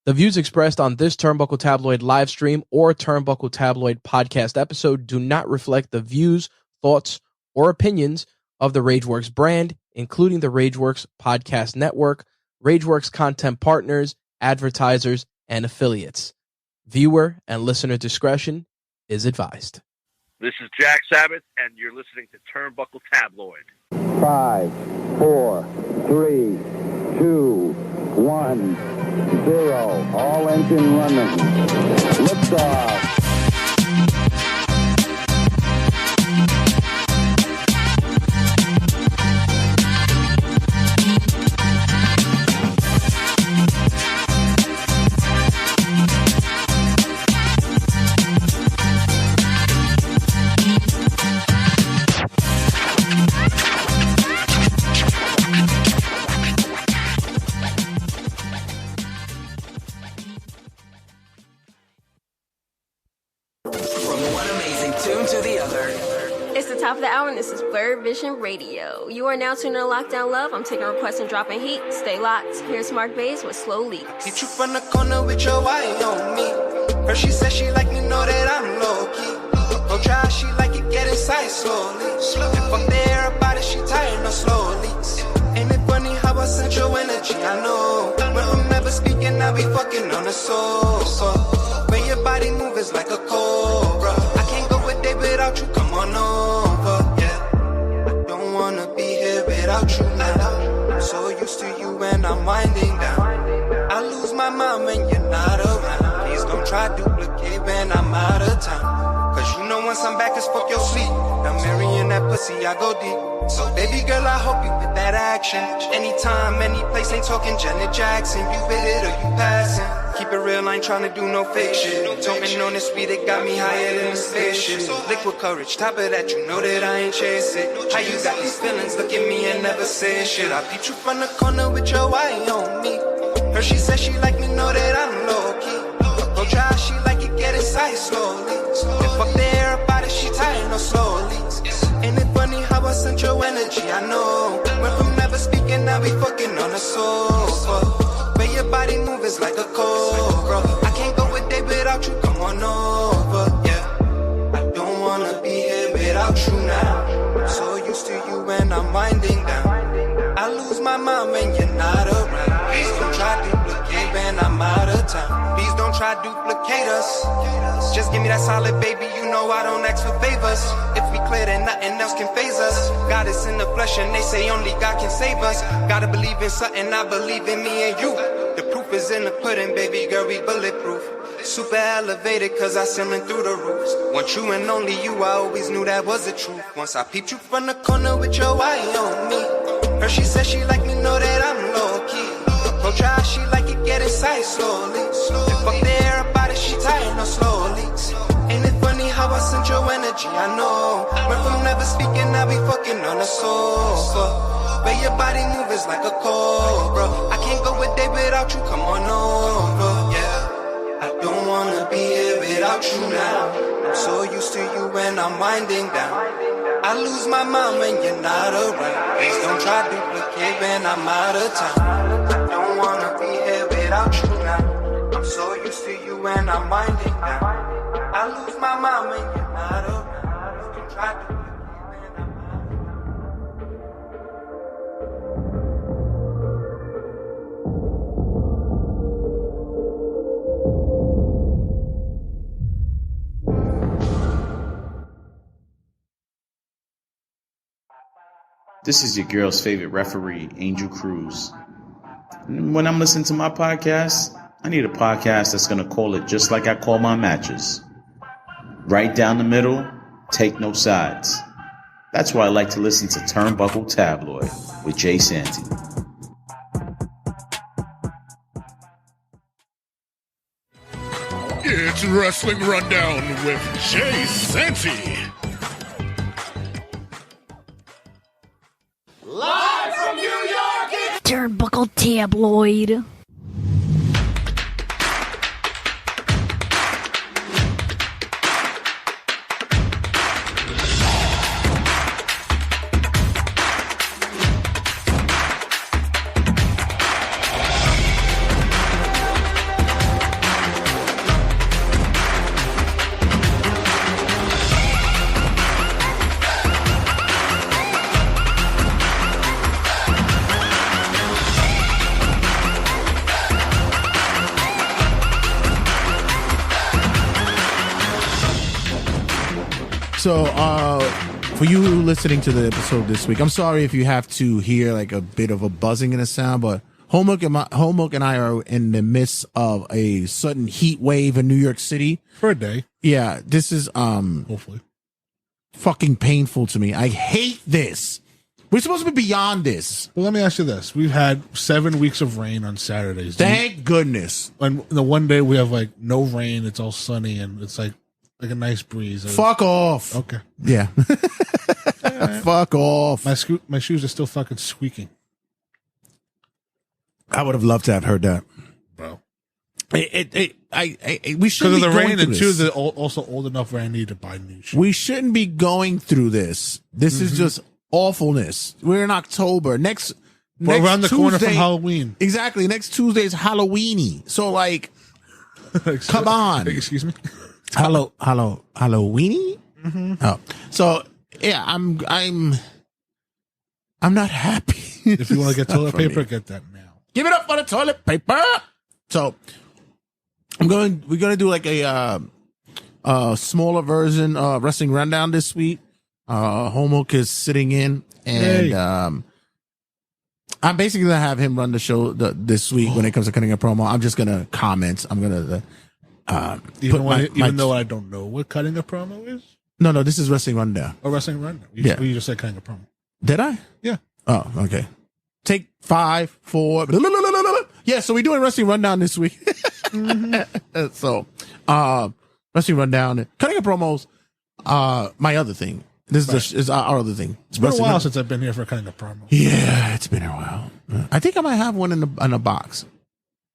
The views expressed on this Turnbuckle Tabloid live stream or Turnbuckle Tabloid podcast episode do not reflect the views, thoughts, or opinions of the Rageworks brand, including the Rageworks podcast network, Rageworks content partners, advertisers, and affiliates. Viewer and listener discretion is advised. This is Jack Sabbath, and you're listening to Turnbuckle Tabloid. 5, 4, 3, 2, 1, 0. All engine running. Liftoff. Top of the hour, and this is Bird Vision Radio. You are now tuning in Lockdown Love. I'm taking requests and dropping heat. Stay locked. Here's Mark Bays with Slow Leaks. Hit you from the corner with your eye on me. Her, she said she like me, know that I'm low-key. Go try, she like it, get inside slowly. If I'm there about it, she tired, no slow leaks. Ain't it funny how I sent your energy? I know. When I'm never speaking, I be fucking on the sofa. When your body move, it's like a cobra. I can't go a day without you, come on over. Without you now, I'm so used to you and I'm winding down. I lose my mind when you're not around. Please don't try to duplicate when I'm out of town. Cause you know once I'm back it's fuck your sleep. I'm marrying that pussy, I go deep. So baby girl, I hope you with that action. Anytime, any place, ain't talking Janet Jackson. You with it or you passing. Keep it real, I ain't tryna do no fake shit. Talking on this speed, it got me higher than a spaceship. Liquid courage, top of that, you know that I ain't chase it. How you got these feelings, look at me and never say shit. I peeped you from the corner with your eye on me. Her, she said she like me, know that I'm low-key. Go try, she like it, get inside slowly. If I'm there about it, she tired, no slow leaks. Ain't it funny how I sent your energy, I know. When from never speaking, I be fucking on the sofa. Where your body move is like a cobra. I can't go a day without you, come on over, yeah. I don't wanna be here without you now. I'm so used to you and I'm winding down. I lose my mind when you're not around. Please don't try to duplicate when I'm out of town. Please don't try to duplicate us. Just give me that solid, baby, you know I don't ask for favors. If we clear, then nothing else can phase us. God is in the flesh and they say only God can save us. Gotta believe in something, I believe in me and you. The proof is in the pudding, baby girl, we bulletproof. Super elevated, cause I ceiling through the roofs. Want you and only you, I always knew that was the truth. Once I peeped you from the corner with your eye on me. Her, she said she like me, know that I'm low-key. Go try, she like it, get inside slowly. If I'm there about it, she tired, no slow leaks. Ain't it funny how I sent your energy, I know. When from never speaking, I be fucking on the sofa. Where your body move is like a cobra. I can't go a day without you, come on over, yeah. I don't wanna be here without you now. I'm so used to you when I'm winding down. I lose my mind when you're not around. Please don't try to duplicate when I'm out of town. I don't wanna be here without you now. I'm so used to you when I'm winding down. I lose my mind when you're not around. Please don't try to duplicate when I'm out of town. This is your girl's favorite referee, Angel Cruz. When I'm listening to my podcast, I need a podcast that's going to call it just like I call my matches. Right down the middle, take no sides. That's why I like to listen to Turnbuckle Tabloid with Jay Santee. It's Wrestling Rundown with Jay Santee. Live from New York, it's Turnbuckle Tabloid. So, for you listening to the episode this week, I'm sorry if you have to hear like a bit of a buzzing in the sound, but Homework and I are in the midst of a sudden heat wave in New York City for a day. Yeah, this is hopefully fucking painful to me. I hate this. We're supposed to be beyond this. Well, let me ask you this: we've had 7 weeks of rain on Saturdays. Thank goodness. And the one day we have like no rain, it's all sunny, and it's like a nice breeze. Fuck off. Okay. Yeah. Fuck off. My shoes are still fucking squeaking. I would have loved to have heard that, bro. We shouldn't because of the rain, and two, they're also old enough where I need to buy new shoes. We shouldn't be going through this. This is just awfulness. We're in October. Next around the Tuesday, corner from Halloween. Exactly. Next Tuesday is Halloweeny. So like, come on. Excuse me. Halloweeny. Oh, so yeah, I'm not happy. If you want to get toilet paper, get that now. Give it up for the toilet paper. So we're gonna do like a smaller version wrestling rundown this week. Homework is sitting in, and I'm basically gonna have him run the show this week. When it comes to cutting a promo, I'm just gonna comment. I'm gonna even though I don't know what cutting a promo is. No, this is wrestling rundown. Oh, wrestling rundown. You just said cutting a promo. Did I? Yeah. Oh, okay. Take 5, 4. Yeah, so we're doing wrestling rundown this week. So, wrestling rundown, cutting up promos. My other thing. This is our other thing. It's been a while since I've been here for cutting a promo. Yeah, it's been a while. I think I might have one in a box.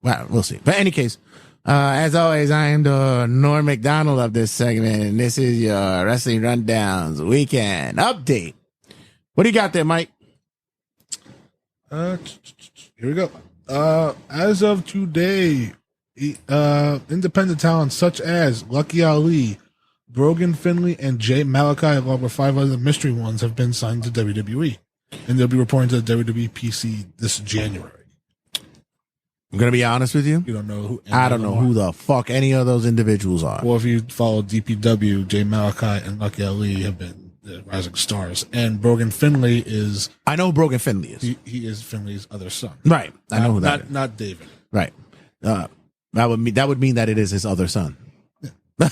Well, we'll see. But in any case, as always, I am the Norm McDonald of this segment, and this is your Wrestling Rundowns Weekend Update. What do you got there, Mike? Here we go. As of today, independent talent such as Lucky Ali, Brogan Finley, and Jay Malachi, along with 5 other mystery ones, have been signed to WWE. And they'll be reporting to the WWE PC this January. I'm going to be honest with you. You don't know who? I don't know who the fuck any of those individuals are. Well, if you follow DPW, Jay Malachi and Lucky Ali have been the rising stars. And Brogan Finley is... I know who Brogan Finley is. He is Finley's other son. Right. I know who that is. Not David. Right. That would mean that it is his other son. Yeah.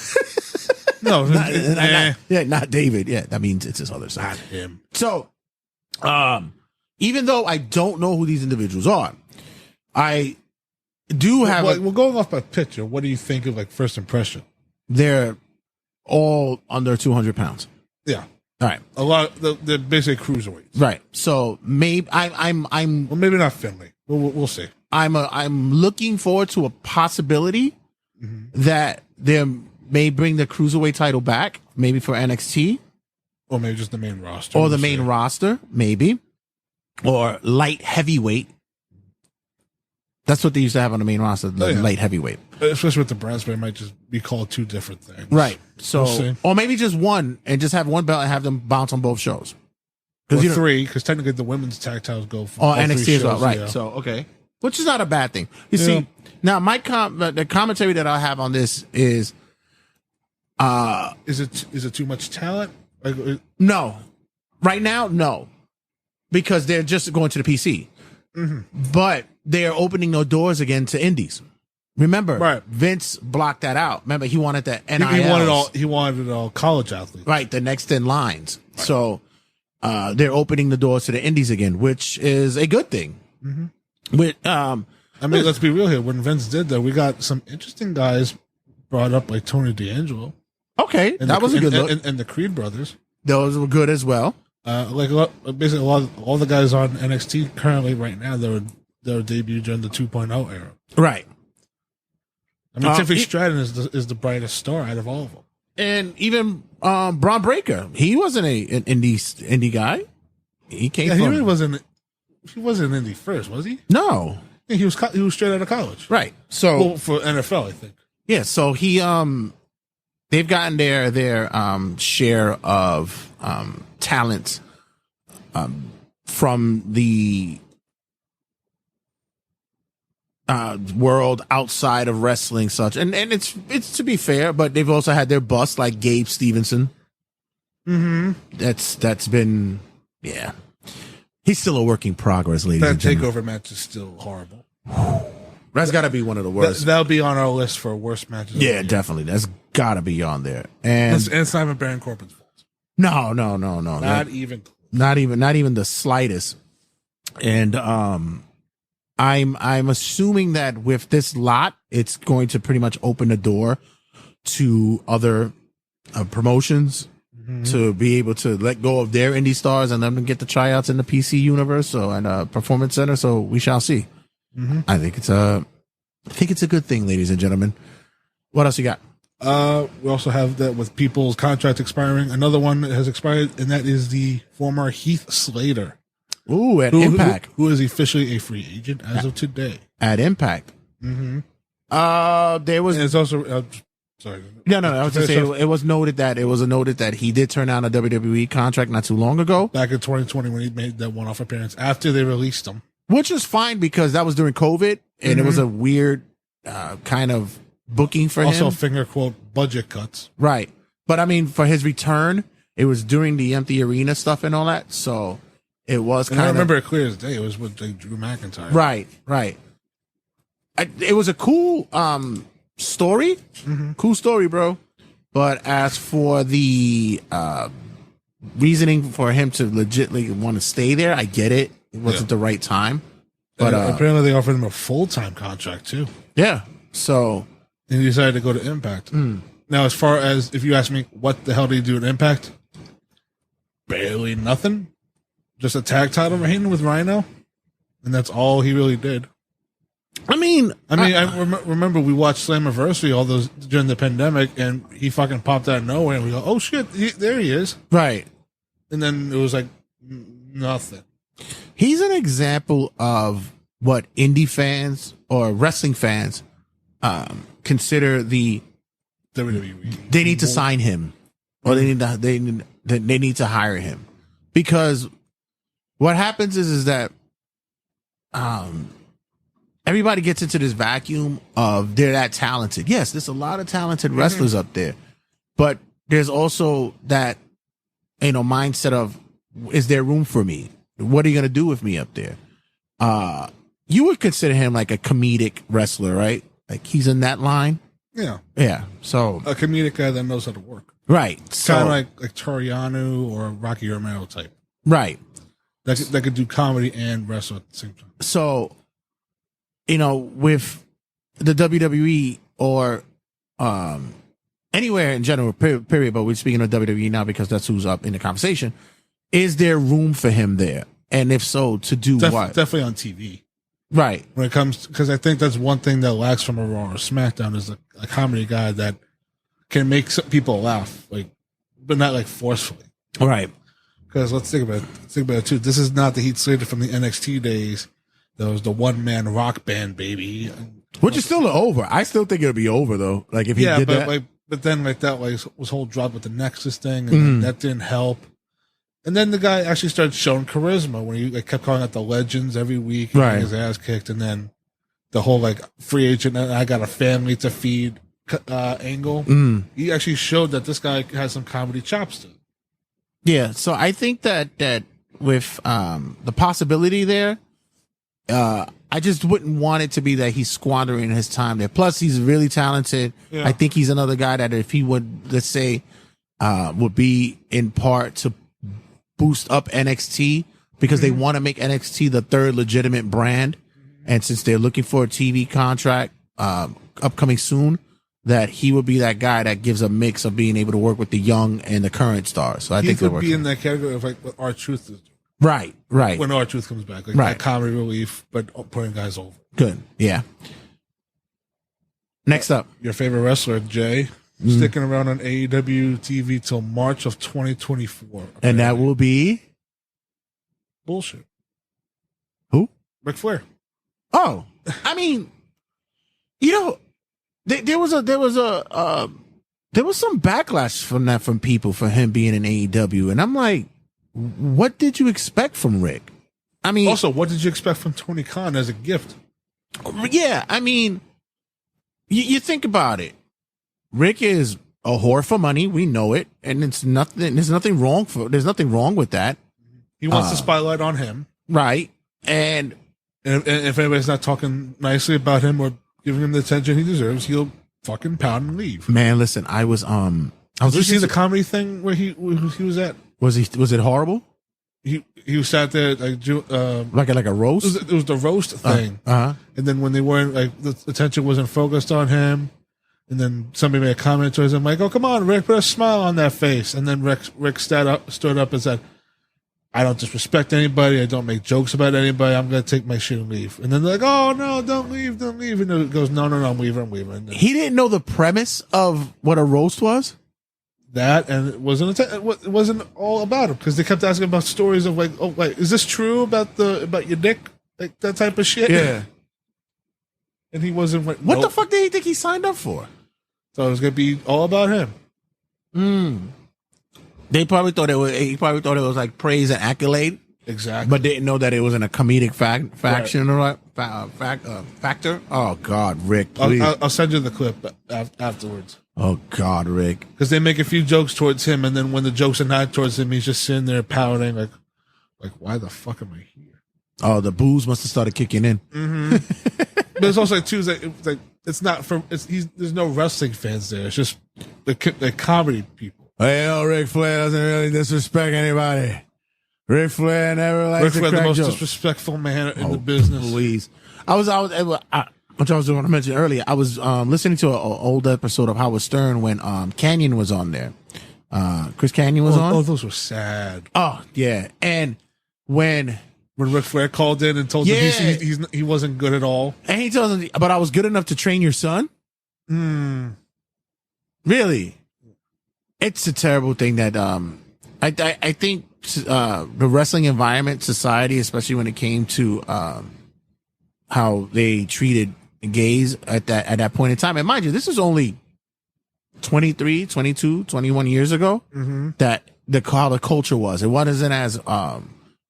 No. Not David. Yeah, that means it's his other son. Not him. So, even though I don't know who these individuals are, I do have... Well, going off by picture, what do you think of like first impression? They're all under 200 pounds. Yeah. All right. A lot. They're basically cruiserweights. Right. So maybe I'm. Well, maybe not Finley. We'll see. I'm looking forward to a possibility that they may bring the cruiserweight title back, maybe for NXT, or maybe just the main roster, or the main roster, maybe, or light heavyweight. That's what they used to have on the main roster, light heavyweight. Especially with the brands, but it might just be called 2 different things. Right. So, or maybe just one and just have one belt and have them bounce on both shows. Or 3, because technically the women's tag titles go for NXT as well. Right. Yeah. So, okay. Which is not a bad thing. You see, now the commentary that I have on this is... Is it too much talent? No. Right now, no. Because they're just going to the PC. But they're opening no doors again to indies. Remember, Vince blocked that out. Remember, he wanted the NILs. He wanted all college athletes. Right, the next in lines. Right. So they're opening the doors to the indies again, which is a good thing. With I mean, let's be real here. When Vince did that, we got some interesting guys brought up, like Tony D'Angelo. Okay, that was a good look. And the Creed brothers. Those were good as well. Basically, all the guys on NXT currently right now, they're debuted during the 2.0 era. Right. I mean, Tiffany Stratton is the brightest star out of all of them. And even Braun Breaker, he wasn't an indie guy. He came. He really wasn't. He wasn't an indie first, was he? No. Yeah, he was straight out of college. Right. So for NFL, I think. Yeah. So they've gotten their share of talent from the world outside of wrestling, such and it's to be fair, but they've also had their busts like Gabe Stevenson. That's been, yeah. He's still a work in progress, ladies and gentlemen. That takeover match is still horrible. That's got to be one of the worst. That'll be on our list for worst matches. Yeah, definitely. That's got to be on there. And it's not even Baron Corbin's fault. No. Not even the slightest. And I'm assuming that with this lot, it's going to pretty much open the door to other promotions to be able to let go of their indie stars and let them get the tryouts in the PC universe and Performance Center. So we shall see. I think it's a good thing, ladies and gentlemen. What else you got? We also have that with people's contract expiring. Another one that has expired, and that is the former Heath Slater. Ooh, at Impact. Who is officially a free agent as of today. At Impact. There was. And it's also. Sorry. No. I was going to say it was noted that he did turn down a WWE contract not too long ago. Back in 2020 when he made that one-off appearance after they released him. Which is fine because that was during COVID and it was a weird kind of booking for him. Also, finger quote, budget cuts. Right. But I mean, for his return, it was during the empty arena stuff and all that. So it was kind of. I remember it clear as day. It was with Drew McIntyre. Right. It was a cool story. Cool story, bro. But as for the reasoning for him to legitimately want to stay there, I get it. It wasn't the right time. But apparently they offered him a full-time contract too. Yeah. So and he decided to go to Impact. Now, as far as if you ask me, what the hell did he do at Impact? Barely nothing. Just a tag title reign with Rhino, and that's all he really did. I remember we watched Slammiversary all those during the pandemic, and he fucking popped out of nowhere, and we go, "Oh shit, there he is!" Right, and then it was like nothing. He's an example of what indie fans or wrestling fans consider the WWE. They need to sign him, or they need to hire him, because what happens is that everybody gets into this vacuum of they're that talented. Yes, there's a lot of talented wrestlers up there, but there's also that mindset of, is there room for me? What are you gonna do with me up there? You would consider him like a comedic wrestler, right? Like he's in that line. Yeah. So a comedic guy that knows how to work. Right. Kind of like Toriano or Rocky Romero type. Right. That could do comedy and wrestle at the same time. So, with the WWE or anywhere in general, period, but we're speaking of WWE now because that's who's up in the conversation. Is there room for him there? And if so, to do what? Definitely on TV. Right. When it comes, because I think that's one thing that lacks from a Raw or SmackDown is a comedy guy that can make some people laugh, but not forcefully. Right. Because let's think about it too. This is not the Heath Slater from the NXT days. That was the one-man rock band, baby. Which is still over. I still think it'll be over though. Like if he did that. But then that was whole drop with the Nexus thing, and that didn't help. And then the guy actually started showing charisma when he kept calling out the legends every week, getting his ass kicked, and then the whole free agent and I got a family to feed angle. He actually showed that this guy has some comedy chops to it. Yeah, so I think that with the possibility there, I just wouldn't want it to be that he's squandering his time there. Plus, he's really talented. Yeah. I think he's another guy that if he would, let's say, would be in part to boost up NXT because they want to make NXT the third legitimate brand. And since they're looking for a TV contract upcoming soon, that he would be that guy that gives a mix of being able to work with the young and the current stars. So I think he could be in that category of what R-Truth is. Right. When R-Truth comes back. That comedy relief, but putting guys over. Good. Yeah. Next up. Your favorite wrestler, Jay. Sticking around on AEW TV till March of 2024. Apparently. And that will be? Bullshit. Who? Ric Flair. Oh. I mean, there was some backlash from that from people for him being in AEW. And I'm like, what did you expect from Rick? I mean, also, what did you expect from Tony Khan as a gift? Yeah, I mean, you think about it. Rick is a whore for money. We know it, and it's nothing. There's nothing wrong with that. He wants the spotlight on him, right? And if anybody's not talking nicely about him or giving him the attention he deserves, he'll fucking pound and leave. Man, listen, I was Did you see the comedy thing where he was at? Was it horrible? He sat there like a roast. It was the roast thing, and then when they weren't the attention wasn't focused on him, and then somebody made a comment towards him like, "Oh, come on, Rick, put a smile on that face." And then Rick stood up and said, "I don't disrespect anybody. I don't make jokes about anybody. I'm going to take my shit and leave." And then they're like, "Oh, no, don't leave. And it goes, no, I'm leaving. And he didn't know the premise of what a roast was? That, and it wasn't all about him, because they kept asking about stories of like, "Oh, wait, is this true about your dick?" Like that type of shit. Yeah. And he wasn't like, what the fuck did he think he signed up for? So it was going to be all about him. He probably thought it was like praise and accolade. Exactly. But didn't know that it was in a comedic faction or factor. Oh God, Rick, please. I'll send you the clip afterwards. Oh God, Rick. Because they make a few jokes towards him, and then when the jokes are not towards him, he's just sitting there pouting like why the fuck am I here? Oh, the booze must have started kicking in. Mm-hmm. But it's also like too, there's no wrestling fans there. It's just the comedy people. Hey, Ric Flair doesn't really disrespect anybody. Ric Flair never likes Ric to Flair, crack the most jokes. disrespectful man in the business. Please, which I was going to mention earlier. I was listening to an old episode of Howard Stern when Canyon was on there. Chris Canyon was on. Oh, those were sad. Oh yeah, and when Ric Flair called in and told him he wasn't good at all, and he told him, "But I was good enough to train your son." Really, it's a terrible thing that I think the wrestling environment, society, especially when it came to how they treated gays at that point in time. And mind you, this is only 23, 22, 21 years ago that how the culture was. It wasn't as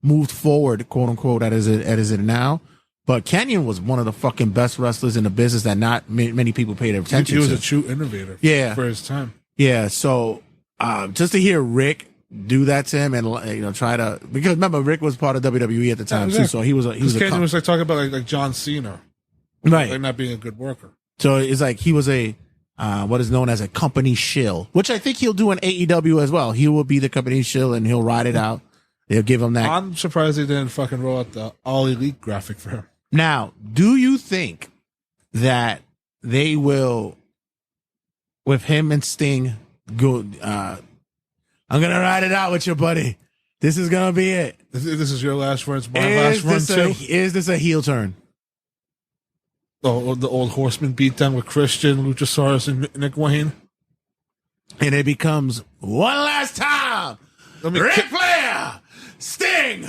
moved forward, quote unquote, as it now. But Canyon was one of the fucking best wrestlers in the business that not many people paid attention to. He was a true innovator for his time. Yeah, so just to hear Rick do that to him and try to, because remember Rick was part of WWE at the time too, so he was Canyon was like talking about like John Cena, right? Like not being a good worker. So it's like he was a what is known as a company shill, which I think he'll do in AEW as well. He will be the company shill and he'll ride it out. They'll give him that. I'm surprised they didn't fucking roll out the All Elite graphic for him. Now, do you think that they will, with him and Sting, go? I'm gonna ride it out with you, buddy. This is gonna be it. This is your last run. It's my last run too. Is this a heel turn? Oh, the old Horseman beatdown with Christian, Luchasaurus, and Nick Wayne, and it becomes one last time. Ric Flair, Sting,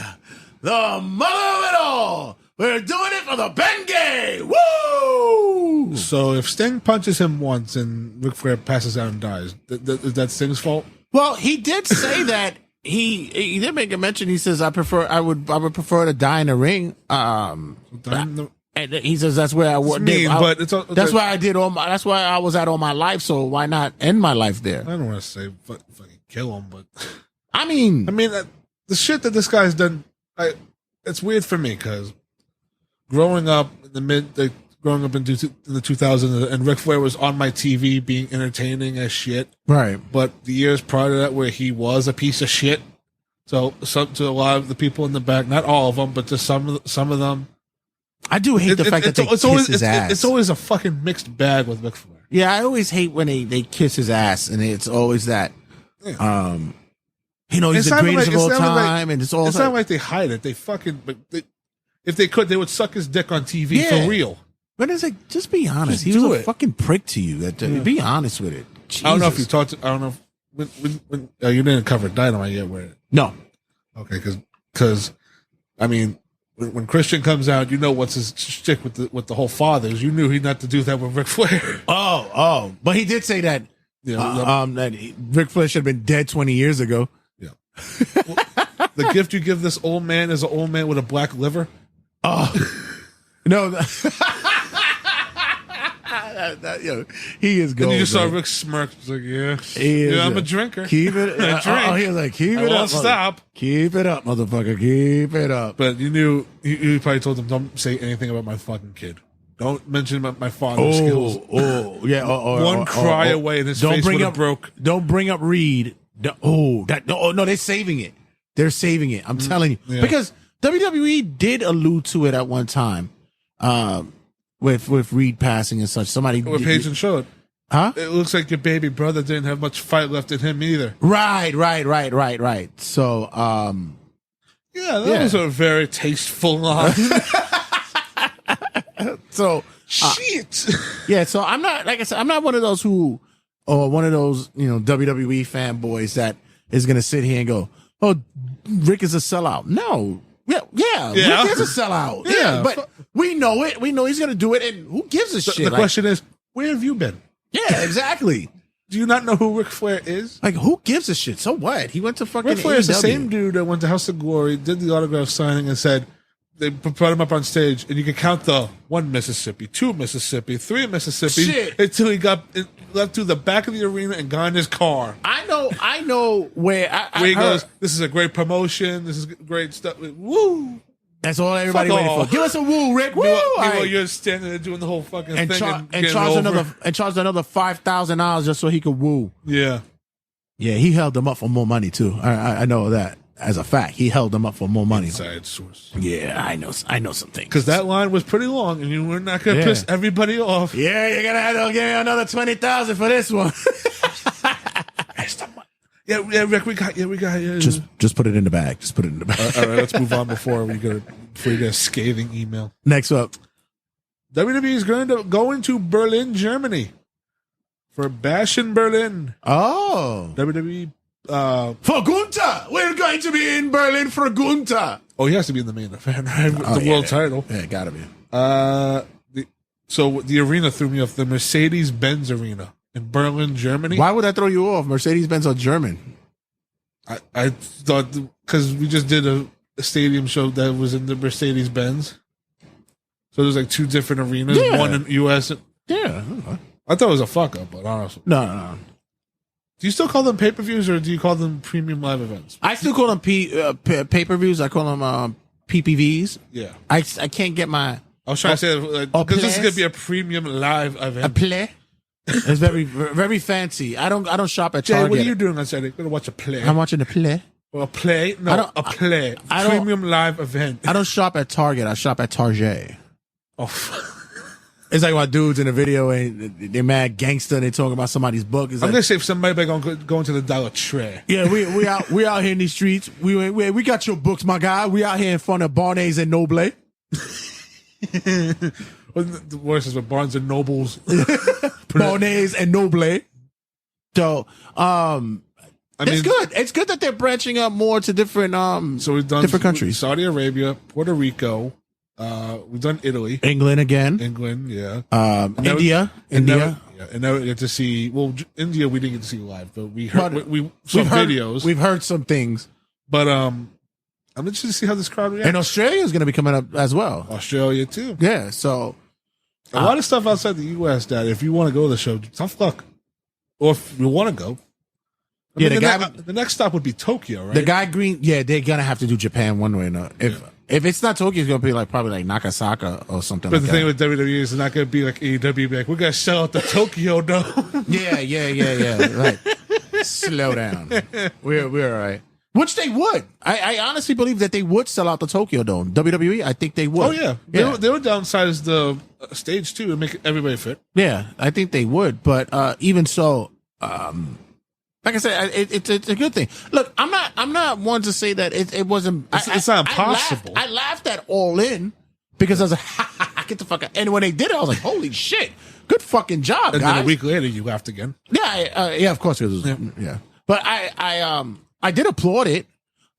the mother of it all. We're doing it for the Bengay. Woo! So if Sting punches him once and Ric Flair passes out and dies, is that Sting's fault? Well, he did say that he did make a mention. He says, I would prefer to die in the ring. And he says that's where that's why I was at all my life. So why not end my life there? I don't want to say fucking kill him, but I mean, the shit that this guy's done, it's weird for me because growing up in the 2000s, and Ric Flair was on my TV being entertaining as shit. Right. But the years prior to that, where he was a piece of shit, to a lot of the people in the back, not all of them, but to some of them, I do hate the fact that they kiss his ass. It's always a fucking mixed bag with Ric Flair. Yeah, I always hate when they kiss his ass, and it's always that. Yeah. He's the greatest of all time, and it's all. It's not like they hide it. They fucking. If they could, they would suck his dick on TV for real. But it's like, just be honest. He was a fucking prick to you. Be honest with it. Jesus. I don't know if you talked. I don't know if when you didn't cover Dynamite yet. No. Okay, because I mean, when Christian comes out, you know what's his shtick with the whole fathers. You knew he'd not to do that with Ric Flair. Oh, but he did say that. That Ric Flair should have been dead 20 years ago. Yeah. The gift you give this old man is an old man with a black liver. Oh no. He is gold. And you just saw man. Rick smirk. He's like, I'm a drinker. Keep it. I drink. He was like, keep I it won't up. stop. Keep it up, motherfucker. Keep it up. But you knew, you probably told him, don't say anything about my fucking kid. Don't mention my father's skills. One cry away and his face would have broke. Don't bring up Reed. No, they're saving it. They're saving it. I'm telling you. Yeah. Because WWE did allude to it at one time with Reed passing and such. Somebody with Page and showed. Huh? It looks like your baby brother didn't have much fight left in him either. Right. So, that was a very tasteful line. So shit. Yeah, so I'm not, like I said, I'm not one of those WWE fanboys that is gonna sit here and go, "Oh, Rick is a sellout." No, yeah, Rick is a sellout. Yeah, but we know it. We know he's gonna do it, and who gives a shit? The question is, where have you been? Yeah, exactly. Do you not know who Ric Flair is? Like, who gives a shit? So what? He went to fucking Ric Flair is the AEW. same dude that went to House of Glory, did the autograph signing, and said they brought him up on stage, and you can count the 1 Mississippi, 2 Mississippi, 3 Mississippi, until he got left through the back of the arena and got in his car. I know where he goes, "This is a great promotion. This is great stuff." Woo! That's all everybody waiting for. Give us a woo, Rick. Woo! Meanwhile, you're standing there doing the whole fucking and thing charge another $5,000 just so he could woo. Yeah. He held them up for more money too. I know that as a fact. He held them up for more money. Inside source. Yeah, I know some things. Because that line was pretty long, and you were not going to piss everybody off. Yeah, you're gonna have to give me another $20,000 for this one. Yeah, Rick, we got. Just put it in the bag. Just put it in the bag. All right, let's move on before you get a scathing email. Next up, WWE is going to Berlin, Germany, for Bash in Berlin. Oh, WWE. For Gunther, we're going to be in Berlin for Gunther. Oh, he has to be in the main event, right? The world title. Yeah, gotta be. So the arena threw me off. The Mercedes-Benz Arena in Berlin, Germany. Why would that throw you off? Mercedes-Benz are German. I thought because we just did a stadium show that was in the Mercedes-Benz. So there's like 2 different arenas, one in the U.S. Yeah. I thought it was a fuck up, but honestly. No. Do you still call them pay-per-views or do you call them premium live events? I still call them pay-per-views. I call them PPVs. Yeah. I can't get my... I was trying to say, because this is going to be a premium live event. A play? It's very, very fancy. I don't shop at Target. Jay, what are you doing on Saturday? Going to watch a play? I'm watching a play. Well, a play? No, a play. Premium live event. I don't shop at Target. I shop at Target. Oh, it's like my dudes in the video and they're mad gangster and they talking about somebody's book. I'm gonna say if somebody go into the Dollar Tree. Yeah, we out here in these streets. We got your books, my guy. We out here in front of Barnes and Noble. The worst is with Barnes and Nobles. Barnes and Noble. So, it's good. It's good that they're branching out more to different so we've done different countries. Saudi Arabia, Puerto Rico. We've done Italy, England again, yeah. India. And now we get to see. Well, India we didn't get to see live, but we heard we saw videos. We've heard some things, but I'm interested to see how this crowd reacts. And Australia is going to be coming up as well. Australia too. Yeah, so a lot of stuff outside the U.S. that if you want to go to the show, tough luck. Or if you want to go, the next stop would be Tokyo, right? The guy Green, they're gonna have to do Japan one way or another. If it's not Tokyo, it's gonna be probably like Nagasaki or something. But the thing with WWE is it's not gonna be like AEW. Be like, we're gonna sell out the Tokyo Dome. Yeah. Right. Slow down. We're all right. Which they would. I honestly believe that they would sell out the Tokyo Dome. WWE, I think they would. Oh yeah, they would downsize the stage too and make everybody fit. Yeah, I think they would. But even so, like I said, it's a good thing. Look, I'm not one to say that it wasn't. It's not impossible. I laughed at All In because I was like, get the fuck out. And when they did it, I was like, holy shit, good fucking job, and guys. then a week later, you laughed again. Yeah, of course it was. Yeah. But I did applaud it.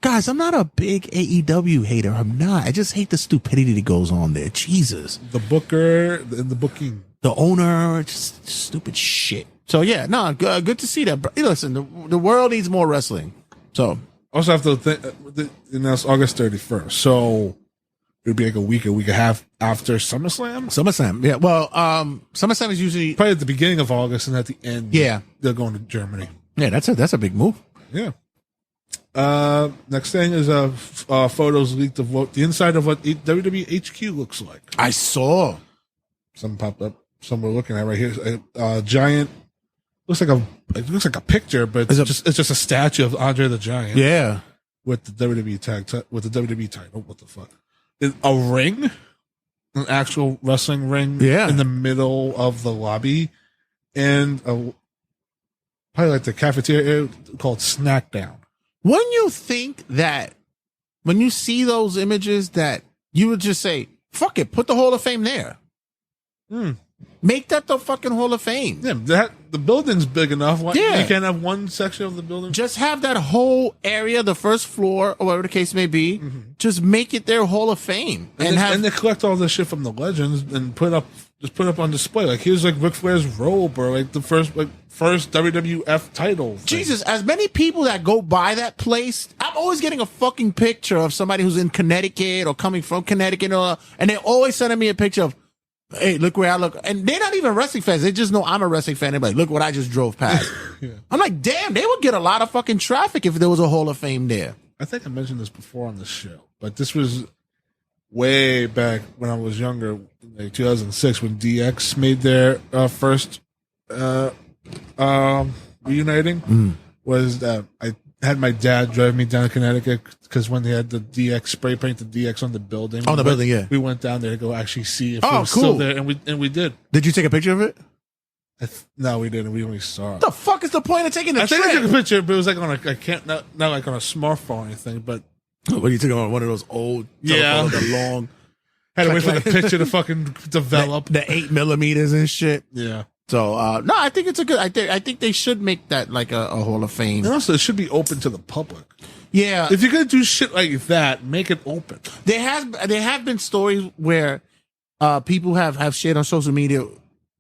Guys, I'm not a big AEW hater. I'm not. I just hate the stupidity that goes on there. Jesus. The booker and the booking. The owner, just stupid shit. So, yeah, good to see that. Listen, the world needs more wrestling. So. Also have to think, and that's August 31st. So, would be like a week and a half after SummerSlam. SummerSlam, yeah. Well, SummerSlam is usually probably at the beginning of August, and at the end, yeah, they're going to Germany. Yeah, that's a big move. Yeah. Next thing is photos leaked of what the inside of what WWE HQ looks like. I saw some popped up. Some we're looking at right here. A giant. It looks like a picture, but it's just a statue of Andre the Giant. Yeah. With the WWE title. What the fuck? A ring, an actual wrestling ring, in the middle of the lobby, and probably like the cafeteria called Snackdown. Wouldn't you think that when you see those images that you would just say, "Fuck it, put the Hall of Fame there." Make that the fucking Hall of Fame. Yeah, the building's big enough. Why, you can't have one section of the building? Just have that whole area, the first floor, or whatever the case may be. Mm-hmm. Just make it their Hall of Fame, and they collect all this shit from the legends and put up on display. Like here's like Ric Flair's robe, or like the first WWF title thing. Jesus, as many people that go by that place, I'm always getting a fucking picture of somebody who's in Connecticut or coming from Connecticut, and they're always sending me a picture of, hey, look where I look. And they're not even wrestling fans. They just know I'm a wrestling fan. They're like, look what I just drove past. Yeah. I'm like, damn, they would get a lot of fucking traffic if there was a Hall of Fame there. I think I mentioned this before on the show, but this was way back when I was younger, like 2006, when DX made their first reuniting. Was that I had my dad drive me down to Connecticut because when they had the DX spray paint the DX on the building. On the building, yeah. We went down there to go actually see if it was still there, and we did. Did you take a picture of it? No, we didn't. We only saw it. What the fuck is the point of taking a trip? I think I took a picture, but it was like not like on a smartphone or anything, but. What are you taking on one of those old? Yeah, the long. Had to wait for the picture to fucking develop. The 8mm and shit. Yeah. So no, I think it's a good. I think they should make that like a Hall of Fame. And also, it should be open to the public. Yeah. If you're gonna do shit like that, make it open. There have been stories where people have shared on social media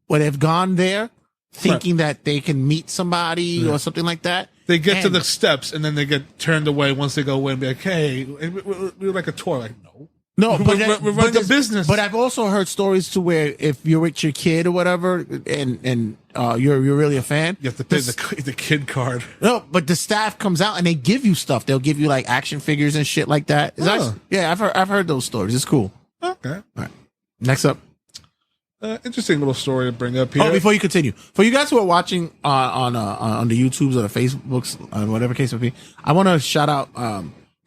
where they've gone there thinking that they can meet somebody or something like that. They get to the steps and then they get turned away once they go in and be like, hey, we're like a tour. Like, no. No, we're running a business. But I've also heard stories to where if you're with your kid or whatever, and you're really a fan, you have to pay the kid card. No, but the staff comes out and they give you stuff. They'll give you like action figures and shit like that. Yeah, I've heard those stories. It's cool. Okay. All right. Next up. Interesting little story to bring up here. Oh, before you continue, for you guys who are watching on the YouTubes or the Facebooks, whatever case may be, I want to shout out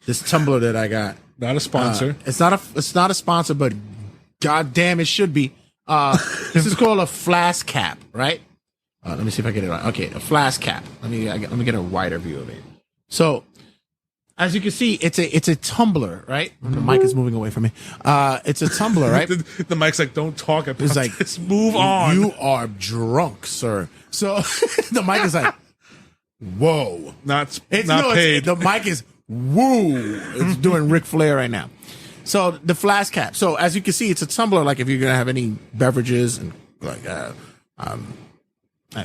this tumbler that I got. Not a sponsor. It's not a sponsor, but goddamn, it should be. This is called a flask cap, right? Let me see if I get it right. Okay, a flask cap. Let me get a wider view of it. So, as you can see, it's a tumbler, right? The mic is moving away from me. It's a tumbler, right? the mic's like, don't talk about it's like, this. Move on. You are drunk, sir. So the mic is like, whoa. Not paid. The mic is woo. It's doing Ric Flair right now. So the flask cap. So as you can see, it's a tumbler. Like if you're gonna have any beverages and like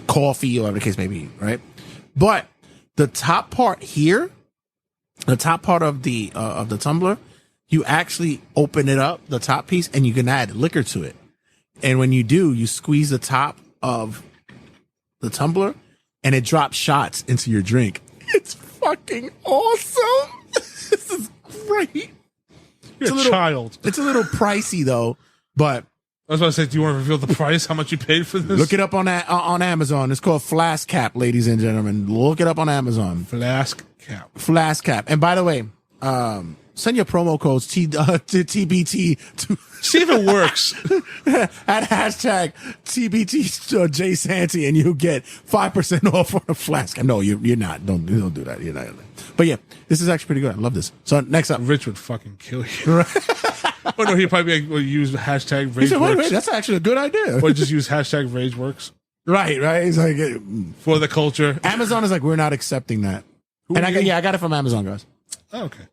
coffee or whatever the case may be, right? But the top part here, the top part of the tumbler, you actually open it up, the top piece, and you can add liquor to it. And when you do, you squeeze the top of the tumbler, and it drops shots into your drink. It's fucking awesome. This is great. You're a child. It's a little pricey though, but I was about to say, do you want to reveal the price? How much you paid for this? Look it up on Amazon. It's called Flask Cap, ladies and gentlemen. Look it up on Amazon. Flask Cap. Flask Cap. And by the way, send your promo codes to TBT to see if it works at hashtag TBT J Santy, and you get 5% off on a flask. No, you're not. Don't do that. You're not. But yeah, this is actually pretty good. I love this. So next up, Rich would fucking kill you. Oh no, he'd probably use hashtag RageWorks. Wait, that's actually a good idea. Or just use hashtag RageWorks. Right. He's like, for the culture. Amazon is like, we're not accepting that. I got it from Amazon, guys. Oh, okay.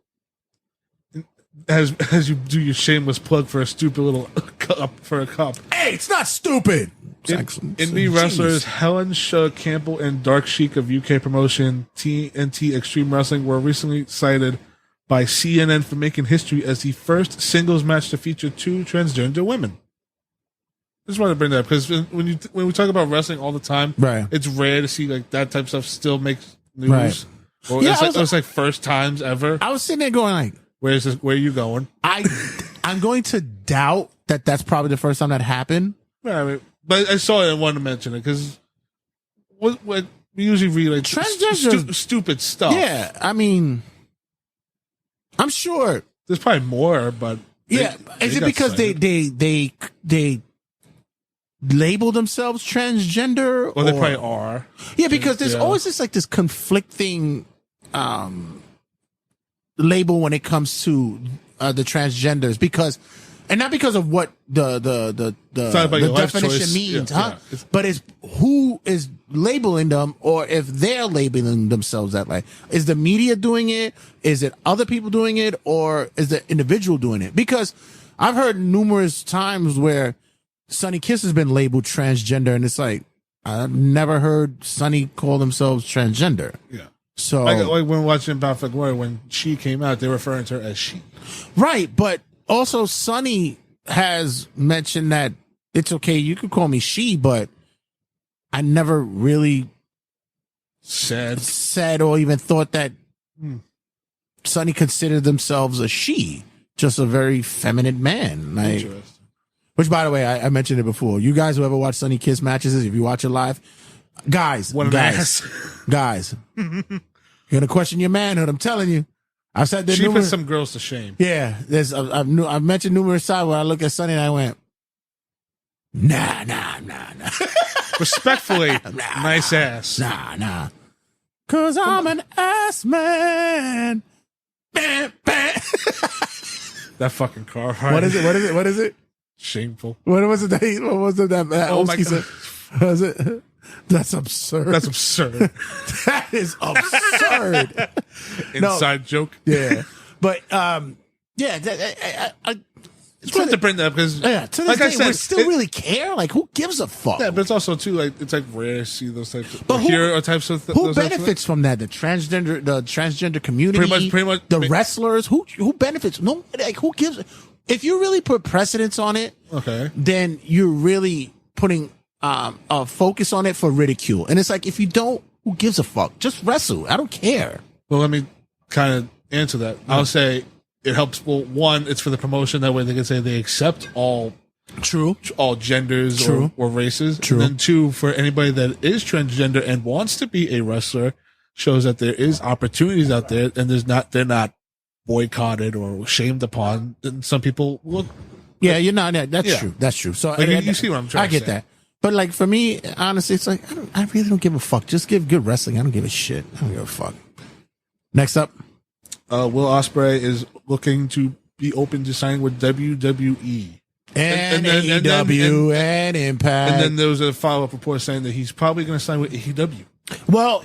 As you do your shameless plug for a stupid little cup for a cup. Hey, it's not stupid. Indie wrestlers Helen Shaw Campbell and Dark Sheik of UK promotion TNT Extreme Wrestling were recently cited by CNN for making history as the first singles match to feature 2 transgender women. I just wanted to bring that up because when we talk about wrestling all the time, right, it's rare to see like that type of stuff still makes news. Right. Or Yeah, it's like first times ever. I was sitting there going like, where are you going? I'm going to doubt that that's probably the first time that happened. Yeah, I mean, but I saw it and wanted to mention it because what we usually read like stupid stuff. Yeah, I mean, I'm sure there's probably more, but is it because they label themselves transgender, or they probably are? Yeah, because there's always this conflicting label when it comes to the transgenders, and not because of what the definition means, but it's who is labeling them, or if they're labeling themselves that way. Is the media doing it? Is it other people doing it? Or is the individual doing it? Because I've heard numerous times where Sonny Kiss has been labeled transgender, and it's like, I've never heard Sonny call themselves transgender. Yeah. So like when watching Bound for Glory, when she came out, they were referring to her as she. Right, but also Sonny has mentioned that it's okay, you could call me she, but I never really said or even thought that Sonny considered themselves a she, just a very feminine man. Like, which, by the way, I mentioned it before. You guys who ever watch Sonny Kiss matches, if you watch it live, guys, you're gonna question your manhood. I'm telling you. I said that she put some girls to shame. Yeah, I've mentioned numerous times where I look at Sonny and I went, nah. Respectfully, nice ass. Nah. Cause I'm an ass man. That fucking car. What is it? Shameful. What was it that oh my God. Was it? That's absurd. That is absurd. Inside joke. Yeah. But, it's good to bring that up because, to this day, we still really care. Like, who gives a fuck? Yeah, but it's also too it's like rare to see those types of types of who benefits from that? The transgender community, pretty much the wrestlers. Who benefits? No, like, who gives? If you really put precedence on it, okay, then you're really putting a focus on it for ridicule. And it's like, if you don't, who gives a fuck? Just wrestle. I don't care. Well, let me kind of answer that. I'll say it helps. Well, one, it's for the promotion. That way they can say they accept all genders or races. True. And then 2, for anybody that is transgender and wants to be a wrestler, shows that there is opportunities out there, and they're not boycotted or shamed upon. And some people look. Yeah, you're not. That's true. That's true. So like, you see what I'm trying to say. I get that. But like, for me, honestly, it's like, I really don't give a fuck. Just give good wrestling. I don't give a shit. I don't give a fuck. Next up. Will Ospreay is looking to be open to signing with WWE. And AEW and Impact. And then there was a follow-up report saying that he's probably going to sign with AEW. Well,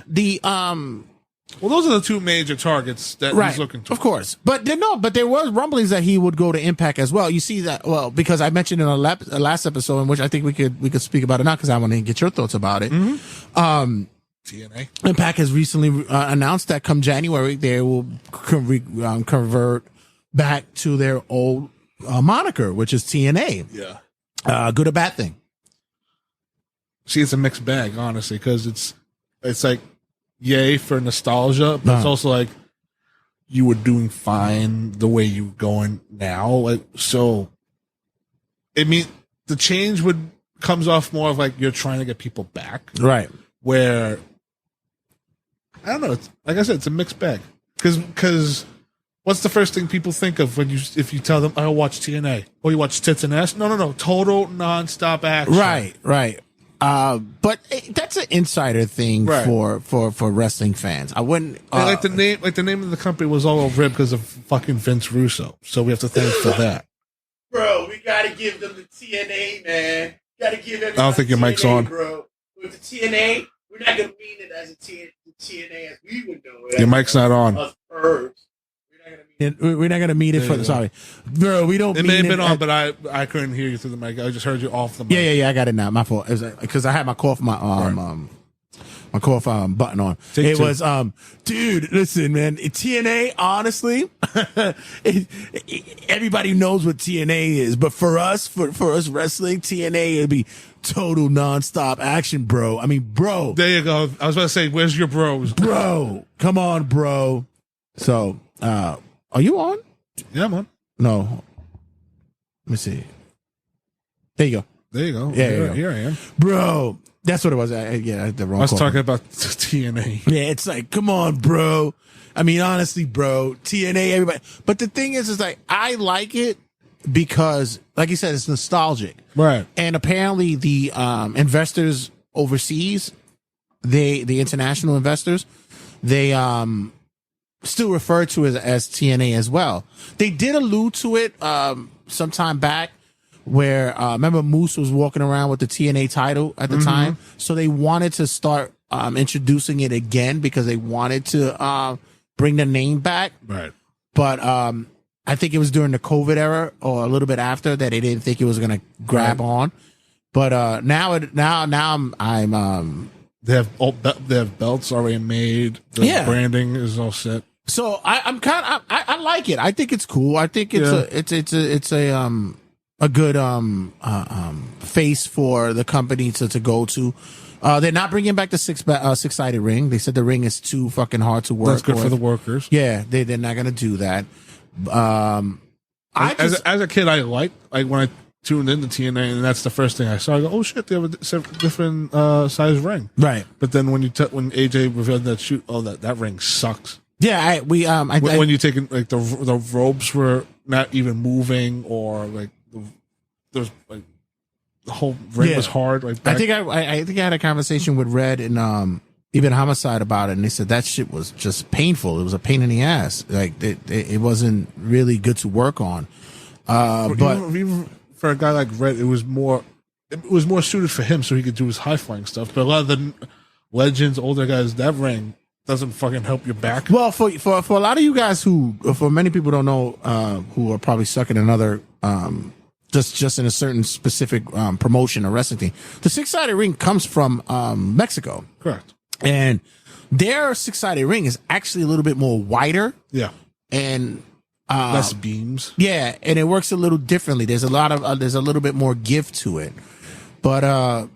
those are the 2 major targets that he's looking to. Of course. But there was rumblings that he would go to Impact as well. You see that, because I mentioned in a last episode, in which I think we could speak about it now, because I want to get your thoughts about it. TNA. Impact has recently announced that come January, they will convert back to their old moniker, which is TNA. Yeah. Good or bad thing? See, it's a mixed bag, honestly, because it's like, yay for nostalgia, but it's also like you were doing fine the way you're going now. Like, so it means the change comes off more of like you're trying to get people back. Right. Where I don't know, it's, like I said, it's a mixed bag. Because what's the first thing people think of if you tell them, I watch TNA? Or you watch tits and ass? No. Total nonstop action. Right. But that's an insider thing for wrestling fans. I wouldn't like the name of the company was all ribbed because of fucking Vince Russo. So we have to thank for that. Bro, we gotta give them the TNA, man. Gotta give everybody. I don't think your mic's on, bro. With the TNA, we're not gonna mean it as a TNA as we would know it. Your mic's not on. We're not gonna meet it for the sorry, bro. We don't. It may have been on, but I couldn't hear you through the mic. I just heard you off the mic. Yeah. I got it now. My fault. Because I had my cough, my my cough button on. It was dude, listen, man, TNA, honestly, everybody knows what TNA is, but for us wrestling, TNA, it'd be total nonstop action, bro. I mean, bro. There you go. I was about to say, where's your bros? Bro, come on, bro. So, are you on? Yeah, I'm on. No. Let me see. There you go. There you go. Yeah, here I am. Bro, that's what it was. I had the wrong I was call. talking about TNA. Yeah, it's like, come on, bro. I mean, honestly, bro, TNA, everybody. But the thing is like, I like it because, like you said, it's nostalgic. Right. And apparently the investors overseas, the international investors, they still refer to it as TNA as well. They did allude to it some time back where, remember Moose was walking around with the TNA title at the time. So they wanted to start introducing it again because they wanted to bring the name back. Right. But I think it was during the COVID era or a little bit after that they didn't think it was going to grab on. But now I'm they have belts already made. The branding is all set. So I like it. I think it's cool. I think it's a good face for the company to go to. They're not bringing back the six-sided ring. They said the ring is too fucking hard to work. That's good for the workers. Yeah, they're not gonna do that. As a kid, I liked when I tuned into TNA, and that's the first thing I saw. I go, oh shit, they have a different size ring. Right. But then when AJ revealed that ring sucks. Yeah, when you take like the robes were not even moving, or like there's like the whole ring was hard. Like I think I had a conversation with Red and even Homicide about it, and they said that shit was just painful. It was a pain in the ass. Like it wasn't really good to work on. But even for a guy like Red, it was more suited for him so he could do his high flying stuff. But a lot of the legends, older guys, that ring doesn't fucking help your back. Well, for a lot of you guys for many people don't know, who are probably stuck in another, just in a certain specific promotion or wrestling thing, the six-sided ring comes from Mexico. Correct. And their six-sided ring is actually a little bit more wider. Yeah. And less beams. Yeah, and it works a little differently. There's a little bit more give to it. But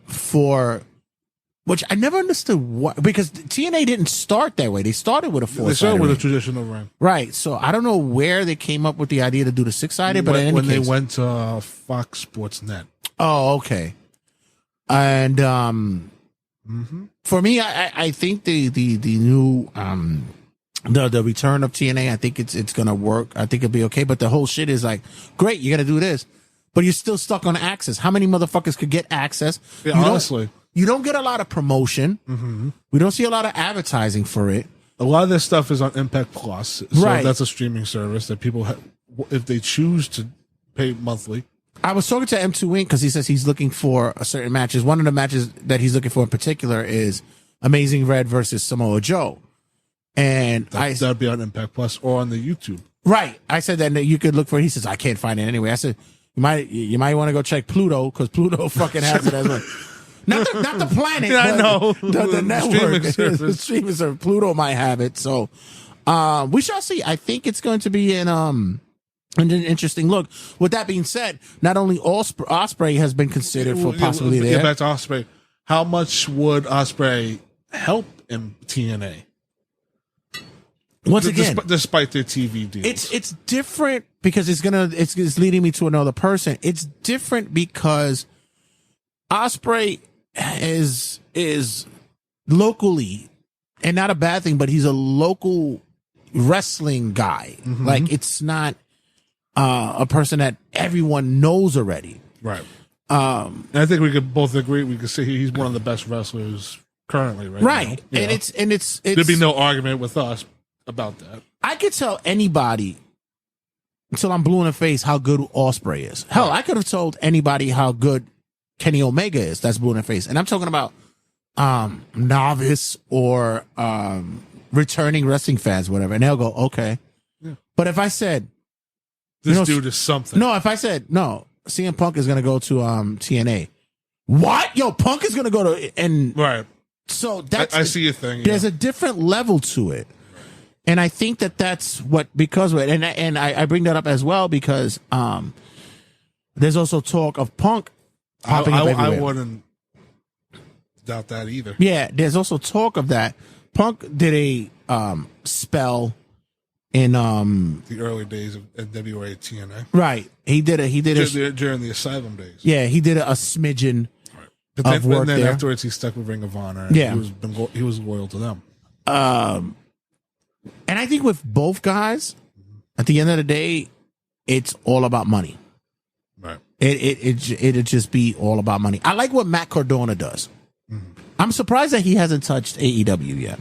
which I never understood because TNA didn't start that way. They started with a four-sided. They started with ring. a traditional ring, right? So I don't know where they came up with the idea to do the six-sided, but when they went to Fox Sports Net. Oh, okay. And for me, I think the new the return of TNA, I think it's gonna work. I think it'll be okay. But the whole shit is like, great, you got to do this, but you're still stuck on access. How many motherfuckers could get access? Yeah, honestly. You don't get a lot of promotion. Mm-hmm. We don't see a lot of advertising for it. A lot of this stuff is on Impact Plus. So right. That's a streaming service that people if they choose to pay monthly. I was talking to M2 Inc. because he says he's looking for a certain matches. One of the matches that he's looking for in particular is Amazing Red versus Samoa Joe. And that'd be on Impact Plus or on the YouTube. Right. I said that you could look for it. He says, I can't find it anyway. I said, you might want to go check Pluto because Pluto fucking has it as well. Not the planet. Yeah, I know. The network. The streaming service. Pluto might have it. So we shall see. I think it's going to be an interesting look. With that being said, not only Ospreay has been considered for possibly there. Get back to Ospreay. How much would Ospreay help in TNA? Once again, despite their TV deals, it's different because it's leading me to another person. It's different because Ospreay is locally, and not a bad thing, but he's a local wrestling guy. Mm-hmm. Like it's not a person that everyone knows already. Right. And I think we could both agree. We could say he's one of the best wrestlers currently. Right. Now, and it's there'd be no argument with us about that. I could tell anybody until I'm blue in the face how good Ospreay is. Hell, I could have told anybody how good Kenny Omega is. That's blue in the face. And I'm talking about novice or returning wrestling fans, whatever. And they'll go, okay. Yeah. But if I said this dude is something. No, if I said no, CM Punk is gonna go to TNA. What? Yo, Punk is gonna go to and right. So that's I see your thing. There's a different level to it. And I think that's what, because of it, and I bring that up as well because there's also talk of Punk popping up everywhere. I wouldn't doubt that either. Yeah, there's also talk of that. Punk did a spell in the early days of NWA TNA. Right. He did during the Asylum days. Yeah, he did a smidgen but of work then there. Afterwards, he stuck with Ring of Honor. And Yeah, he was loyal to them. And I think with both guys, at the end of the day, it's all about money. Right. It'd just be all about money. I like what Matt Cardona does. Mm-hmm. I'm surprised that he hasn't touched AEW yet.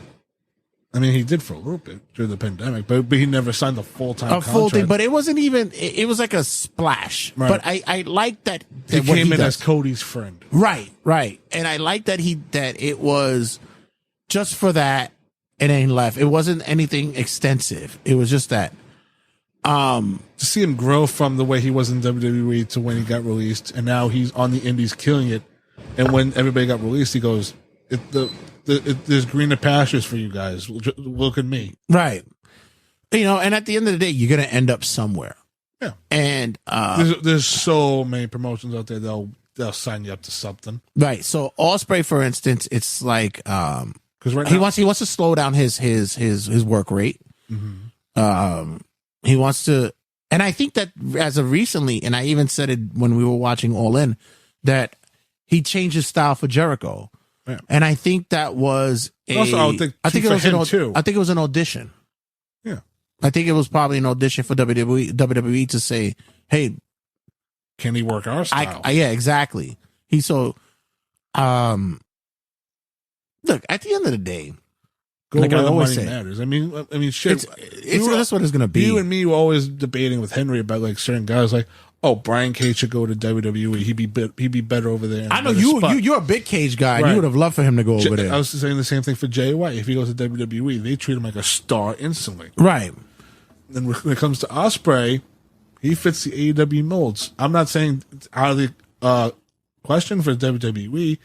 I mean, he did for a little bit during the pandemic, but he never signed a full-time contract. Full thing, but it wasn't even. It was like a splash. Right. But I like that he came in as Cody's friend. Right, and I like that it was just for that. And then he left. It wasn't anything extensive. It was just that. To see him grow from the way he was in WWE to when he got released, and now he's on the indies killing it. And when everybody got released, he goes, "There's greener pastures for you guys. Look at me." Right. And at the end of the day, you're gonna end up somewhere. Yeah. And there's so many promotions out there they'll sign you up to something. Right. So Ospreay, for instance, it's like because right now he wants to slow down his work rate. Mm-hmm. He wants to, and I think that as of recently, and I even said it when we were watching All In, that he changed his style for Jericho. Yeah. And I think that was I think it was an audition. Yeah. I think it was probably an audition for WWE to say, hey, can he work our style? Yeah, exactly. Look, at the end of the day, like I always say, matters. I mean, shit. That's what it's gonna be. You and me were always debating with Henry about like certain guys, like, oh, Brian Cage should go to WWE. He'd be better over there. I know you're a big Cage guy. Right. You would have loved for him to go over there. I was saying the same thing for Jay White. If he goes to WWE, they treat him like a star instantly. Right. And when it comes to Ospreay, he fits the AEW molds. I'm not saying it's out of the question for WWE.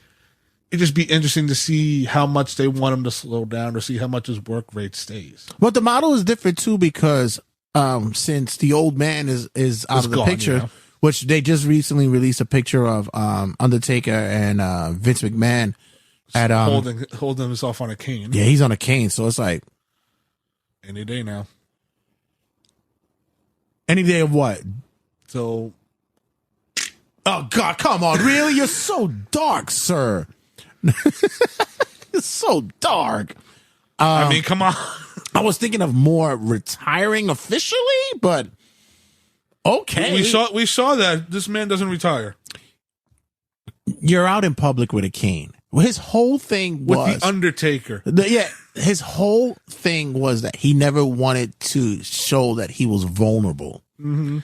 It'd just be interesting to see how much they want him to slow down, or see how much his work rate stays. But the model is different too, because since the old man is out of the picture, yeah, which they just recently released a picture of Undertaker and Vince McMahon at holding himself on a cane. Yeah, he's on a cane, so it's like any day now. Any day of what? So, oh God, come on, really? You're so dark, sir. It's so dark. I mean, come on. I was thinking of more retiring officially, but okay. We saw that this man doesn't retire. You're out in public with a cane. Well, his whole thing was with the Undertaker. His whole thing was that he never wanted to show that he was vulnerable. Mm-hmm.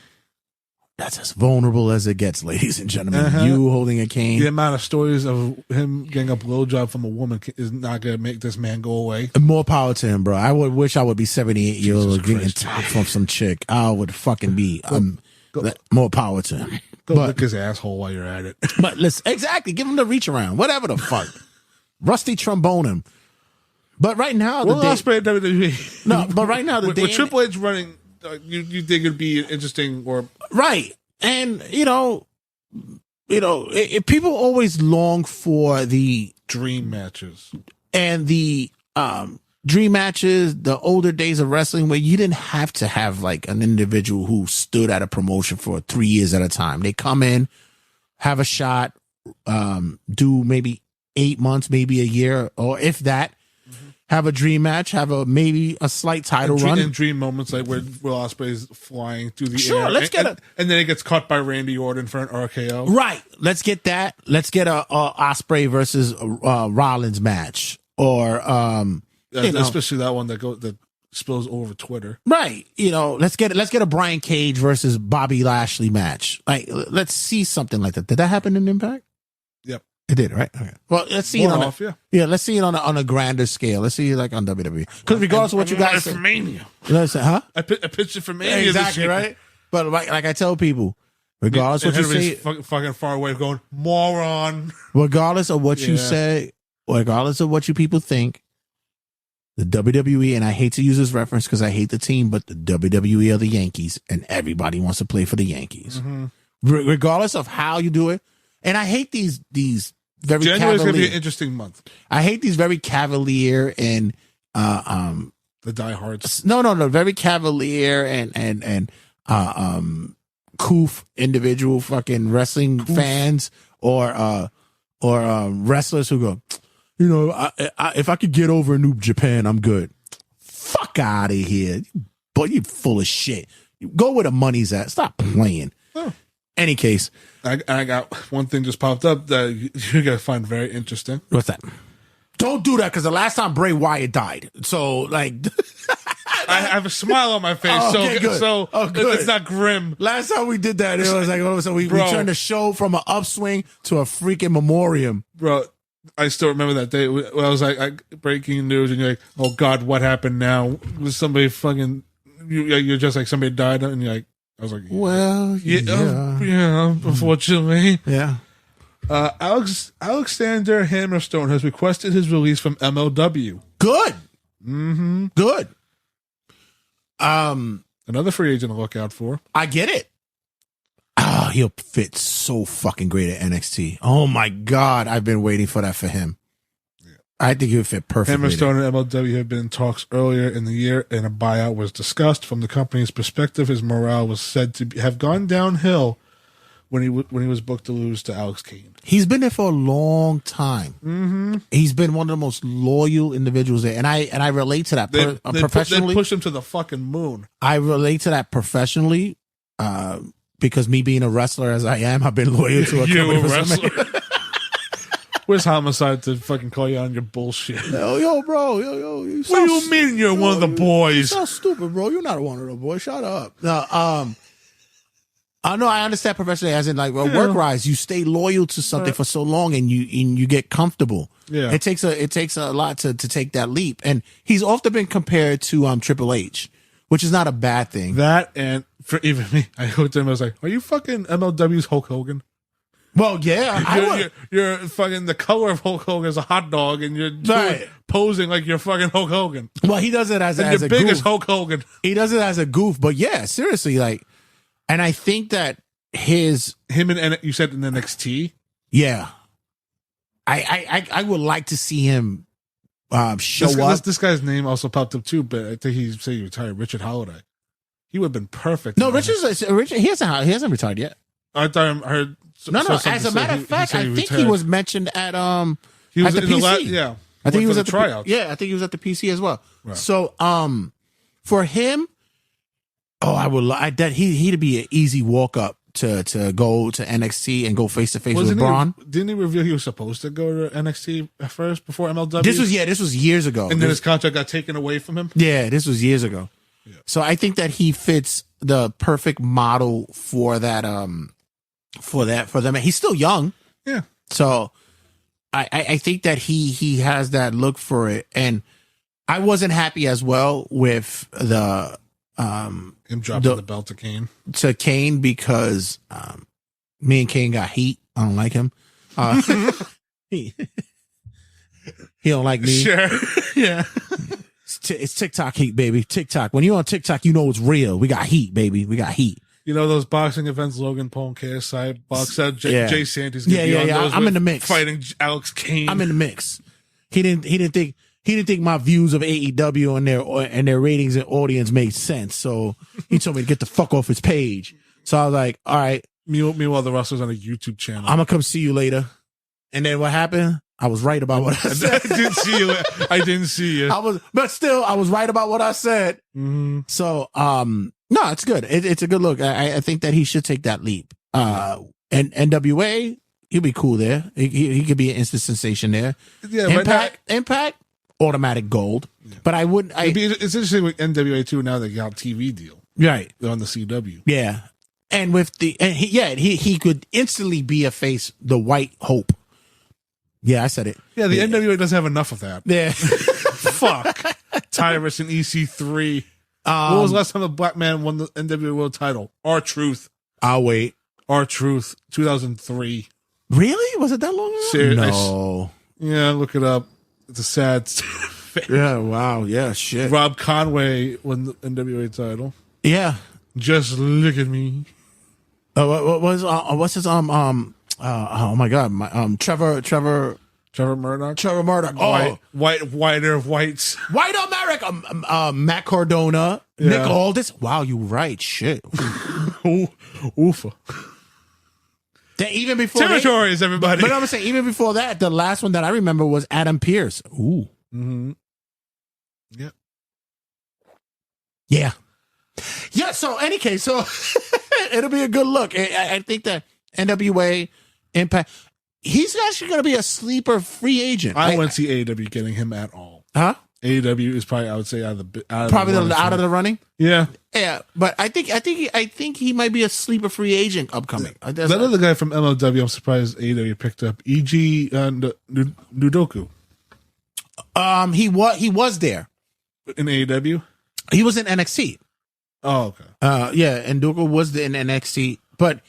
That's as vulnerable as it gets, ladies and gentlemen. Uh-huh. You holding a cane. The amount of stories of him getting a blowjob from a woman is not going to make this man go away. More power to him, bro. I would wish I would be 78 years old getting top from some chick. I would fucking be. More power to him. Go lick his asshole while you're at it. But listen, exactly. Give him the reach around. Whatever the fuck. Rusty trombone him. But right now, WWE. No, but right now, with Triple H running, you think it'd be interesting or right? And people always long for the dream matches and the dream matches, the older days of wrestling where you didn't have to have like an individual who stood at a promotion for 3 years at a time. They come in, have a shot, do maybe 8 months, maybe a year, or if that. Have a dream match, maybe a slight title run. And dream moments like where Will Ospreay's flying through the air. Let's get and then it gets caught by Randy Orton for an RKO. Right. Let's get that. Let's get a Ospreay versus Rollins match. Or especially that one that spills over Twitter. Right. Let's get a Brian Cage versus Bobby Lashley match. Like, let's see something like that. Did that happen in Impact? Yep. It did, right? Okay. Well, let's see let's see it on a grander scale. Let's see it like on WWE. Because regardless of what you guys say, Mania. Huh? I pitched it for Mania. Exactly, right? But like I tell people, regardless of what you say, fucking far away, going moron. Regardless of what you say, regardless of what you people think, the WWE, and I hate to use this reference because I hate the team, but the WWE are the Yankees, and everybody wants to play for the Yankees, regardless of how you do it. And I hate these very January's going to be an interesting month. I hate these very cavalier and the diehards. No, very cavalier and coof individual fucking wrestling fans or wrestlers who go, if I could get over in New Japan, I'm good. Fuck out of here. Boy, you full of shit. Go where the money's at. Stop playing. Any case. I got one thing just popped up that you're going to find very interesting. What's that? Don't do that because the last time Bray Wyatt died. So, like... I have a smile on my face, so it's not grim. Last time we did that, it was like, so we turned the show from an upswing to a freaking memoriam. Bro, I still remember that day. When I was like, breaking news, and you're like, oh God, what happened now? Was somebody fucking, you're just like, somebody died, and you're like, I was like, well, yeah, unfortunately. Yeah. Alexander Hammerstone has requested his release from MLW. Good. Mm-hmm. Good. Another free agent to look out for. I get it. Oh, he'll fit so fucking great at NXT. Oh my God, I've been waiting for that for him. Yeah. I think he'll fit perfectly. Hammerstone and MLW had been in talks earlier in the year, and a buyout was discussed. From the company's perspective, his morale was said to have gone downhill when he was booked to lose to Alex Kane. He's been there for a long time. Mm-hmm. He's been one of the most loyal individuals there, and I relate to that professionally. They push him to the fucking moon. I relate to that professionally because me being a wrestler as I am, I've been loyal to a company for wrestler. Where's Homicide to fucking call you on your bullshit? Yo, bro, yo. What do you mean you're one of the boys? You're so stupid, bro. You're not one of the boys. Shut up. No, I know I understand professionally as in like work-wise, you stay loyal to something for so long and you get comfortable. Yeah. It takes a lot to take that leap. And he's often been compared to Triple H, which is not a bad thing. That, and for even me, I looked at him, I was like, are you fucking MLW's Hulk Hogan? Well, yeah. You're fucking, the color of Hulk Hogan is a hot dog, and you're posing like you're fucking Hulk Hogan. Well, he does it as a biggest goof. Hulk Hogan. He does it as a goof, but yeah, seriously, like, and I think that him and you said in NXT, yeah, I would like to see him show up. This guy's name also popped up too, but I think he said he retired. Richard Holiday, he would have been perfect. No, Richard, he hasn't retired yet. I thought I heard. No. As a matter of fact, I think he was mentioned at he was at the PC. I think he was at the tryouts. Yeah, I think he was at the PC as well. Right. So, for him. Oh, I would like that. He'd be an easy walk up to go to NXT and go face to face with Braun. Didn't he reveal he was supposed to go to NXT at first before MLW? This was years ago. And then his contract got taken away from him. Yeah, this was years ago. Yeah. So I think that he fits the perfect model for that. For them, he's still young. Yeah. So I think that he has that look for it, and I wasn't happy as well with the. Him dropping the belt to Kane because me and Kane got heat. I don't like him. He don't like me. Sure. Yeah. It's TikTok heat, baby. TikTok. When you're on TikTok, you know it's real. We got heat, baby. We got heat. You know those boxing events, Logan Paul and KSI box out. Jay Sandy's gonna be on those I'm in the mix. Fighting Alex Kane. I'm in the mix. He didn't think my views of AEW and their ratings and audience made sense. So he told me to get the fuck off his page. So I was like, all right. Meanwhile, the wrestlers on a YouTube channel. I'm gonna come see you later. And then what happened? I was right about what I said. I didn't see you. But still, I was right about what I said. Mm-hmm. So, no, it's good. It's a good look. I think that he should take that leap. And NWA, he'll be cool there. He could be an instant sensation there. Yeah, Impact, automatic gold. Yeah. But I wouldn't. It's interesting with NWA too. Now they got a TV deal, right? They're on the CW. Yeah, and with he could instantly be a face, the White Hope. Yeah, I said it. Yeah, the NWA doesn't have enough of that. Yeah, fuck. Tyrus and EC3. What was the last time a black man won the NWA World Title? R-Truth. I'll wait. R-Truth, 2003. Really? Was it that long ago? Serious. No. Yeah, look it up. It's a sad Yeah, wow. Yeah, shit. Rob Conway won the NWA title. Yeah. Just look at me. What's his oh my god, Trevor Murdoch. Trevor Murdoch. Oh, whiter of whites. White America. Matt Cardona. Yeah. Nick Aldis. Wow, you right. Shit. Oofa. Even before Territories, everybody. But I'm gonna say, even before that, the last one that I remember was Adam Pearce. Ooh. Mm-hmm. Yep. Yeah. Yeah. So, any case, it'll be a good look. I think that NWA Impact. He's actually going to be a sleeper free agent. I wouldn't see AEW getting him at all. Huh? AEW is probably, I would say, out of the running. Yeah, yeah. But I think he might be a sleeper free agent upcoming. That other guy from MLW, I'm surprised AEW picked up. E.G. Nudoku. He was there in AEW. He was in NXT. Oh, okay. Yeah, and Nudoku was in NXT, but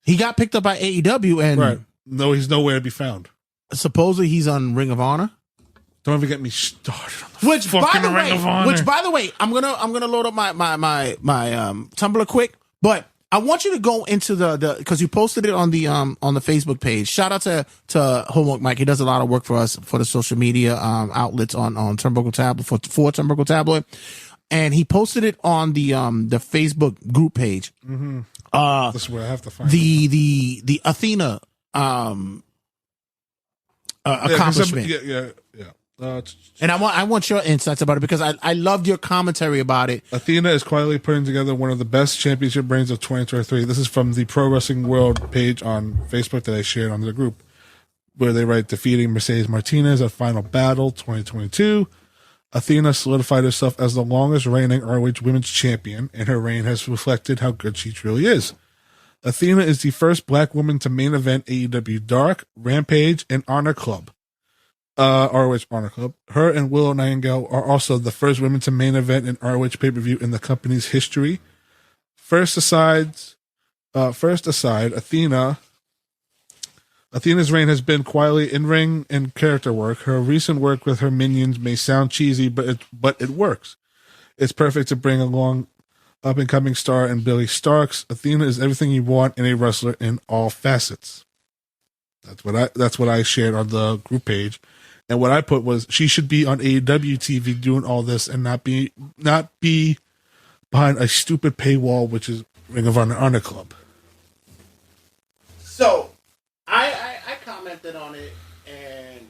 he got picked up by AEW, and right. No, he's nowhere to be found. Supposedly, he's on Ring of Honor. Don't even get me started on the Which, fucking Ring of Honor. Which, by the way, I'm gonna load up my Tumblr quick, but I want you to go into the because you posted it on the Facebook page. Shout out to Homework Mike. He does a lot of work for us for the social media outlets on Turnbuckle Tabloid for Turnbuckle Tabloid, and he posted it on the Facebook group page. Mm-hmm. This is where I have to find the Athena accomplishment. Yeah. And I want your insights about it because I loved your commentary about it. Athena is quietly putting together one of the best championship reigns of 2023. This is from the Pro Wrestling World page on Facebook that I shared on the group, where they write, defeating Mercedes Martinez at Final Battle 2022. Athena solidified herself as the longest reigning ROH Women's Champion, and her reign has reflected how good she truly is. Athena is the first black woman to main event AEW Dark, Rampage, and Honor Club. ROH Honor Club. Her and Willow Nightingale are also the first women to main event an ROH pay-per-view in the company's history. First aside, Athena's reign has been quietly in-ring and character work. Her recent work with her minions may sound cheesy, but it works. It's perfect to bring along up-and-coming star and Billy Starks. Athena is everything you want in a wrestler in all facets. That's what I shared on the group page. And what I put was she should be on AEW TV doing all this and not be behind a stupid paywall, which is Ring of Honor Club. So I commented on it, and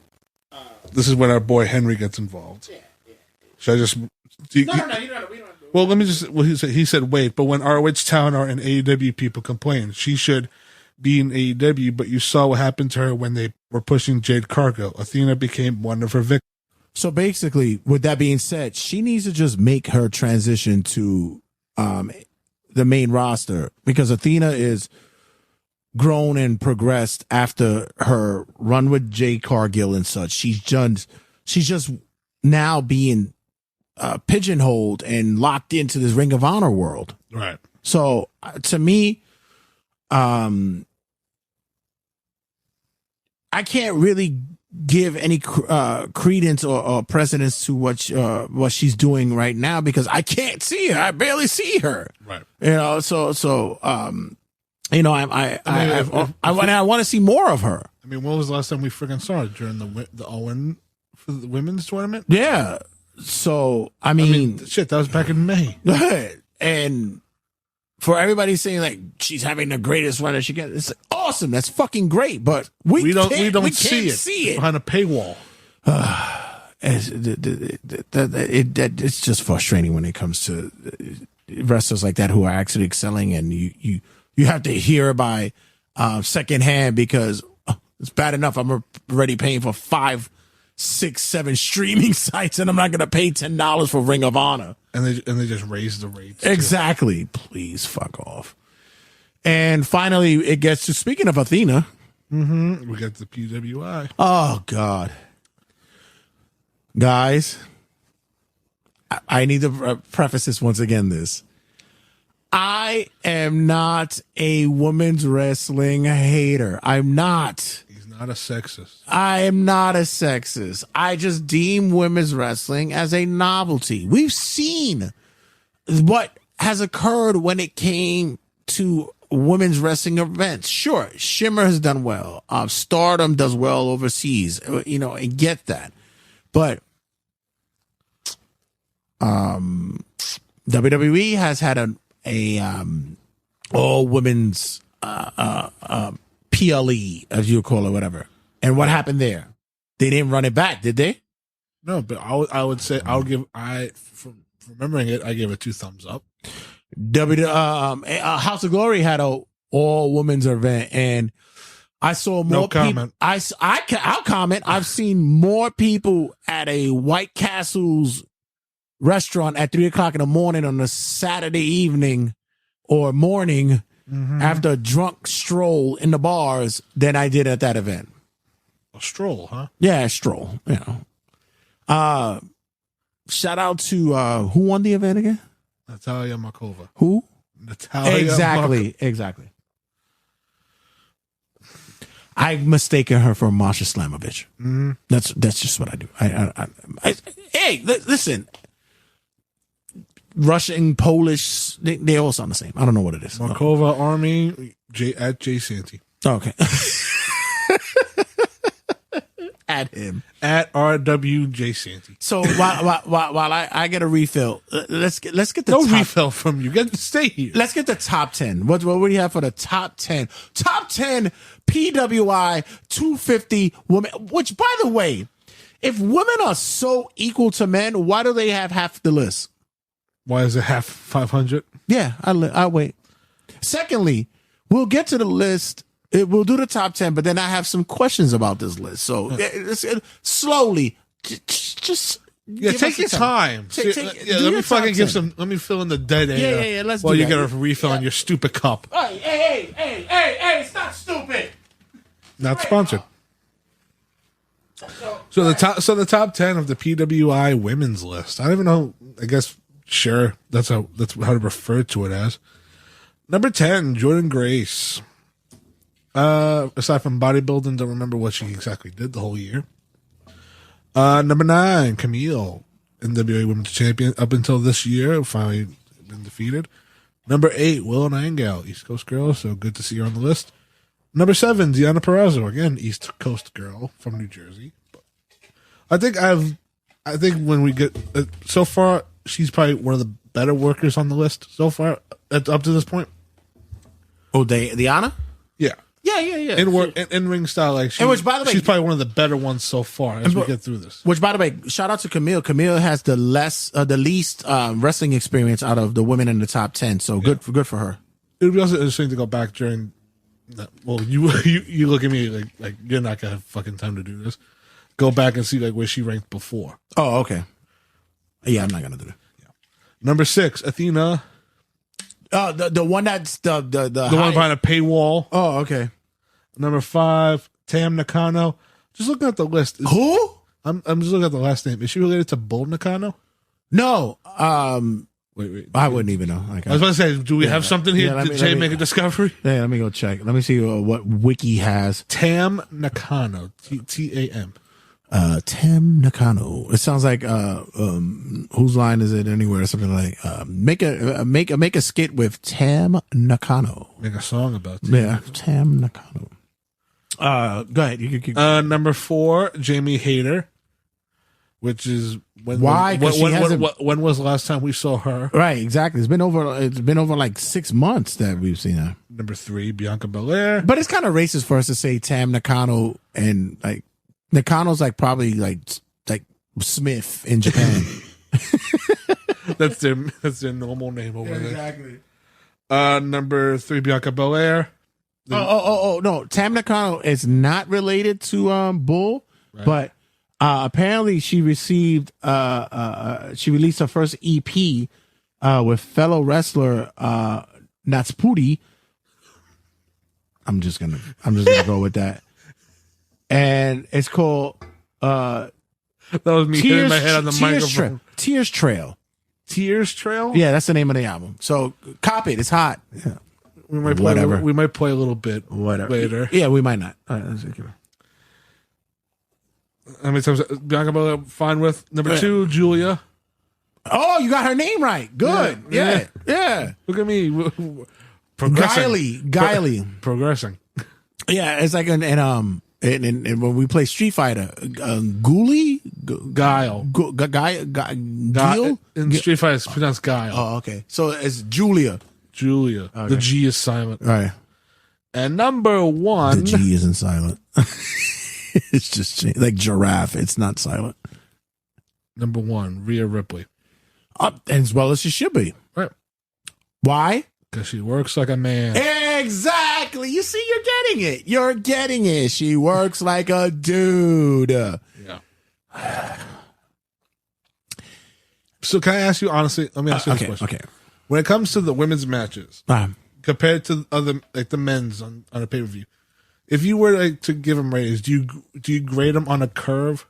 this is when our boy Henry gets involved. Yeah. Should I just? No, you don't have to. Well, let me just. Well, he said wait, but when ROH Town and AEW people complain, she should be in AEW, but you saw what happened to her when they were pushing Jade Cargill. Athena became one of her victims. So basically, with that being said, she needs to just make her transition to the main roster, because Athena is grown and progressed after her run with Jade Cargill and such. She's just now being pigeonholed and locked into this Ring of Honor world. Right. So to me, I can't really give any credence or precedence to what she's doing right now, because I can't see her. I barely see her. Right. You know. So you know, I want to see more of her. I mean, when was the last time we freaking saw her? During the Owen for the women's tournament? Yeah. So I mean, shit, that was back in May. And for everybody saying like she's having the greatest run that she can, it's like, awesome. That's fucking great. But we don't see it behind a paywall. It's just frustrating when it comes to wrestlers like that who are actually excelling, and you have to hear by secondhand, because it's bad enough I'm already paying for 5, 6, 7 streaming sites, and I'm not going to pay $10 for Ring of Honor. And they just raise the rates. Exactly. Please fuck off. And finally, it gets to, speaking of Athena. Mm-hmm. We got the PWI. Oh, God. Guys, I need to preface this once again. I am not a women's wrestling hater. I'm not. He's not a sexist. I am not a sexist. I just deem women's wrestling as a novelty. We've seen what has occurred when it came to women's wrestling events. Sure, Shimmer has done well. Stardom does well overseas. You know, I get that. But WWE has had a all women's PLE, as you call it, whatever. And what happened there? They didn't run it back, did they? No, but I would say from remembering it, I gave it 2 thumbs up. House of Glory had a all women's event, and I saw more people. I'll comment. I've seen more people at a White Castle's restaurant at 3:00 in the morning on a Saturday evening or morning after a drunk stroll in the bars than I did at that event. A stroll, huh? Yeah, a stroll. You know. Shout out to who won the event again? Natalia Markova. Who? Natalia Exactly. I've mistaken her for Masha Slamovich. Mm-hmm. That's just what I do. Hey, listen. Russian, Polish, they all sound the same. I don't know what it is. Markova Army at J Santy. Okay. At him. At RWJ Santy. So while I get a refill, let's get the no top, refill from you. Stay here. Let's get the top 10. What do you have for the top 10? Top 10 PWI 250 women. Which, by the way, if women are so equal to men, why do they have half the list? Why is it half 500? Yeah, I'll wait. Secondly, we'll get to the list. We'll do the top 10, but then I have some questions about this list. So slowly, just take your time. Let me fucking give some. Let me fill in the dead air. Yeah. Let's while do you that. get a refill on your stupid cup. Hey! It's not stupid. Not sponsored. So the top 10 of the PWI women's list. I don't even know. I guess sure that's how to refer to it as. Number 10, Jordan Grace. Aside from bodybuilding, don't remember what she exactly did the whole year. Number 9, Camille, NWA Women's Champion up until this year, finally been defeated. Number 8, Willow Nightingale, East Coast girl, so good to see her on the list. Number 7, Deanna Perrazzo, again East Coast girl from New Jersey. I think when we get so far, she's probably one of the better workers on the list so far up to this point. Oh, Deanna? Yeah. Yeah. In ring style, like which, by the way, she's probably one of the better ones so far as we get through this. Which, by the way, shout out to Camille. Camille has the least wrestling experience out of the women in the top 10. So good for her. It would be also interesting to go back during. Well, you look at me like you're not gonna have fucking time to do this. Go back and see like where she ranked before. Oh, okay. Yeah, I'm not gonna do that. Yeah. Number 6, Athena. The one that's the one behind a paywall. Oh, okay. Number 5, Tam Nakano. Just looking at the list. Who? I'm just looking at the last name. Is she related to Bull Nakano? No. Wait. I wouldn't even know. I was about to say, do we have something here? Did Jay make a discovery? Yeah, let me go check. Let me see what Wiki has. Tam Nakano. Tam. Tam Nakano. It sounds like whose line is it anywhere? Something like make a skit with Tam Nakano. Make a song about Tam Nakano. Go ahead. You can number 4, Jamie Hayter, which is when was the last time we saw her? Right, exactly. It's been over like 6 months that we've seen her. Number 3, Bianca Belair. But it's kind of racist for us to say Tam Nakano and like. Nakano's like probably like Smith in Japan. that's their normal name over there. Exactly. Number 3, Bianca Belair. No, Tam Nakano is not related to Bull, right. But apparently she received she released her first EP with fellow wrestler Natsupuri. I'm just gonna go with that. And it's called that was me hitting my head on the microphone. Tears Trail. Tears Trail? Yeah, that's the name of the album. So cop it. It's hot. Yeah. We might play a little bit later. Yeah, we might not. All right, let's How many times Bianca Belair fine with? Number 2, Julia. Oh, you got her name right. Good. Yeah. Look at me. Guiley. Progressing. Yeah, it's like and when we play Street Fighter, Guile. In Street Fighter, it's pronounced Guile. Oh, okay. So it's Julia. Okay. The G is silent. All right. And number 1. The G isn't silent. It's just like giraffe. It's not silent. Number 1, Rhea Ripley. As well as she should be. Right. Why? Because she works like a man. Exactly. You see, you're getting it. She works like a dude. Yeah. So can I ask you honestly? Let me ask you this question. Okay. When it comes to the women's matches, compared to other like the men's on a pay-per-view, if you were to give them ratings, do you grade them on a curve?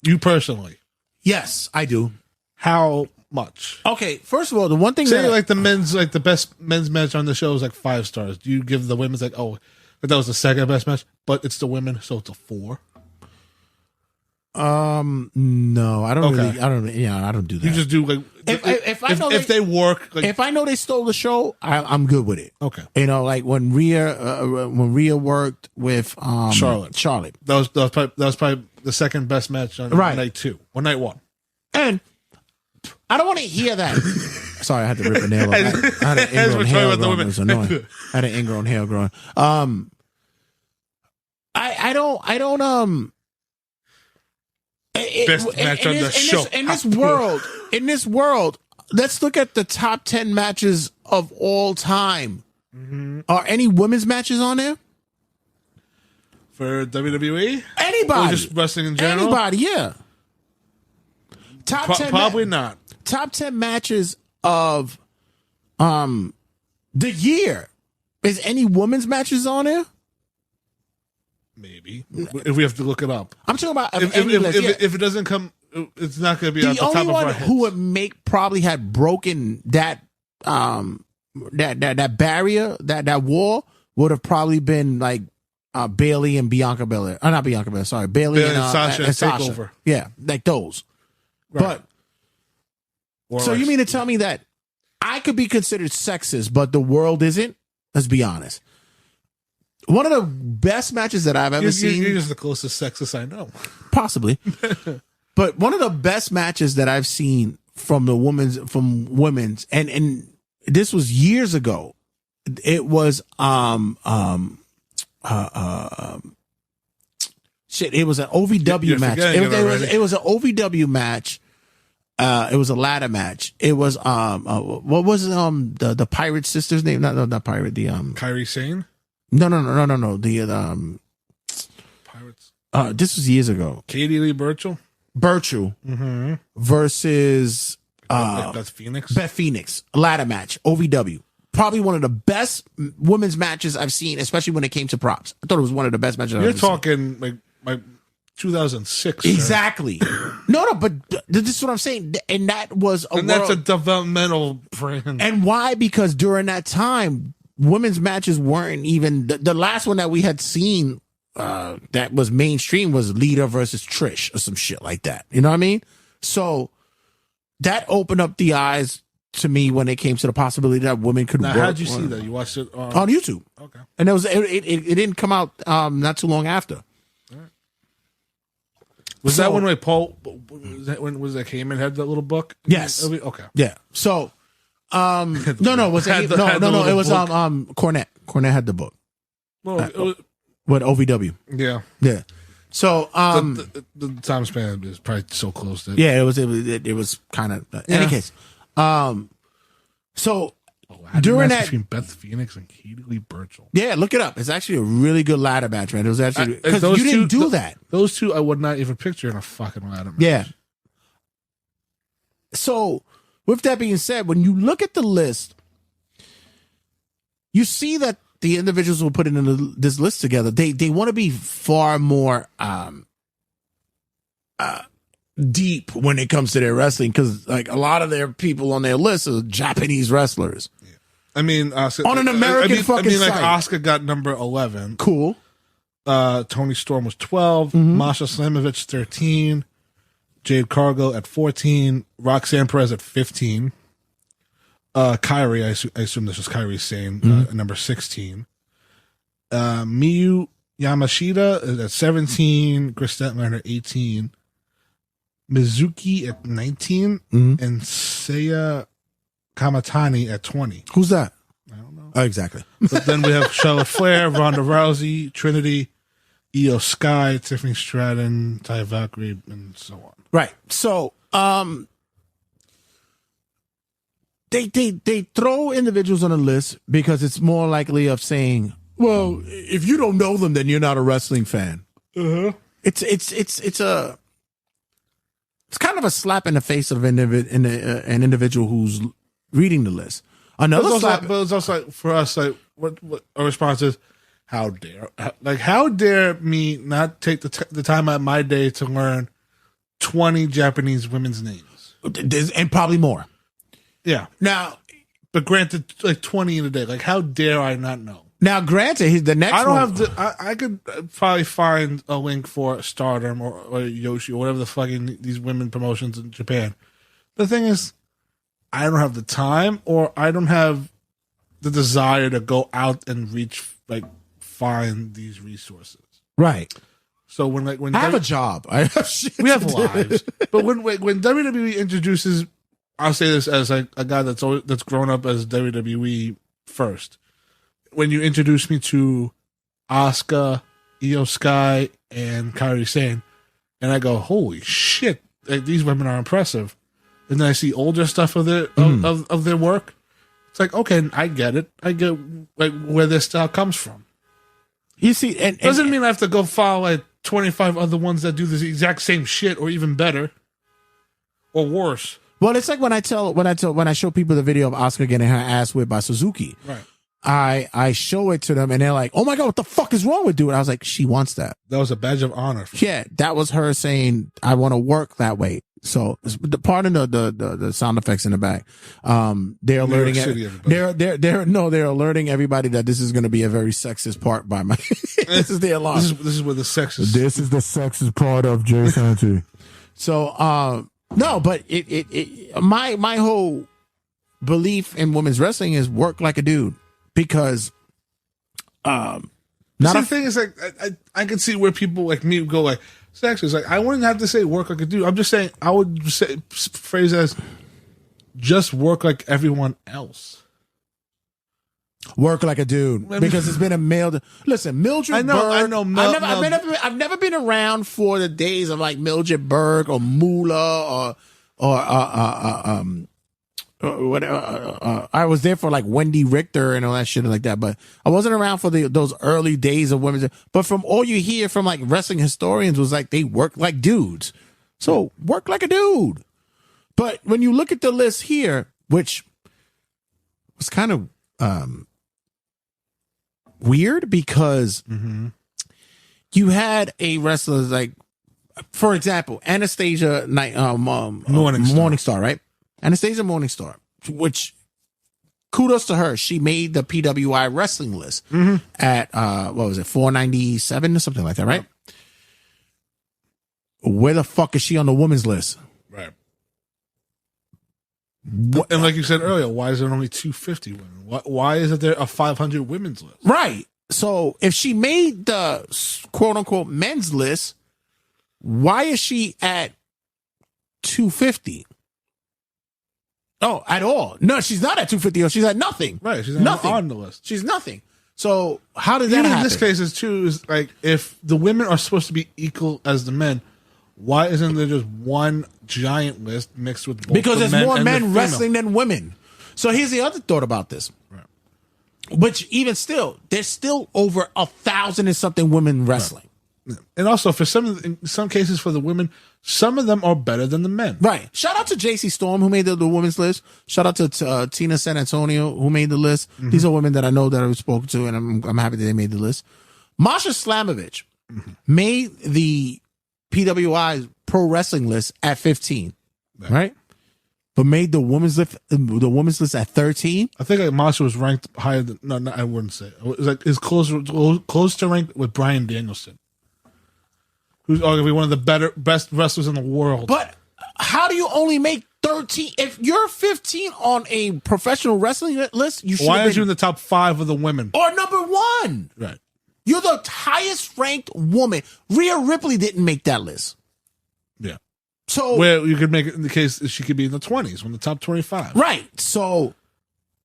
You personally? Yes, I do. How much? Okay, first of all, the one thing say like the men's like the best men's match on the show is like 5 stars. Do you give the women's like that was the second best match, but it's the women, so it's a 4? No, I don't really. I don't do that. You just do like if they work. Like, if I know they stole the show, I'm good with it. Okay, like when Rhea worked with Charlotte. That was probably the second best match on night 2 or night 1. And I don't want to hear that. Sorry, I had to rip a nail off. I had an ingrown hair growing. It was annoying. I had an ingrown hair growing. I don't. Best match on the show. In this world, let's look at the top 10 matches of all time. Mm-hmm. Are any women's matches on there? For WWE? Anybody. Or just wrestling in general? Anybody, yeah. Top 10 probably not. Top 10 matches of the year. Is any women's matches on there? Maybe. If we have to look it up. I'm talking about if it doesn't come, it's not going to be on the top of our heads. The only one who would probably had broken that that barrier, that wall, would have probably been like Bailey and Bianca Belair. Not Bianca Belair, sorry. Bailey and Sasha. Takeover. Yeah, like those. Right. But so you mean to tell me that I could be considered sexist, but the world isn't? Let's be honest. One of the best matches that I've ever seen. You're just the closest sexist I know. Possibly. But one of the best matches that I've seen from women's, and this was years ago. It was it was an OVW match. It was an OVW match. It was a ladder match. It was what was the Pirate sister's name? Not Pirate. The Kairi Sane. No. The Pirates. This was years ago. Katie Lee Burchill versus Beth Phoenix. Beth Phoenix ladder match. OVW. Probably one of the best women's matches I've seen, especially when it came to props. I thought it was one of the best matches. You're talking like 2006. Exactly. No, but this is what I'm saying. And that was that's a developmental brand. And why? Because during that time, women's matches weren't even the last one that we had seen that was mainstream was Lita versus Trish or some shit like that. You know what I mean? So that opened up the eyes to me when it came to the possibility that women could work. How'd you see that? You watched it on YouTube. Okay. And it didn't come out not too long after. Was that when Paul? Was that Heyman had that little book? Yes. Okay. Yeah. So, no. Was it? No. It was Cornette. Cornette had the book. Well, what OVW? Yeah. Yeah. So, the time span is probably so close. Yeah, it was kind of. In any case, so during that between Beth Phoenix and Katie Lee Burchill. Yeah, look it up. It's actually a really good ladder match, man. It was actually because you didn't do that. Those two I would not even picture in a fucking ladder match. Yeah. So, with that being said, when you look at the list, you see that the individuals who put in this list together, they want to be far more deep when it comes to their wrestling, because like a lot of their people on their list are Japanese wrestlers. Yeah. I mean, on an American fucking like site. Asuka got number 11. Cool. Toni Storm was 12. Masha Slamovich 13. Jade Cargill at 14. Roxanne Perez at 15. Kairi, I assume this was Kairi Sane, number 16. Miyu Yamashita at 17. Chris Statlander at 18. Mizuki at 19. And Seiya Kamatani at 20. Who's that? I don't know. Oh, exactly. But then we have Charlotte Flair, Ronda Rousey, Trinity, Io Sky, Tiffany Stratton, Ty Valkyrie, and so on. Right. So, they throw individuals on a list because it's more likely of saying, well, if you don't know them, then you're not a wrestling fan. It's kind of a slap in the face of an individual who's reading the list. Another slap, but it's also like, for us, like what our response is, how dare me not take the time out of my day to learn 20 Japanese women's names, and probably more. Yeah. Now, but granted, like 20 in a day. Like, how dare I not know? Now, granted, the next I don't one, have to. I could probably find a link for Stardom or Yoshi or whatever the fucking these women promotions in Japan. The thing is, I don't have the time, or I don't have the desire to go out and find these resources. Right. So when I have a job, I have shit we have to do. lives. But when WWE introduces, I'll say this as like a guy that's grown up as WWE first. When you introduce me to Asuka, Io Sky, and Kairi Sane, and I go, holy shit, like, these women are impressive. And then I see older stuff of their of their work. It's like, okay, I get it. I get like where their style comes from. You see, and doesn't mean I have to go follow like 25 other ones that do the exact same shit or even better or worse. Well, it's like when I show people the video of Asuka getting her ass whipped by Suzuki. Right. I show it to them and they're like, "Oh my god, what the fuck is wrong with dude?" I was like, "She wants that." That was a badge of honor. Yeah, that was her saying, "I want to work that way." So, pardon the sound effects in the back. They're alerting they're alerting everybody that this is going to be a very sexist part by my. This is the alarm. This is where the sexist. This is the sexist part of Jay Santy. So, no, but my whole belief in women's wrestling is work like a dude. Because, the thing is, like, I can see where people like me go like, sex is like, I wouldn't have to say work like a dude. I'm just saying, I would say phrase as just work like everyone else. Work like a dude, because it's been a male. Listen, Mildred Berg. I've never been around for the days of like Mildred Berg or Moolah or I was there for like Wendy Richter and all that shit like that, but I wasn't around for those early days of women. But from all you hear from like wrestling historians was like they work like dudes. So work like a dude. But when you look at the list here, which was kind of weird because you had a wrestler like, for example, Anastasia Morningstar, right? Anastasia Morningstar, which kudos to her. She made the PWI wrestling list at, 497 or something like that, right? Where the fuck is she on the women's list? Right. And like you said earlier, why is there only 250 women? Why isn't there a 500 women's list? Right. So if she made the quote unquote men's list, why is she at 250? Oh, at all? No, she's not at 250. She's at nothing. Right, she's nothing on the list. She's nothing. So how did that happen? In this case, is like if the women are supposed to be equal as the men, why isn't there just one giant list mixed with both because the there's more men the wrestling than women. So here's the other thought about this. Right. Which even still, there's still over 1,000 and something women wrestling. Right. And also in some cases for the women, some of them are better than the men. Right. Shout out to JC Storm who made the women's list. Shout out to Tina San Antonio who made the list. These are women that I know that I've spoken to, and I'm happy that they made the list. Masha Slamovich made the PWI pro wrestling list at 15. Right? but made the women's list at 13. I think like Masha was ranked higher than. No, I wouldn't say. It was like is close to ranked with Bryan Danielson, who's arguably one of the best wrestlers in the world. But how do you only make 13? If you're 15 on a professional wrestling list, you should. Why aren't you in the top 5 of the women or number 1? Right. You're the highest ranked woman. Rhea Ripley didn't make that list. Yeah. So where you could make it in the case that she could be in the 20s, in the top 25. Right. So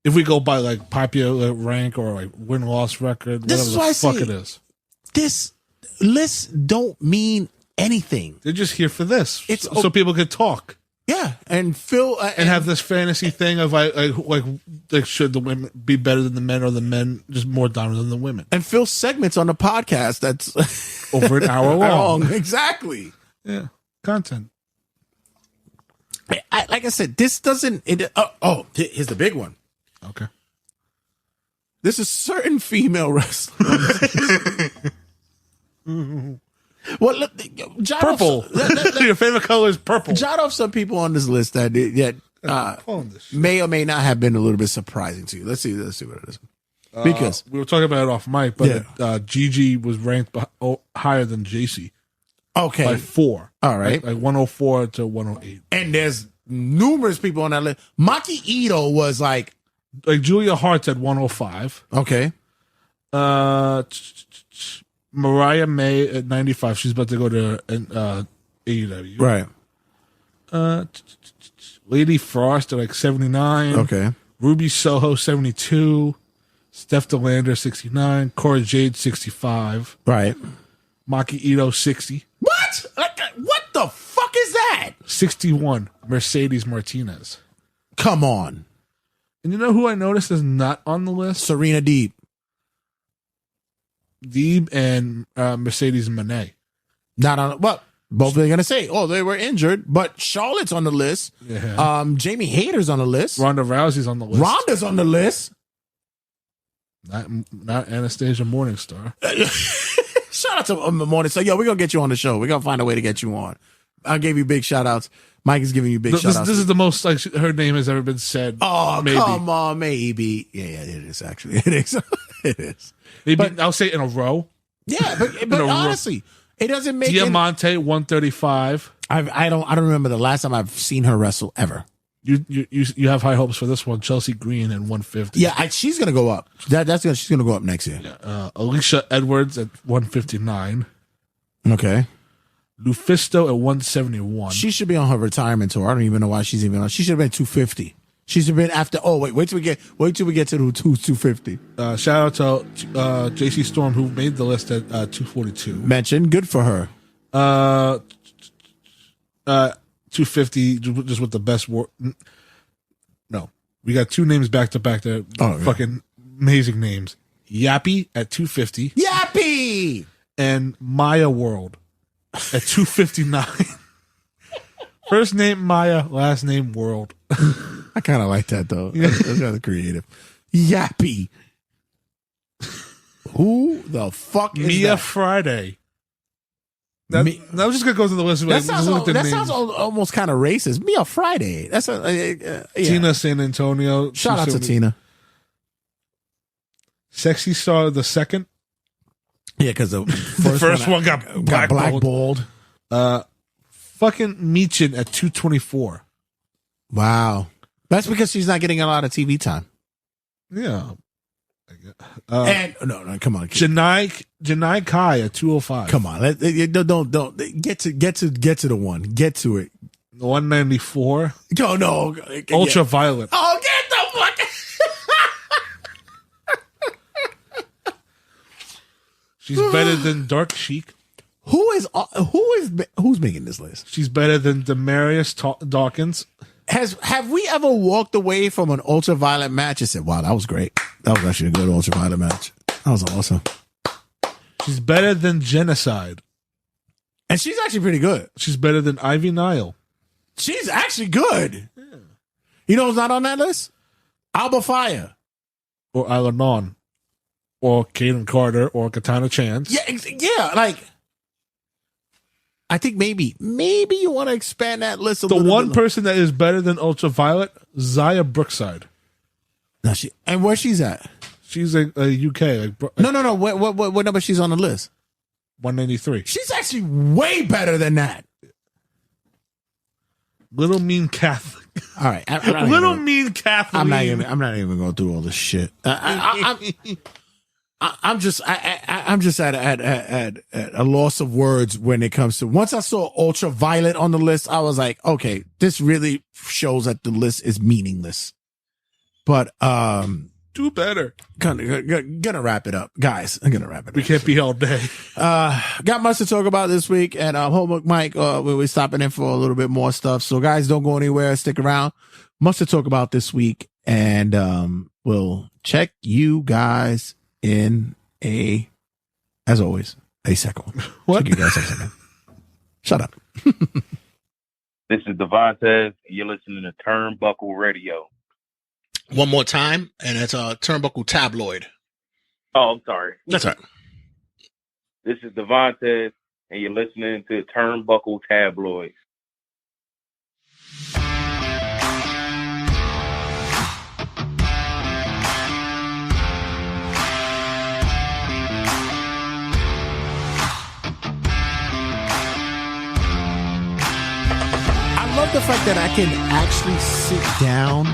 if we go by like popular rank or like win-loss record, whatever the fuck it is. This list don't mean anything. They're just here for this. So people can talk. Yeah. And Phil and have this fantasy thing of like should the women be better than the men or the men just more dominant than the women? And Phil segments on the podcast that's over an hour long. Exactly. Yeah. Content. Like I said, this doesn't. Here's the big one. Okay. This is certain female wrestlers. Well, look, purple. Your favorite color is purple. Jot off some people on this list that may or may not have been a little bit surprising to you. Let's see what it is. Because we were talking about it off mic, but Gigi was ranked higher than JC. Okay. By 4. All right. Like 104 to 108. And there's numerous people on that list. Maki Ito was like Julia Hart's at 105. Okay. Mariah May at 95. She's about to go to AEW. Right. Lady Frost at like 79. Okay. Ruby Soho 72. Steph DeLander 69. Cora Jade 65. Right. Maki Ito 60. What? What the fuck is that? 61. Mercedes Martinez. Come on. And you know who I noticed is not on the list? Serena Deeb. Deeb and Mercedes Moné. Not on. Well, both are going to say, they were injured, but Charlotte's on the list. Yeah. Jamie Hayter's on the list. Ronda Rousey's on the list. Ronda's on the list. Not Anastasia Morningstar. Shout out to Morning. So, we're going to get you on the show. We're going to find a way to get you on. I gave you big shout outs. Mike is giving you big shout outs. This is the most like her name has ever been said. Oh, maybe. Come on, maybe. Yeah, it is actually. It is. It is. Maybe I'll say in a row. Yeah, but honestly, it doesn't make Diamante 135. I don't remember the last time I've seen her wrestle ever. You have high hopes for this one. Chelsea Green at 150. Yeah, she's gonna go up. She's gonna go up next year. Yeah. Alicia Edwards at 159. Okay. Lufisto at 171. She should be on her retirement tour. I don't even know why she's even on. She should have been 250. She should have been after. Oh wait till we get to the 250. Shout out to JC Storm who made the list at 242. Mentioned. Good for her. 250 just with the best work. No, we got 2 names back to back that fucking amazing names. Yappy at 250. Yappy and Maya World at 259. First name Maya, last name World. I kind of like that though. Yeah. That's rather creative. Yappy. Who the fuck is Mia that? Friday. I was just gonna go through the list. That sounds almost kind of racist. Mia Friday. That's yeah. Tina San Antonio. Shout out to Tina. Sexy Star the second. Yeah, because the first one got blackballed. Fucking Meechin at 224. Wow, that's because she's not getting a lot of TV time. Yeah. And no, come on, Janai Kai at 205. Come on, don't get to the one. Get to it. 194. No, Ultraviolet. Oh, get the fuck. She's better than Dark Chic. Who's making this list? She's better than Demarius Dawkins. Have we ever walked away from an ultraviolet match and said, "Wow, that was great. That was actually a good ultraviolet match. That was awesome." She's better than Genocide, and she's actually pretty good. She's better than Ivy Nile. She's actually good. Yeah. You know who's not on that list? Alba Fire, or Isla Non, or Kaden Carter, or Katana Chance. Yeah, like I think maybe you want to expand that list a The little one bit. person that is better than Ultraviolet, Zaya Brookside. No, and where she's at? She's a UK. No. What number she's on the list? 193. She's actually way better than that. Little mean Catholic. All right, mean Catholic. I'm not even going through all this shit. I'm just at a loss of words when it comes to. Once I saw Ultraviolet on the list, I was like, okay, this really shows that the list is meaningless. But do better. Gonna wrap it up, guys. I'm gonna wrap it up. We can't be all day. Got much to talk about this week, and Homework Mike, we're stopping in for a little bit more stuff. So, guys, don't go anywhere. Stick around. Much to talk about this week, and we'll check you guys in as always, a second. What? Check you guys in a second. Shut up. This is Devontae. You're listening to Turnbuckle Radio. One more time, and it's Turnbuckle Tabloid. Oh, I'm sorry. That's right. This is Devontae, and you're listening to Turnbuckle Tabloid. I love the fact that I can actually sit down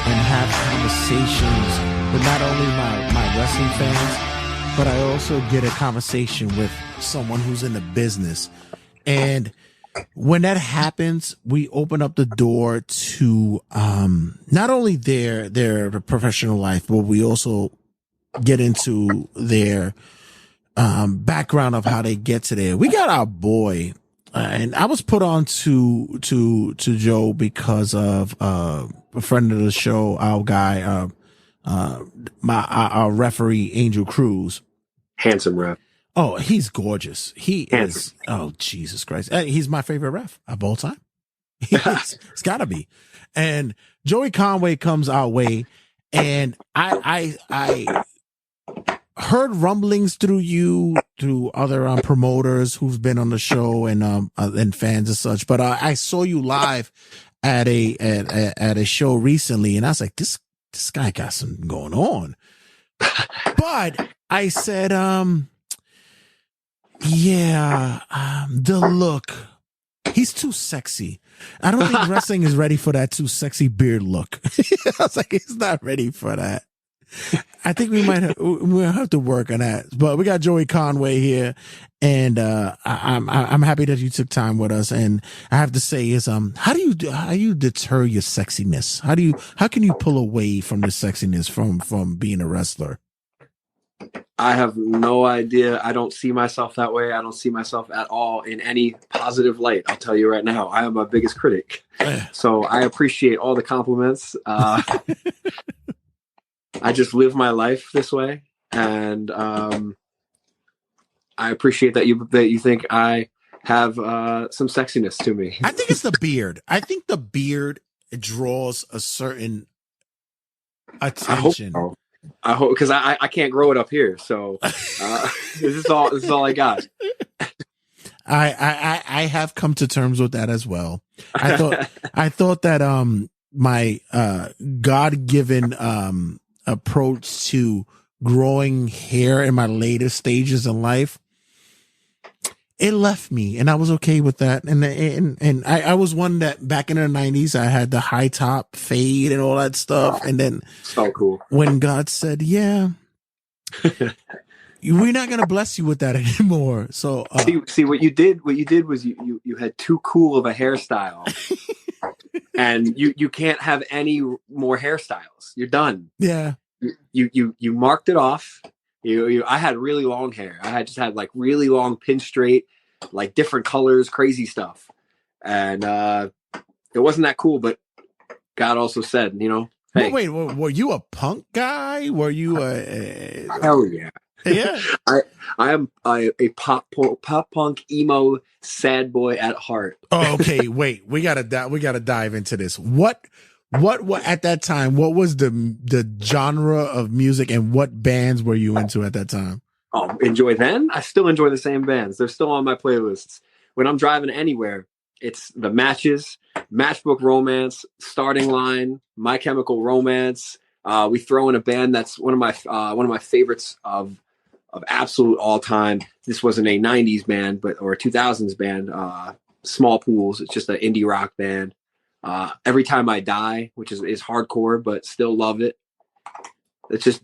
and have conversations with not only my wrestling fans, but I also get a conversation with someone who's in the business. And when that happens, we open up the door to not only their professional life, but we also get into their background of how they get to there. We got our boy, and I was put on to Joe because of a friend of the show, our guy, our referee, Angel Cruz. Handsome ref. Oh, he's gorgeous. He Handsome. is. Oh, Jesus Christ. He's my favorite ref of all time. It's gotta be. And Joey Conway comes our way, and I heard rumblings through other promoters who've been on the show and fans and such. But I saw you live at a show recently, and I was like, this guy got something going on. But I said, the look. He's too sexy. I don't think wrestling is ready for that too sexy beard look. I was like, he's not ready for that. I think we'll have to work on that. But we got Joey Conway here, and I'm happy that you took time with us. And I have to say is how do you deter your sexiness? How can you pull away from the sexiness from being a wrestler? I have no idea. I don't see myself that way. I don't see myself at all in any positive light. I'll tell you right now, I am my biggest critic. So I appreciate all the compliments. I just live my life this way, and I appreciate that you think I have some sexiness to me. I think it's the beard. I think the beard draws a certain attention. I hope because I can't grow it up here, so this is all I got. I have come to terms with that as well. I thought that my God-given approach to growing hair in my later stages in life, it left me, and I was okay with that. And I was one that back in the 90s, I had the high top fade and all that stuff. And then so cool when God said, yeah, we're not going to bless you with that anymore. So see what you did was you had too cool of a hairstyle. And you can't have any more hairstyles. You're done. Yeah. You marked it off. I had really long hair. I just had like really long pin straight, like different colors, crazy stuff. And it wasn't that cool, but God also said, hey. Wait, were you a punk guy? Were you a hell yeah. Yeah. I am a pop punk emo sad boy at heart. Oh, okay. Wait, we gotta dive into this. What at that time? What was the genre of music, and what bands were you into at that time? Oh, enjoy then? I still enjoy the same bands. They're still on my playlists. when I'm driving anywhere, it's the Matches, Matchbook Romance, Starting Line, My Chemical Romance. We throw in a band that's one of my favorites of absolute all time. This wasn't a 90s band, or a 2000s band. Small Pools. It's just an indie rock band. Every Time I Die, which is hardcore, but still love it. It's just,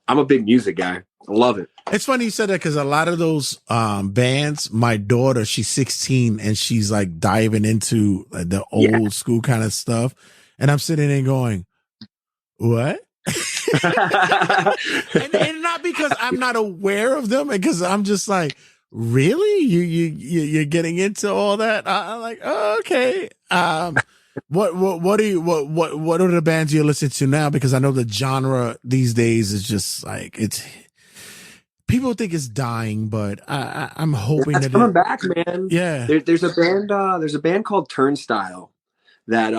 I'm a big music guy. I love it. It's funny you said that because a lot of those bands, my daughter, she's 16 and she's like diving into the old school kind of stuff. And I'm sitting there going, what? and not because I'm not aware of them, because I'm just like, really? You're getting into all that? I'm like, oh, okay. What are the bands you're listening to now? Because I know the genre these days is just like, people think it's dying, but I'm hoping it's coming back, man. Yeah. There's a band called Turnstile that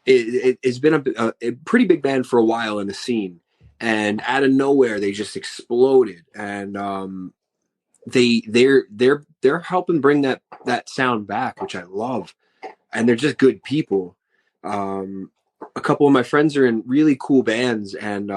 it's been a pretty big band for a while in the scene, and out of nowhere they just exploded, and they're helping bring that sound back, which I love, and they're just good people. A couple of my friends are in really cool bands, and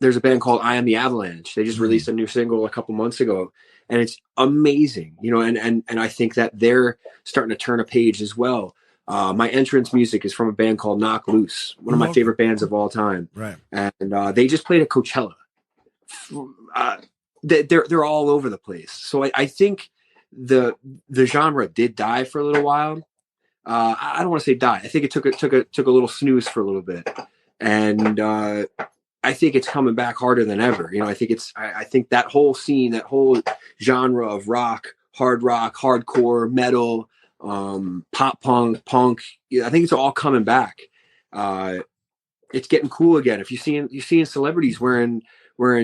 there's a band called I Am the Avalanche. They just released a new single a couple months ago, and it's amazing, and I think that they're starting to turn a page as well. My entrance music is from a band called Knock Loose, one of my favorite bands of all time. Right. And they just played at Coachella. They're all over the place. So I think the genre did die for a little while. I don't want to say die. I think it took a little snooze for a little bit. And I think it's coming back harder than ever. I think that whole scene, that whole genre of rock, hardcore, metal, pop punk, I think it's all coming back. It's getting cool again. If you're seeing celebrities wearing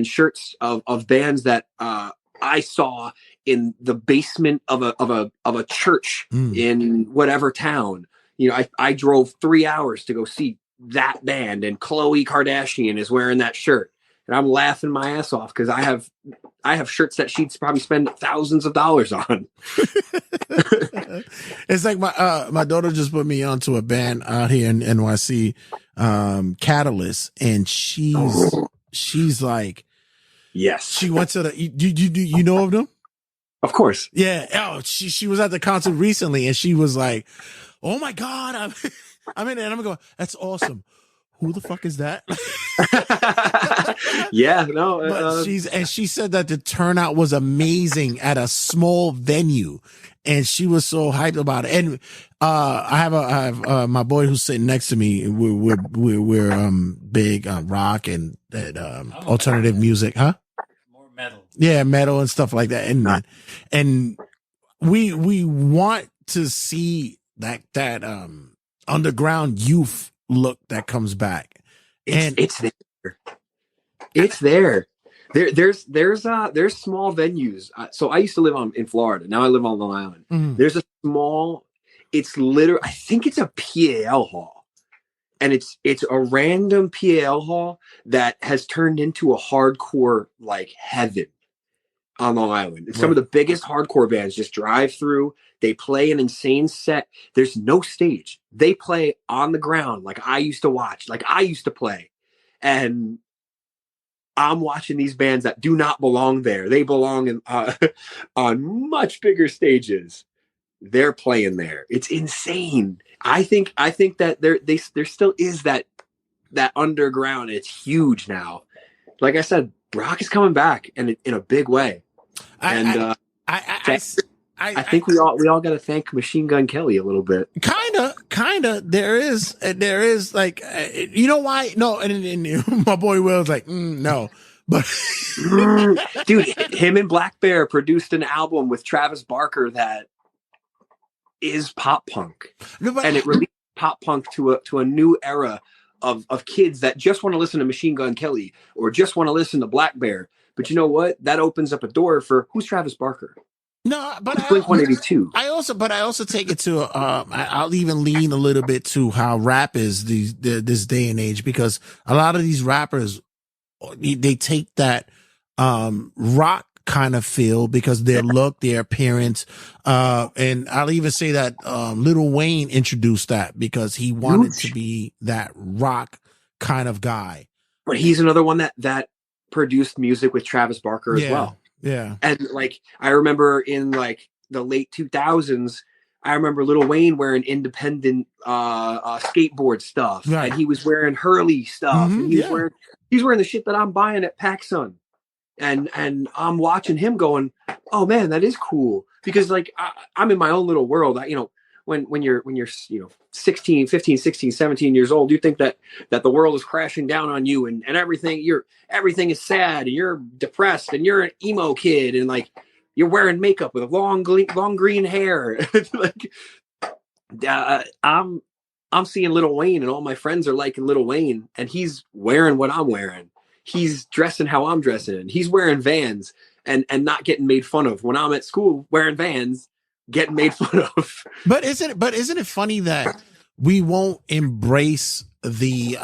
shirts of bands that I saw in the basement of a church in whatever town. I drove 3 hours to go see that band, and Khloe Kardashian is wearing that shirt, and I'm laughing my ass off because I have shirts that she'd probably spend thousands of dollars on. It's like my daughter just put me onto a band out here in NYC, Catalyst, and she's like, yes, she went to you know of them? Of course. Yeah. Oh, she was at the concert recently, and she was like, oh my God, I'm in it, and I'm going, that's awesome. Who the fuck is that? Yeah, no. But she said that the turnout was amazing at a small venue, and she was so hyped about it. And I have my boy who's sitting next to me. We're big on rock and alternative music, huh? More metal. Yeah, metal and stuff like that. And we want to see that underground youth look that comes back, and it's there. It's there. There's small venues. So I used to live in Florida. Now I live on Long Island. Mm-hmm. There's a small. It's literally, I think it's a PAL hall, and it's a random PAL hall that has turned into a hardcore like heaven on Long Island. Some of the biggest hardcore bands just drive through. They play an insane set. There's no stage. They play on the ground like I used to watch, like I used to play. And I'm watching these bands that do not belong there. They belong in, on much bigger stages. They're playing there. It's insane. I think that there still is that underground. It's huge now. Like I said, rock is coming back, and in a big way. I think we all got to thank Machine Gun Kelly a little bit. Kinda. There is like, you know why? No, and my boy Will's like, no, but dude, him and Black Bear produced an album with Travis Barker that is pop punk, and it released pop punk to a new era of kids that just want to listen to Machine Gun Kelly or just want to listen to Black Bear. But you know what? That opens up a door for who's Travis Barker. No, but Blink-182. I also take it to I'll even lean a little bit to how rap is this day and age, because a lot of these rappers, they take that rock kind of feel because their look, their appearance, and I'll even say that Lil Wayne introduced that because he wanted to be that rock kind of guy. But he's another one that produced music with Travis Barker as well. Yeah. And like I remember in like the late 2000s, I remember Lil Wayne wearing independent skateboard stuff, and he was wearing Hurley stuff, and he's wearing the shit that I'm buying at PacSun, and I'm watching him going, oh man, that is cool, because like I'm in my own little world. When you're 15, 16, 17 years old, you think that the world is crashing down on you, and everything is sad, and you're depressed, and you're an emo kid, and like you're wearing makeup with long green hair. Like, I'm seeing Lil Wayne, and all my friends are liking Lil Wayne, and he's wearing what I'm wearing. He's dressing how I'm dressing. He's wearing Vans and not getting made fun of. When I'm at school wearing Vans, getting made fun of. But isn't it funny that we won't embrace the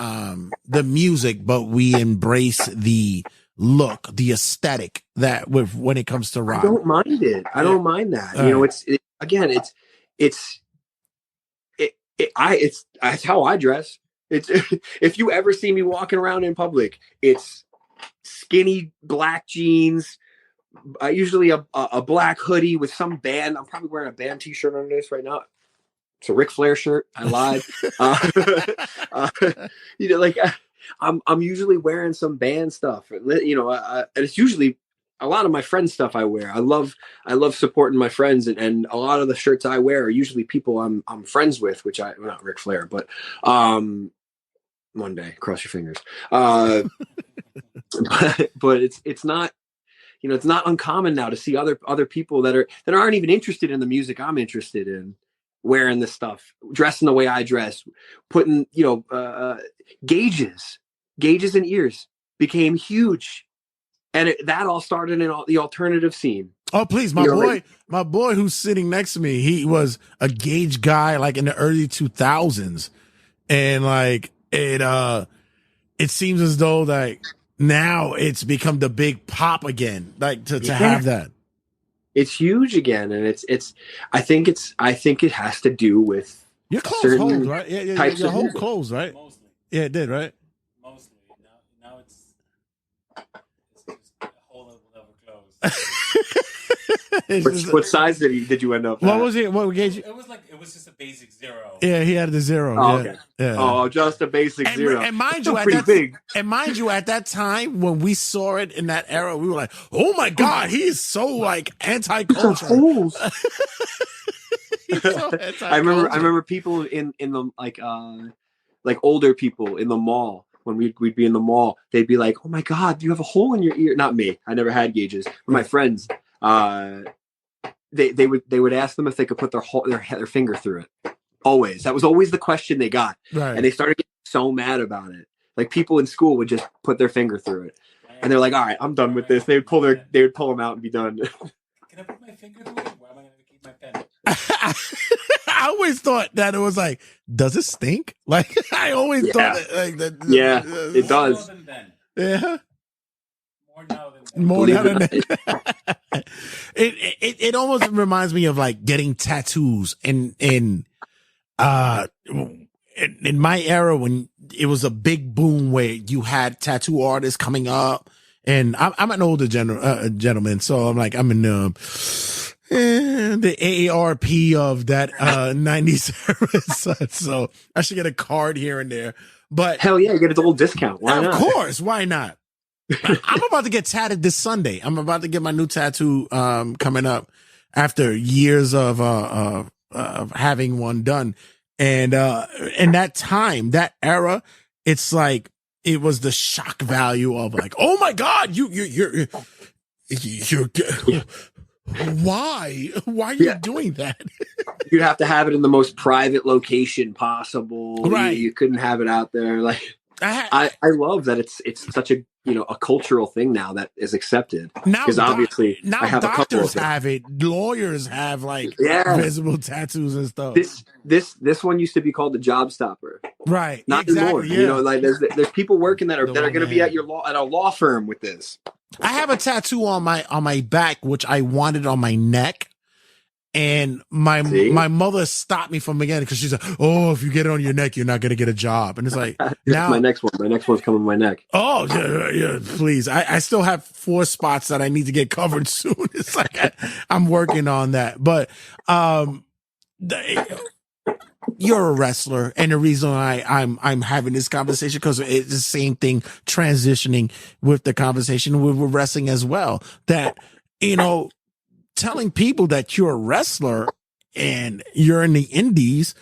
music, but we embrace the look, the aesthetic that when it comes to rock? I don't mind it. I don't mind that. It's how I dress. It's if you ever see me walking around in public, it's skinny black jeans, usually a black hoodie with some band. I'm probably wearing a band t-shirt under this right now. It's a Ric Flair shirt. I lied. I'm usually wearing some band stuff. And it's usually a lot of my friends' stuff I wear. I love supporting my friends, and a lot of the shirts I wear are usually people I'm friends with, which not Ric Flair, but one day, cross your fingers. But it's not, it's not uncommon now to see other people that aren't even interested in the music I'm interested in, wearing this stuff, dressing the way I dress, putting, gauges in ears became huge. And that all started in the alternative scene. Oh, please. My boy who's sitting next to me, he was a gauge guy like in the early 2000s. And like it seems as though like now it's become the big pop again, like to have that. It's huge again, and I think it has to do with your clothes hold, right? Yeah, your whole clothes, right? Mostly. Yeah, it did, right? Mostly. Now it's just a whole level clothes. What size did you end up at? What was it? What gauge? It was just a basic 0. Yeah, he had the 0. Oh, yeah. okay. Yeah. Oh, just a basic 0. And mind you, at that time when we saw it in that era, we were like, "Oh my God, he is so like anti-culture." I remember people in the like older people in the mall. When we'd be in the mall, they'd be like, "Oh my God, you have a hole in your ear." Not me. I never had gauges. But my friends, they would ask them if they could put their finger through it. Always. That was always the question they got. Right. And they started getting so mad about it. Like people in school would just put their finger through it. And they're like, "All right, I'm done with this." They would pull them out and be done. Can I put my finger through it? Where am I going to keep my pen? I always thought that it was like, does it stink? Like I always thought that. Yeah, it does. Yeah. More now than then. It almost reminds me of like getting tattoos in my era when it was a big boom where you had tattoo artists coming up, and I'm an older gentleman, so I'm in the AARP of that 90s era, so I should get a card here and there. But hell yeah, get a little discount. Why not? Of course, why not? I'm about to get tatted this Sunday. I'm about to get my new tattoo coming up after years of having one done. And in that time, that era, it's like it was the shock value of like, oh my God, you're why are you doing that? You'd have to have it in the most private location possible. Right. You couldn't have it out there. Like I love that it's such a a cultural thing now that is accepted. Now, because obviously now I have doctors a couple of have it. Lawyers have like visible tattoos and stuff. This one used to be called the Job Stopper. Right. Not exactly, anymore. Yeah. Like there's people working that are going to be at a law firm with this. I have a tattoo on my back, which I wanted on my neck. And my mother stopped me from beginning because she's like, "Oh, if you get it on your neck, you're not going to get a job." And it's like, now my next one's coming on my neck. Oh, yeah, please. I still have 4 spots that I need to get covered soon. It's like I'm working on that. But you're a wrestler, and the reason I'm having this conversation because it's the same thing transitioning with the conversation with wrestling as well. That telling people that you're a wrestler and you're in the indies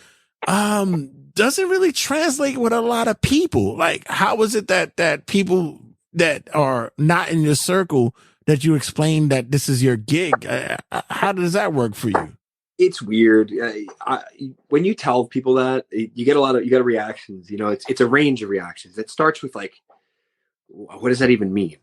doesn't really translate with a lot of people. Like, how is it that people that are not in your circle that you explain that this is your gig? How does that work for you? It's weird. When you tell people that, you get reactions. It's a range of reactions. It starts with like, what does that even mean?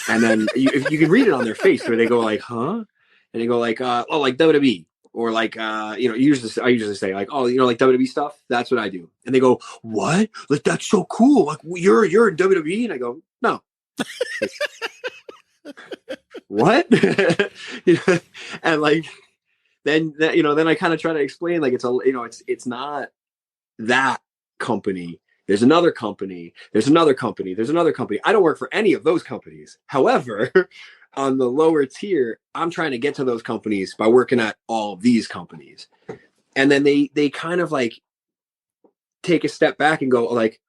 And then you can read it on their face where they go like, huh? And they go like, oh, like WWE, or like, I usually say like, oh, like WWE stuff. That's what I do. And they go, what? Like, that's so cool. Like, you're in WWE. And I go, no. What? And like, then I kind of try to explain like it's not that company. There's another company. There's another company. There's another company. I don't work for any of those companies. However, on the lower tier, I'm trying to get to those companies by working at all of these companies. And then they kind of like take a step back and go like,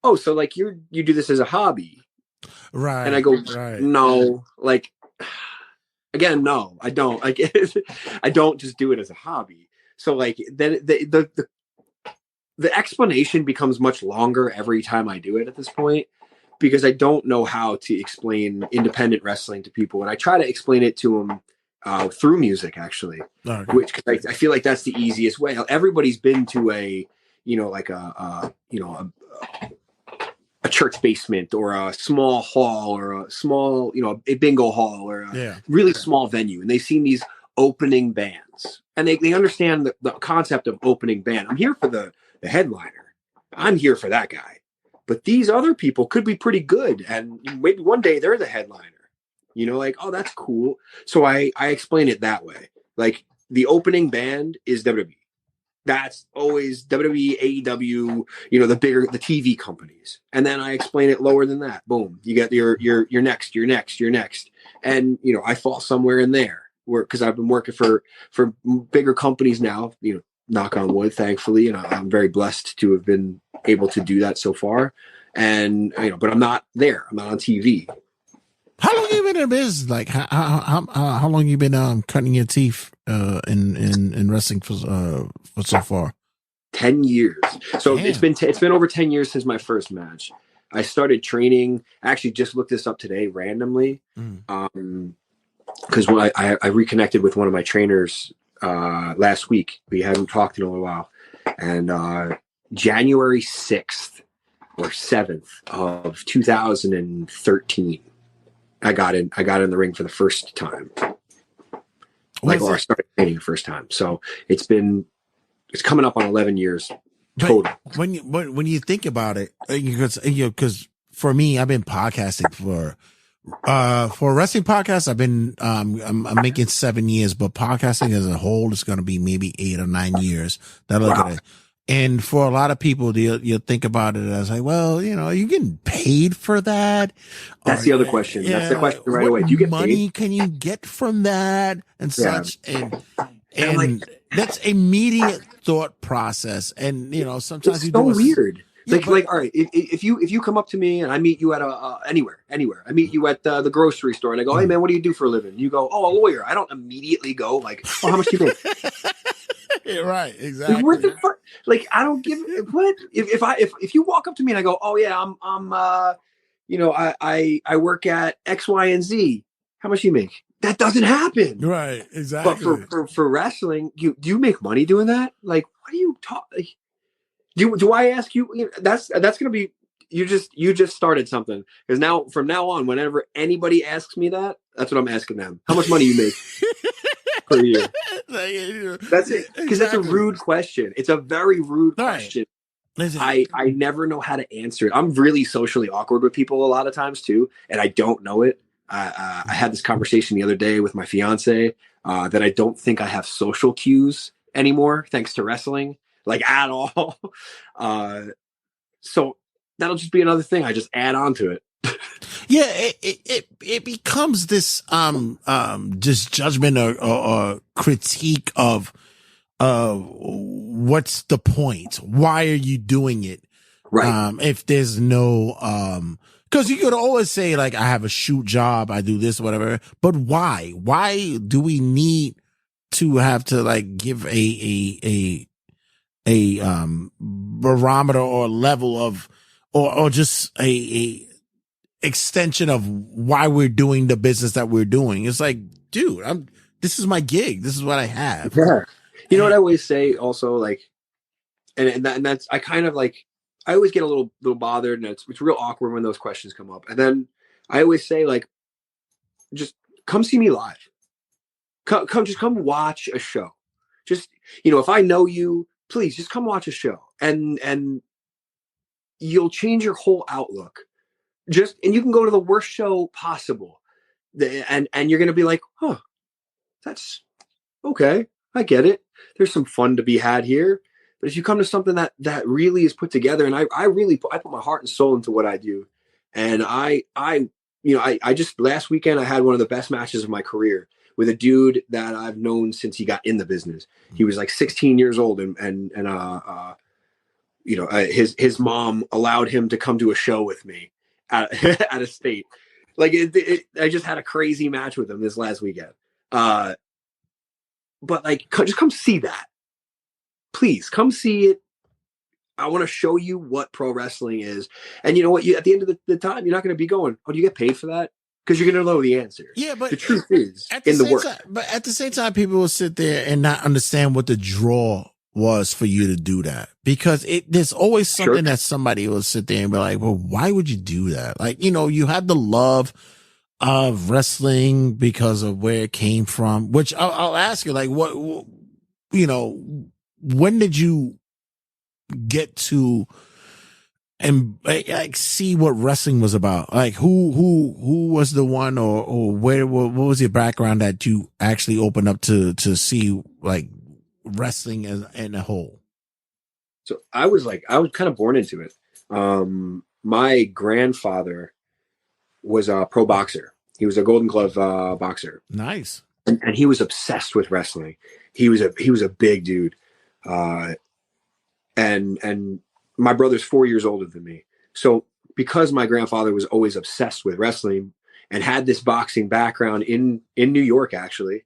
oh, so like you do this as a hobby. Right. And I go, right. No, like, again, no, I don't. Like, I don't just do it as a hobby. So like then the explanation becomes much longer every time I do it at this point, because I don't know how to explain independent wrestling to people. And I try to explain it to them through music, actually, which I feel like that's the easiest way. Everybody's been to a church basement or a small hall or a small, a bingo hall or a really small venue. And they've seen these opening bands and they understand the concept of opening band. I'm here for the headliner. I'm here for that guy. But these other people could be pretty good. And maybe one day they're the headliner, like, oh, that's cool. So I explain it that way. Like, the opening band is WWE. That's always WWE, AEW, the TV companies. And then I explain it lower than that. Boom. You get your next. And, I fall somewhere in there because I've been working for bigger companies now, knock on wood, thankfully. And I'm very blessed to have been able to do that so far. And, but I'm not there. I'm not on TV. How long have you been in business? Like, how long you been cutting your teeth in wrestling for so far? 10 years. So Damn. it's been over 10 years since my first match. I started training. I actually just looked this up today randomly, because when I reconnected with one of my trainers last week. We hadn't talked in a little while, and January 6th or 7th of 2013. I got in the ring for the first time. I started training the first time. So it's coming up on 11 years total. But when you think about it, because for me, I've been podcasting for a wrestling podcast. I've been, I'm making 7 years, but podcasting as a whole is going to be maybe 8 or 9 years that I look at it. And for a lot of people, you'll think about it as like, well, are you getting paid for that? That's the other question. That's the question right away. Do you get money paid? Can you get from that and such? And that's immediate thought process. And, sometimes it's you so do weird. Like, all right, if you come up to me and I meet you at anywhere, I meet you at the grocery store and I go, hey man, what do you do for a living? You go, oh, a lawyer. I don't immediately go like, oh, how much do you make? Yeah, right, exactly. Like, what the fuck? Like, I don't give what if you walk up to me and I go, oh yeah, I'm I work at X, Y, and Z. How much do you make? That doesn't happen. Right, exactly. But for wrestling, do you make money doing that? Like, what do you talk? Like, do I ask you? That's gonna be you just started something, because from now on, whenever anybody asks me that, that's what I'm asking them. How much money you make per year? That's it. Because that's a rude question. It's a very rude question. Listen, I never know how to answer it. I'm really socially awkward with people a lot of times too, and I don't know it. I had this conversation the other day with my fiance that I don't think I have social cues anymore, thanks to wrestling, like at all. So that'll just be another thing I just add on to it. Yeah, it becomes this just judgment or critique of what's the point? Why are you doing it? Right. If there's no because you could always say like I have a shoot job, I do this, whatever. But why? Why do we need to have to like give a barometer or level of or just a extension of why we're doing the business that we're doing? It's like, dude, this is my gig. This is what I have. Yeah. You know what I always say also, like, and that's, I kind of like, I always get a little bothered, and it's real awkward when those questions come up. And then I always say, like, just come see me live. Just come watch a show. Just, if I know you, please just come watch a show, and you'll change your whole outlook. And you can go to the worst show possible, and you're going to be like, huh, that's okay. I get it. There's some fun to be had here. But if you come to something that really is put together, and I put my heart and soul into what I do, and I just last weekend I had one of the best matches of my career with a dude that I've known since he got in the business. He was like 16 years old, and his mom allowed him to come to a show with me out of state. Like I just had a crazy match with him this last weekend. But like, just come see that. Please come see it. I want to show you what pro wrestling is. And you know what? At the end of the time, you're not going to be going, oh, do you get paid for that? Because you're going to know the answer. Yeah, but the truth is in the work. But at the same time, people will sit there and not understand what the draw was for you to do that. Because there's always something that somebody will sit there and be like, well, why would you do that? Like, you had the love of wrestling because of where it came from, which I'll ask you, like, what, when did you get to and like see what wrestling was about? Like who was the one or what was your background that you actually opened up to see like wrestling as in a whole? So I was kind of born into it. My grandfather was a pro boxer. He was a Golden Glove boxer. Nice. And he was obsessed with wrestling. He was a big dude. And my brother's 4 years older than me. So because my grandfather was always obsessed with wrestling and had this boxing background in New York, actually,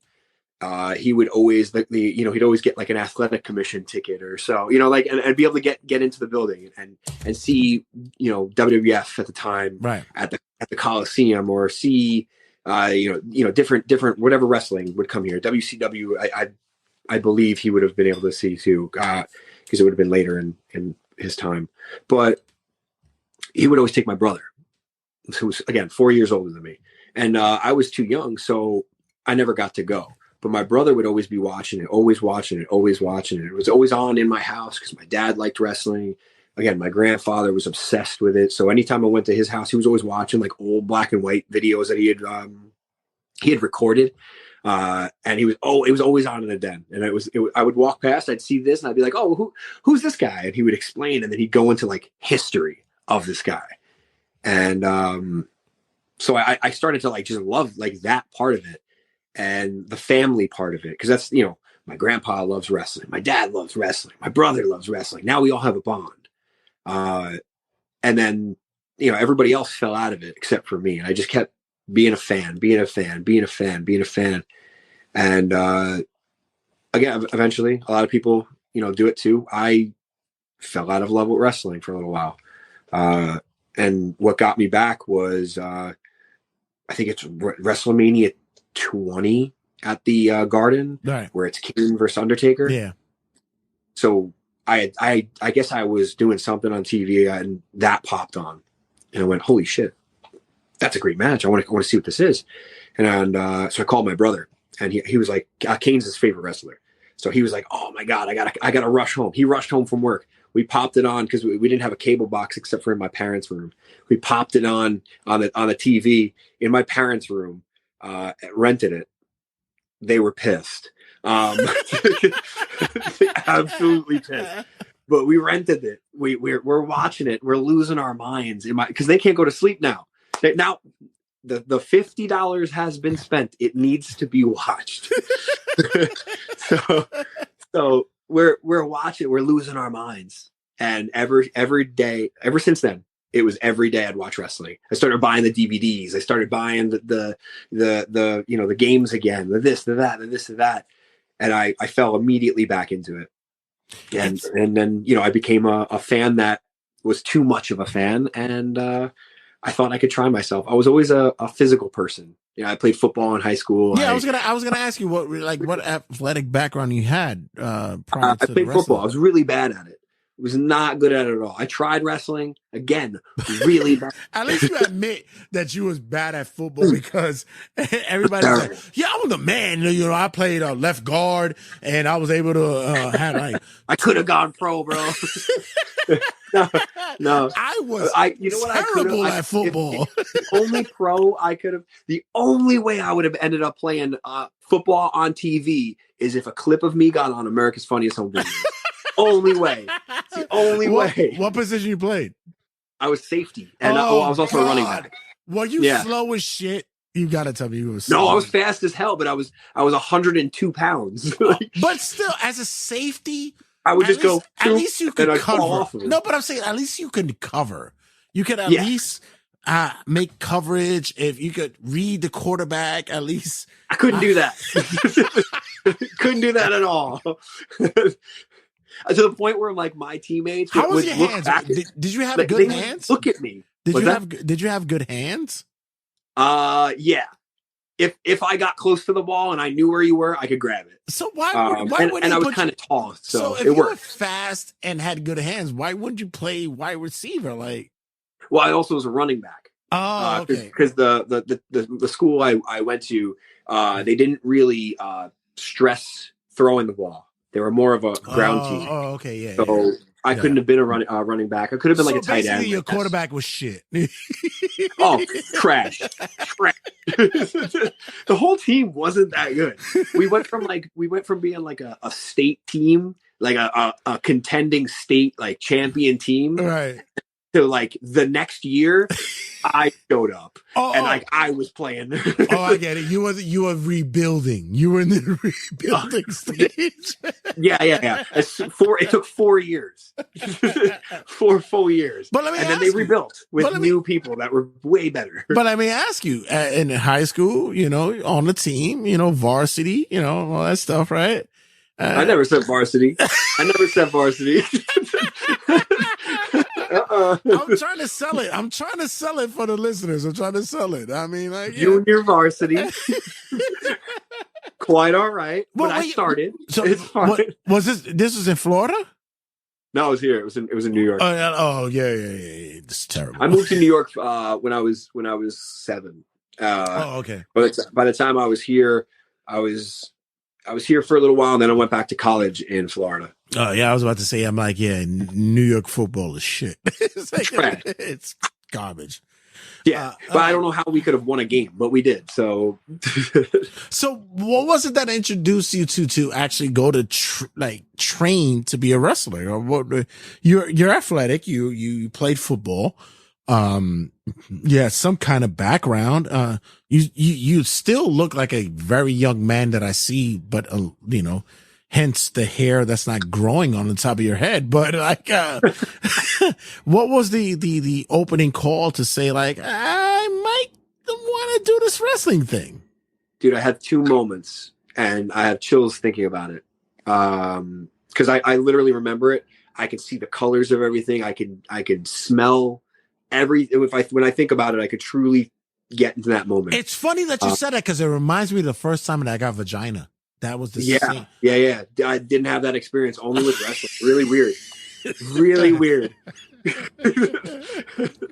he would always he'd always get like an athletic commission ticket or so, like, and be able to get into the building and see, WWF at the time, right, at the Coliseum, or see, different whatever wrestling would come here. WCW, I believe he would have been able to see too, because it would have been later in his time. But he would always take my brother, who was, again, 4 years older than me. And I was too young, so I never got to go. But my brother would always be watching it, always watching it, always watching it. It was always on in my house because my dad liked wrestling. Again, my grandfather was obsessed with it. So anytime I went to his house, he was always watching like old black and white videos that he had recorded. And it was always on in the den. And I would walk past, I'd see this, and I'd be like, oh, who's this guy? And he would explain, and then he'd go into like history of this guy. And so I started to like just love like that part of it and the family part of it. Cause that's, my grandpa loves wrestling. My dad loves wrestling. My brother loves wrestling. Now we all have a bond. And then, everybody else fell out of it except for me. And I just kept being a fan. And again, eventually a lot of people, do it too. I fell out of love with wrestling for a little while. And what got me back was, I think it's WrestleMania 20 at the Garden, right, where it's Kane versus Undertaker. Yeah. So I guess I was doing something on TV and that popped on, and I went, holy shit, that's a great match. I want to see what this is. And so I called my brother, and he was like, Kane's his favorite wrestler. So he was like, oh my God, I gotta rush home. He rushed home from work, we popped it on because we didn't have a cable box except for in my parents' room. We popped it on the TV in my parents' room, rented it. They were pissed. Absolutely pissed. But we rented it. We're watching it. We're losing our minds because they can't go to sleep now. Now the $50 has been spent. It needs to be watched. So we're watching. We're losing our minds. And every day, ever since then, it was every day I'd watch wrestling. I started buying the DVDs. I started buying the games again, the this, the that, the this, the that. And I fell immediately back into it. And then, I became a fan that was too much of a fan. And I thought I could try myself. I was always a physical person. I played football in high school. Yeah, I was gonna ask you what athletic background you had prior to I played the football. I was really bad at it. Was not good at it at all. I tried wrestling again, really bad. At least you admit that you was bad at football because everybody's like, yeah, I was the man. I played left guard and I was able to have like I could have gone pro, bro. No. I was terrible at football. The only pro I could have, the only way I would have ended up playing football on TV is if a clip of me got on America's Funniest Home Videos. Only way. It's the only way. What position you played? I was safety, and I was also a running back. Were you slow as shit? You gotta tell me you were slow. No, I was fast as hell, but I was 102 pounds. But still, as a safety, I would just go. At least you could cover. Off of it. No, but I'm saying at least you could cover. You could at least make coverage. If you could read the quarterback, at least. I couldn't do that. Couldn't do that at all. To the point where like my teammates how was your hands? Did you have good hands? Look at me. Did you have good hands? Yeah. If I got close to the ball and I knew where you were, I could grab it. So why wouldn't I was kind of tall, so if it you worked. were fast and had good hands, why wouldn't you play wide receiver? Like, well, I also was a running back. Oh, okay. Because the school I went to, they didn't really stress throwing the ball. They were more of a ground team. Oh, okay, yeah. So I couldn't have been a running back. I could have been like a tight end. Your quarterback was shit. Trash. The whole team wasn't that good. We went from being like a state team, like a contending state like champion team, right? To like the next year, I showed up and like I was playing. I get it. You were rebuilding. You were in the rebuilding stage. Yeah. It took 4 years, 4 full years. But let me then they rebuilt with new people that were way better. But let me ask you: in high school, on the team, varsity, all that stuff, right? I never said varsity. I'm trying to sell it. I'm trying to sell it for the listeners. I'm trying to sell it. I mean, like junior varsity, quite all right. But I started. So it's fine. Was this? This was in Florida? No, it was here. It was in New York. Oh yeah. It's terrible. I moved to New York when I was 7. Okay. But by the time I was here, I was here for a little while, and then I went back to college in Florida. Oh yeah, I was about to say, I'm like, yeah, New York football is shit. It's garbage. Yeah, but I don't know how we could have won a game, but we did. So, so what was it that introduced you to actually go to train to be a wrestler? Or what? You're athletic. You played football. Yeah, some kind of background. You still look like a very young man that I see, but hence the hair that's not growing on the top of your head. But like, what was the opening call to say like, I might want to do this wrestling thing? Dude, I had 2 moments and I have chills thinking about it. Cause I literally remember it. I could see the colors of everything. I could smell when I think about it, I could truly get into that moment. It's funny that you said that because it reminds me of the first time that I got vagina. That was the scene. Yeah. I didn't have that experience only with wrestling. Really weird. Really weird.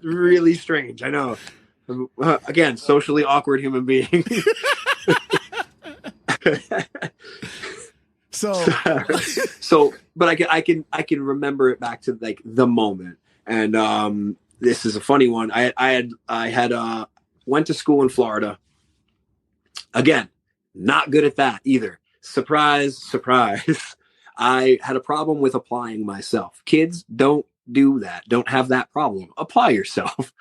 Really strange. I know. Again, socially awkward human being. But I can remember it back to like the moment. And this is a funny one. I had went to school in Florida. Again, not good at that either. Surprise, surprise. I had a problem with applying myself. Kids, don't do that. Don't have that problem. Apply yourself.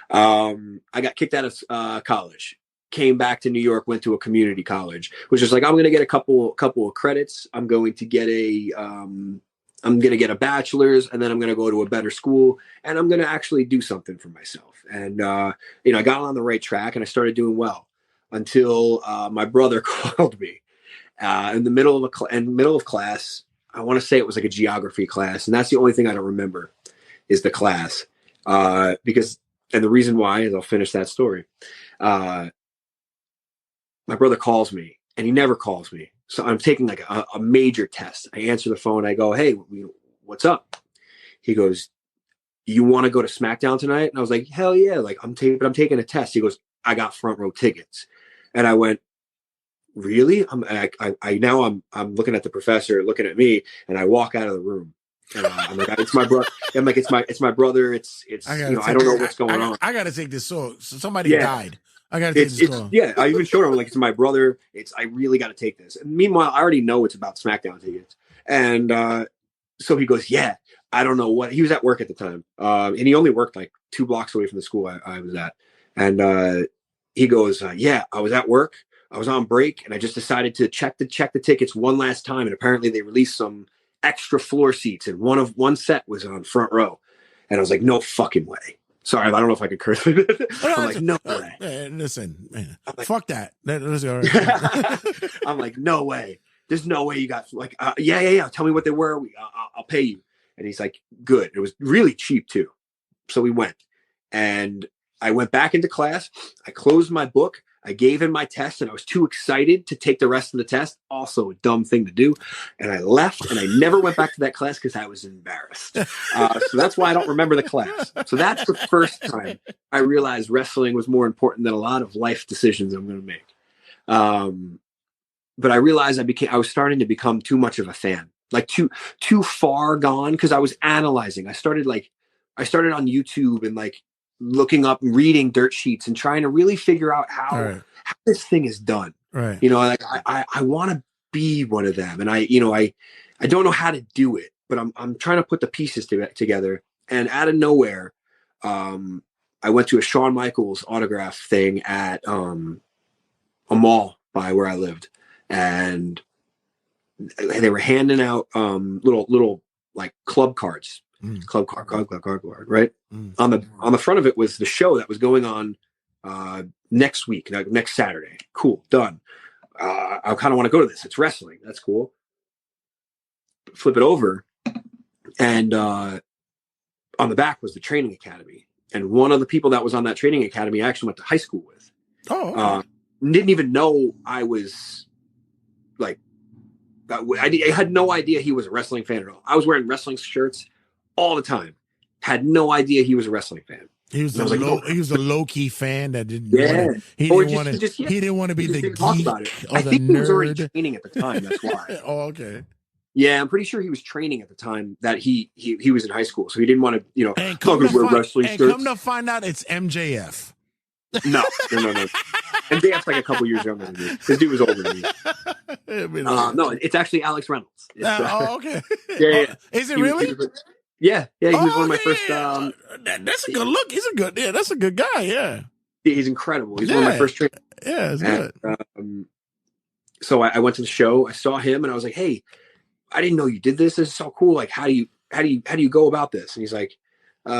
I got kicked out of college. Came back to New York, went to a community college, which is like, I'm going to get a couple of credits. I'm going to get a bachelor's, and then I'm going to go to a better school, and I'm going to actually do something for myself. And, I got on the right track, and I started doing well until my brother called me in the middle of class. I want to say it was like a geography class, and that's the only thing I don't remember is the class. And the reason why is I'll finish that story. My brother calls me, and he never calls me. So I'm taking like a major test. I answer the phone. I go, "Hey, what's up?" He goes, "You want to go to SmackDown tonight?" And I was like, "Hell yeah!" Like I'm taking a test. He goes, "I got front row tickets," and I went, "Really?" I'm looking at the professor, looking at me, and I walk out of the room. And I'm like, "It's my brother." I'm like, "It's my brother." It's I don't know what's going on. I got to take this. So somebody died. I got to take this call. Yeah, I even showed him, like, it's my brother. I really got to take this. And meanwhile, I already know it's about SmackDown tickets. And so he goes, "Yeah, I don't know what." He was at work at the time. And he only worked like 2 blocks away from the school I was at. And he goes, "Yeah, I was at work. I was on break, and I just decided to check the tickets one last time. And apparently they released some extra floor seats, and one set was on front row." And I was like, "No fucking way." Sorry, I don't know if I could curse. I'm like, "No way." Listen, man, like, fuck that. Let's go. Right. I'm like, "No way. There's no way you got like, yeah. Tell me what they were. I'll pay you." And he's like, "Good." It was really cheap too. So we went, and I went back into class. I closed my book. I gave him my test, and I was too excited to take the rest of the test. Also a dumb thing to do. And I left, and I never went back to that class because I was embarrassed. So that's why I don't remember the class. So that's the first time I realized wrestling was more important than a lot of life decisions I'm going to make. But I realized I was starting to become too much of a fan, like too far gone, because I was analyzing. I started on YouTube and like looking up and reading dirt sheets and trying to really figure out how this thing is done. Right. Like I want to be one of them. And I don't know how to do it, but I'm trying to put the pieces together. And out of nowhere, I went to a Shawn Michaels autograph thing at a mall by where I lived. And they were handing out little like club cards. Club card, right? On the front of it was the show that was going on next week, next Saturday. Cool, done. I kind of want to go to this. It's wrestling. That's cool. Flip it over, and on the back was the training academy. And one of the people that was on that training academy I actually went to high school with. Oh, okay. Didn't even know I was like, I had no idea he was a wrestling fan at all. I was wearing wrestling shirts all the time. Had no idea he was a wrestling fan. He was a low key fan that didn't. Yeah, he didn't want to be the geek or the nerd. He was already training at the time. That's why. Oh, okay. Yeah, I'm pretty sure he was training at the time that he was in high school, so he didn't want to, And come to find out, it's MJF. No. MJF's like a couple years younger than me. This dude was older than me. No, it's actually Alex Reynolds. Okay. Yeah. Is it really? Yeah. He was one of my first. That's a good look. That's a good guy. Yeah. He's incredible. He's one of my first trainers. Yeah, it's good. So I went to the show. I saw him, and I was like, "Hey, I didn't know you did this. This is so cool. Like, how do you go about this?" And he's like, he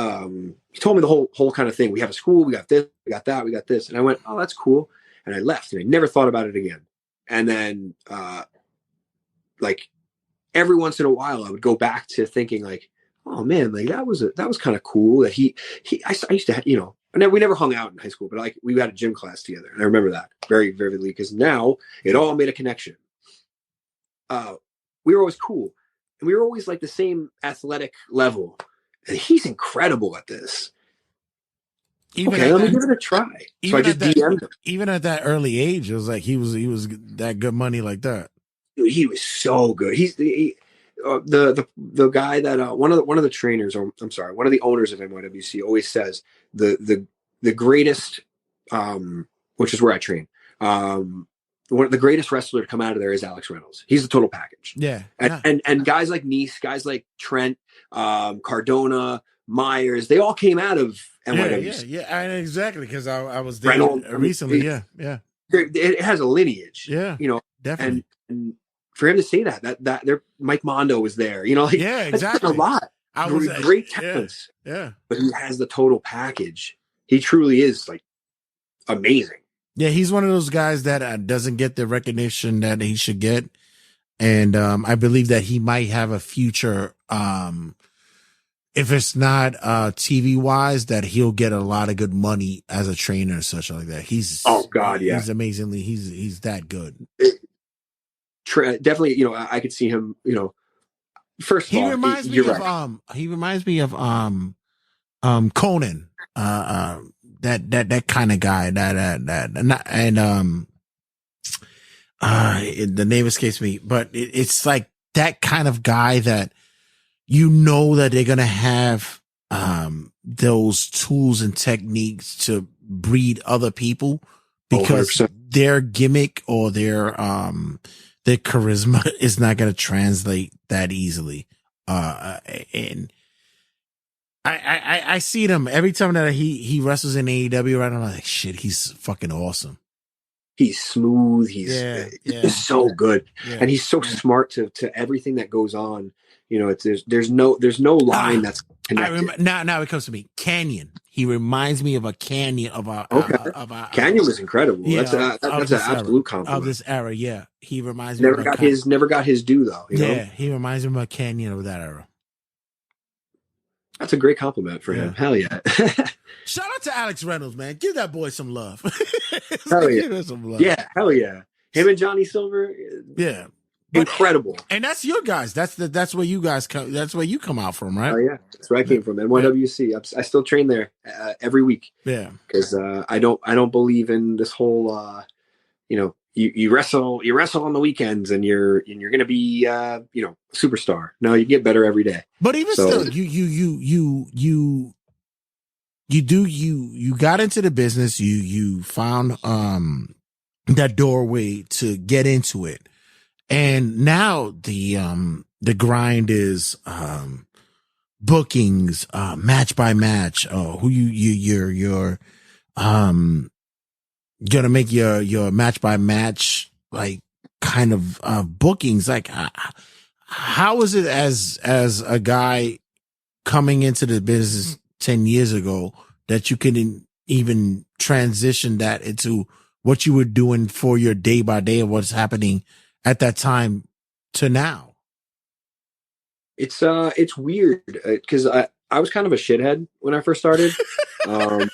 told me the whole kind of thing. We have a school. We got this. We got that. We got this. And I went, "Oh, that's cool." And I left, and I never thought about it again. And then, like every once in a while, I would go back to thinking like, "Oh man, like that was kind of cool." That I used to have, we never hung out in high school, but like we had a gym class together, and I remember that very vividly because now it all made a connection. We were always cool, and we were always like the same athletic level. And he's incredible at this. Let me give it a try. So I just DM'd him. Even at that early age, it was like he was that good money like that. Dude, he was so good. The guy that one of the trainers, or I'm sorry, one of the owners of NYWC always says the greatest, which is where I train. One of the greatest wrestler to come out of there is Alex Reynolds. He's the total package. Yeah. And guys like Nice, guys like Trent, Cardona, Myers, they all came out of NYWC. Yeah, exactly. Because I was there Reynolds, recently. It has a lineage. Yeah, definitely. And for him to say that Mike Mondo was there, exactly. A lot. Great talents. Yeah. But he has the total package. He truly is like amazing. Yeah, he's one of those guys that doesn't get the recognition that he should get. And I believe that he might have a future, if it's not TV wise, that he'll get a lot of good money as a trainer and such like that. He's amazingly, he's that good. Definitely, I could see him, first of all, he reminds me of Conan, that kind of guy, the name escapes me, but it's like that kind of guy that that they're gonna have those tools and techniques to breed other people, because 100%. Their gimmick or their charisma is not gonna translate that easily. And I see them every time that he wrestles in AEW, right? I'm like, shit, he's fucking awesome. He's smooth. He's so good. Yeah. And he's so smart to everything that goes on. There's no line that's connected. Now it comes to me. Canyon. He reminds me of a Canyon Canyon was incredible. Yeah, that's an absolute compliment. Of this era, yeah. He reminds me never got his due though. Yeah, he reminds me of a Canyon of that era. That's a great compliment for him. Hell yeah. Shout out to Alex Reynolds, man. Give that boy some love. Hell yeah. Give him some love. Yeah, hell yeah. Him and Johnny Silver. Yeah. Incredible. And that's your guys. That's where you guys come. That's where you come out from, right? Oh yeah, that's where I came from. NYWC. I still train there every week. Yeah, because I don't believe in this whole you wrestle on the weekends and you're gonna be superstar. No, you get better every day. But even still, you got into the business. You found that doorway to get into it. And now the grind is bookings, match by match. Who you're gonna make your match by match like kind of bookings. Like how is it as a guy coming into the business 10 years ago that you couldn't even transition that into what you were doing for your day by day of what's happening at that time to now? It's weird because I was kind of a shithead when I first started. I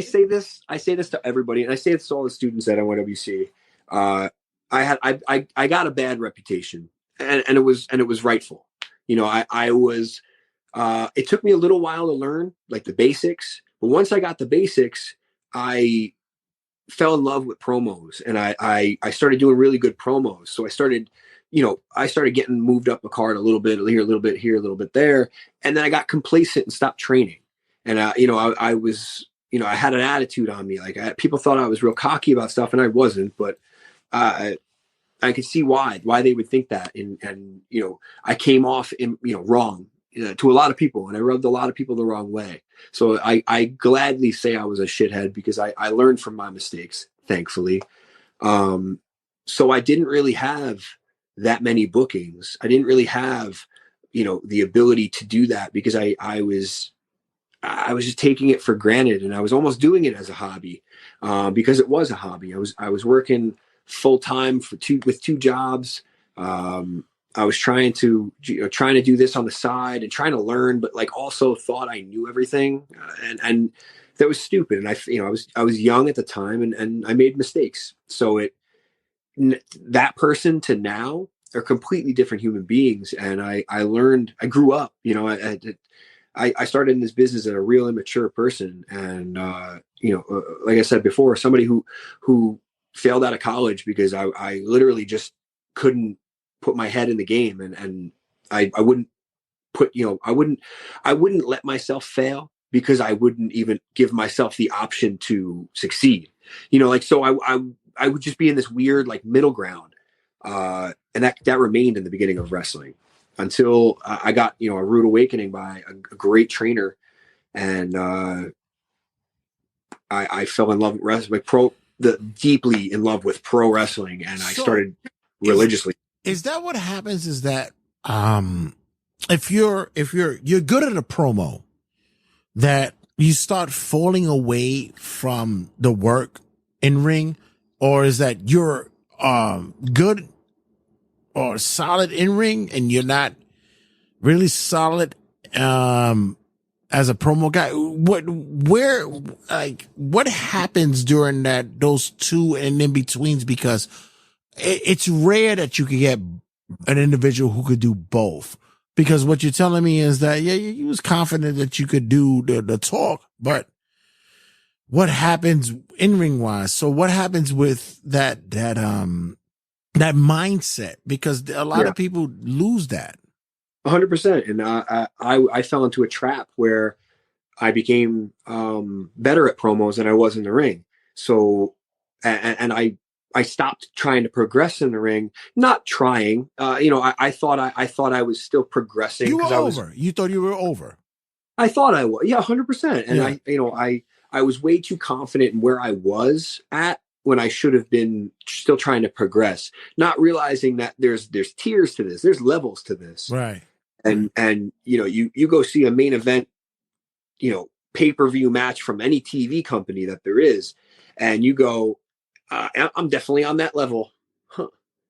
say this to everybody, and I say this to all the students at NYWC. I got a bad reputation, and it was rightful. I was. It took me a little while to learn like the basics, but once I got the basics, I fell in love with promos, and I started doing really good promos. So I started getting moved up a card a little bit here, a little bit here, a little bit there. And then I got complacent and stopped training. And, I was, I had an attitude on me. Like people thought I was real cocky about stuff, and I wasn't, but I could see why they would think that. And I came off wrong to a lot of people, and I rubbed a lot of people the wrong way. So I gladly say I was a shithead because I learned from my mistakes, thankfully. So I didn't really have that many bookings. I didn't really have, the ability to do that because I was just taking it for granted, and I was almost doing it as a hobby because it was a hobby. I was working full time with two jobs. I was trying to do this on the side and trying to learn, but like also thought I knew everything, and that was stupid. And I was young at the time, and I made mistakes. So that person to now are completely different human beings. And I learned, I grew up, I started in this business as a real immature person. And, like I said before, somebody who failed out of college because I literally just couldn't put my head in the game, and I wouldn't put, I wouldn't let myself fail because I wouldn't even give myself the option to succeed. So I would just be in this weird like middle ground. And that remained in the beginning of wrestling until I got, a rude awakening by a great trainer. And I fell in love with wrestling, deeply in love with pro wrestling. And I started religiously. Is that what happens? Is that, if you're good at a promo, that you start falling away from the work in ring, or is that you're good or solid in ring and you're not really solid as a promo guy? What happens during those two and in betweens? Because it's rare that you could get an individual who could do both. Because what you're telling me is that, you was confident that you could do the talk, but what happens in ring wise? So what happens with that mindset? Because a lot of people lose that. 100%. And I fell into a trap where I became better at promos than I was in the ring. So, and I stopped trying to progress in the ring, not trying. I thought I was still progressing. You were over. You thought you were over. I thought I was. Yeah, 100%. And I was way too confident in where I was at when I should have been still trying to progress, not realizing that there's tiers to this, there's levels to this. Right. And you go see a main event, pay-per-view match from any TV company that there is, and you go, I'm definitely on that level.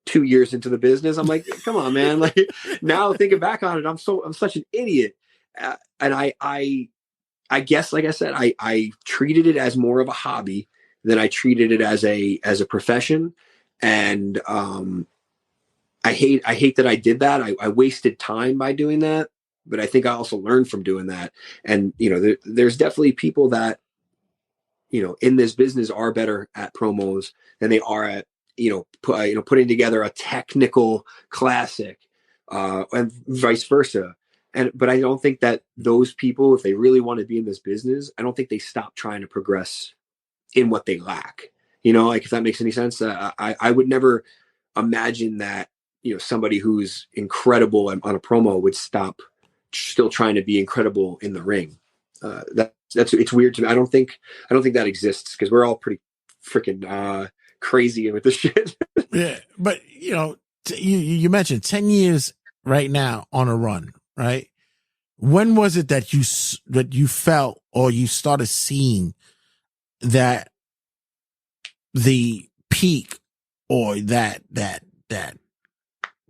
2 years into the business, I'm like, come on, man. Like, now thinking back on it, I'm such an idiot. And I guess, like I said, I treated it as more of a hobby than I treated it as a profession. And I hate that I did that. I wasted time by doing that, but I think I also learned from doing that. And, there's definitely people that, in this business are better at promos than they are at, putting together a technical classic, and vice versa. But I don't think that those people, if they really want to be in this business, I don't think they stop trying to progress in what they lack. If that makes any sense. I would never imagine that, somebody who's incredible on a promo would stop still trying to be incredible in the ring. It's weird to me. I don't think that exists because we're all pretty freaking crazy with this shit. Yeah, but you mentioned 10 years right now on a run, right? When was it that you felt or you started seeing that the peak or that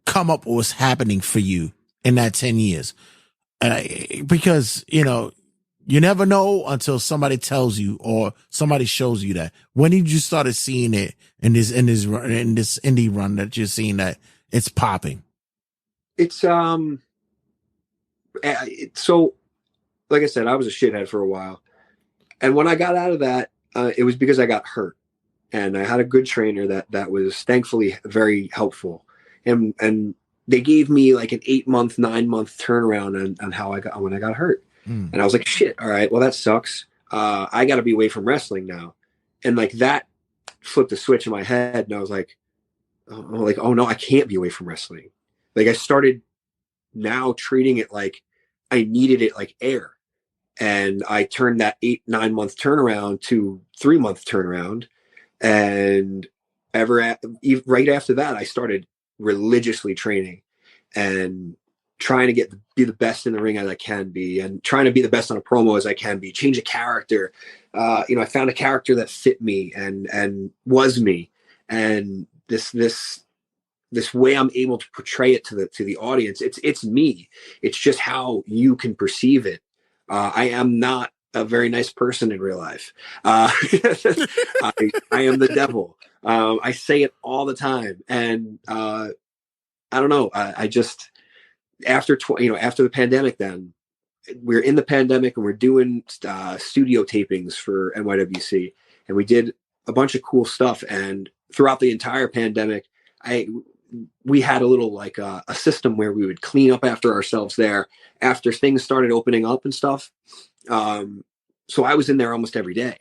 come up was happening for you in that 10 years? Because you never know until somebody tells you or somebody shows you that. When did you started seeing it in this indie run that you're seeing that it's popping? It's so like I said, I was a shithead for a while, and when I got out of that, it was because I got hurt, and I had a good trainer that was thankfully very helpful, and they gave me like an 8-month, 9-month turnaround on how when I got hurt. And I was like, shit, all right, well, that sucks. I got to be away from wrestling now. And like that flipped a switch in my head. And I was like, oh no, I can't be away from wrestling. Like I started now treating it like I needed it like air. And I turned that 8-9 month turnaround to 3-month turnaround. And right after that, I started religiously training and trying to be the best in the ring as I can be, and trying to be the best on a promo as I can be, change a character. I found a character that fit me and was me. And this way I'm able to portray it to the audience. It's me. It's just how you can perceive it. I am not a very nice person in real life. I am the devil. I say it all the time. And I don't know. I just, after the pandemic, then we're in the pandemic and we're doing studio tapings for NYWC, and we did a bunch of cool stuff. And throughout the entire pandemic, we had a little like a system where we would clean up after ourselves there after things started opening up and stuff. So I was in there almost every day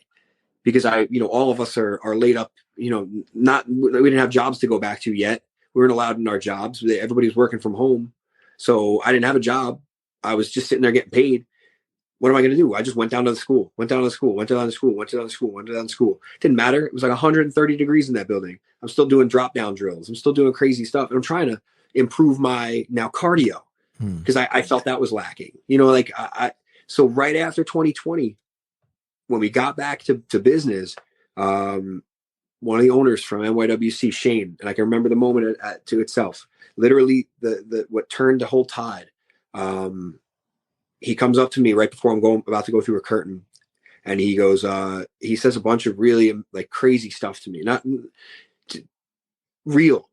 because all of us are laid up, we didn't have jobs to go back to yet. We weren't allowed in our jobs. Everybody was working from home. So I didn't have a job. I was just sitting there getting paid. What am I going to do? I just went down to the school, went down to the school. Didn't matter. It was like 130 degrees in that building. I'm still doing drop down drills. I'm still doing crazy stuff. And I'm trying to improve my now cardio because I felt that was lacking, so right after 2020, when we got back to business, one of the owners from NYWC, Shane, and I can remember the moment to itself, literally what turned the whole tide. He comes up to me right before I'm about to go through a curtain, and he goes, he says a bunch of really like crazy stuff to me, not real,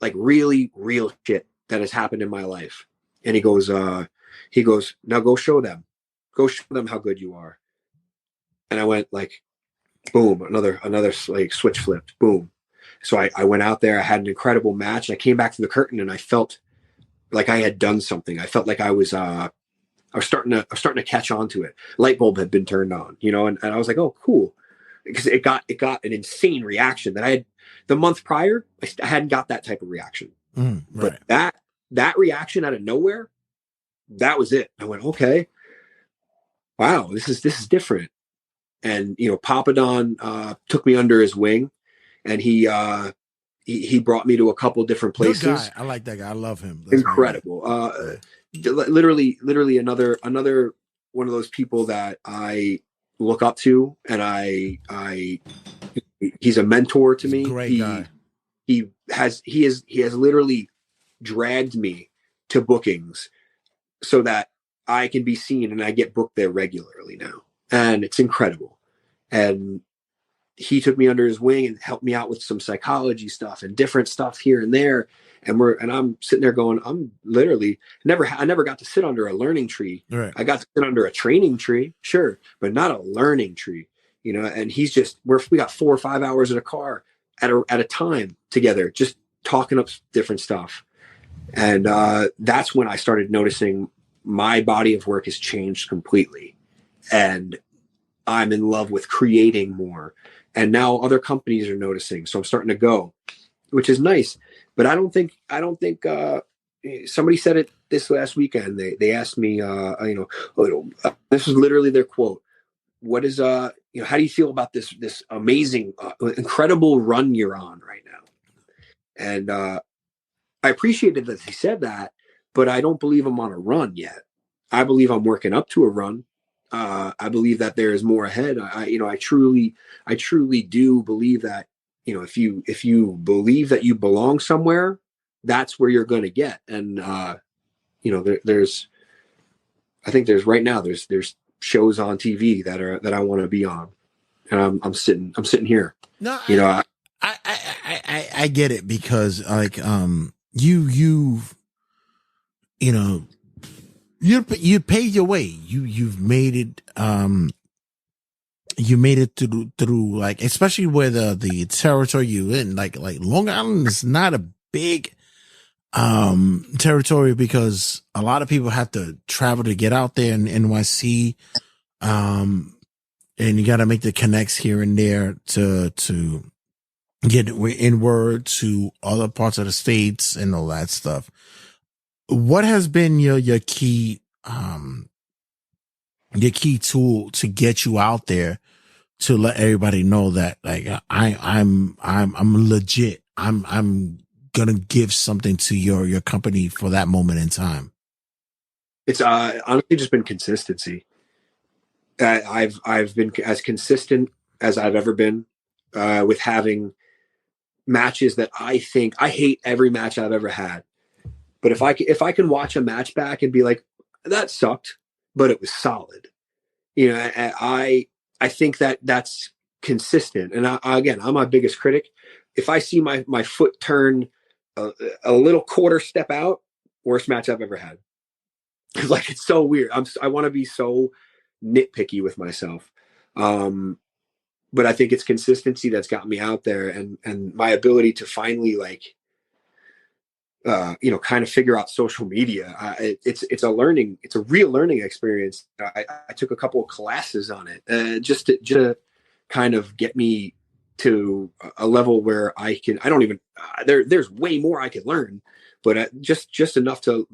like really real shit that has happened in my life. And he goes, now go show them how good you are. And I went like, boom, another like switch flipped, boom. So I went out there, I had an incredible match, and I came back to the curtain and I felt like I had done something. I felt like I was starting to catch on to it. Light bulb had been turned on, and I was like, oh, cool. Because it got an insane reaction that I had the month prior. I hadn't got that type of reaction, right. But that reaction out of nowhere, that was it. I went, okay, wow, this is different. And, Papa Don took me under his wing, and he brought me to a couple different places. Good guy. I like that guy. I love him. That's incredible. Literally another one of those people that I look up to, and he's a mentor to me. Great guy. He has literally dragged me to bookings so that I can be seen, and I get booked there regularly now. And it's incredible. And he took me under his wing and helped me out with some psychology stuff and different stuff here and there. And I'm sitting there going, I'm literally I never got to sit under a learning tree. Right. I got to sit under a training tree, sure, but not a learning tree, and we got 4 or 5 hours in a car at a time together, just talking up different stuff. And that's when I started noticing my body of work has changed completely. And I'm in love with creating more. And now other companies are noticing. So I'm starting to go, which is nice. But I don't think somebody said it this last weekend. They asked me, this was literally their quote. What is, how do you feel about this amazing, incredible run you're on right now? And I appreciated that he said that, but I don't believe I'm on a run yet. I believe I'm working up to a run. I believe that there is more ahead. I truly do believe that, if you believe that you belong somewhere, that's where you're going to get. And, there's right now there's shows on TV that I want to be on. And I'm sitting here. No, I get it, because like, you paid your way. You've made it. You made it through like, especially where the territory you in, like Long Island is not a big territory, because a lot of people have to travel to get out there in NYC. And you got to make the connects here and there to get inward to other parts of the states and all that stuff. What has been your key tool to get you out there, to let everybody know that like I'm legit. I'm gonna give something to your company for that moment in time? It's honestly just been consistency. I've been as consistent as I've ever been with having matches that I hate every match I've ever had. But if I can watch a match back and be like, that sucked, but it was solid, I think that's consistent. And I'm my biggest critic. If I see my foot turn a little quarter step out, worst match I've ever had. Like, it's so weird. I want to be so nitpicky with myself. but I think it's consistency that's got me out there, and my ability to finally kind of figure out social media. It's a real learning experience. I took a couple of classes on it, just to kind of get me to a level where there's way more I could learn, but just enough to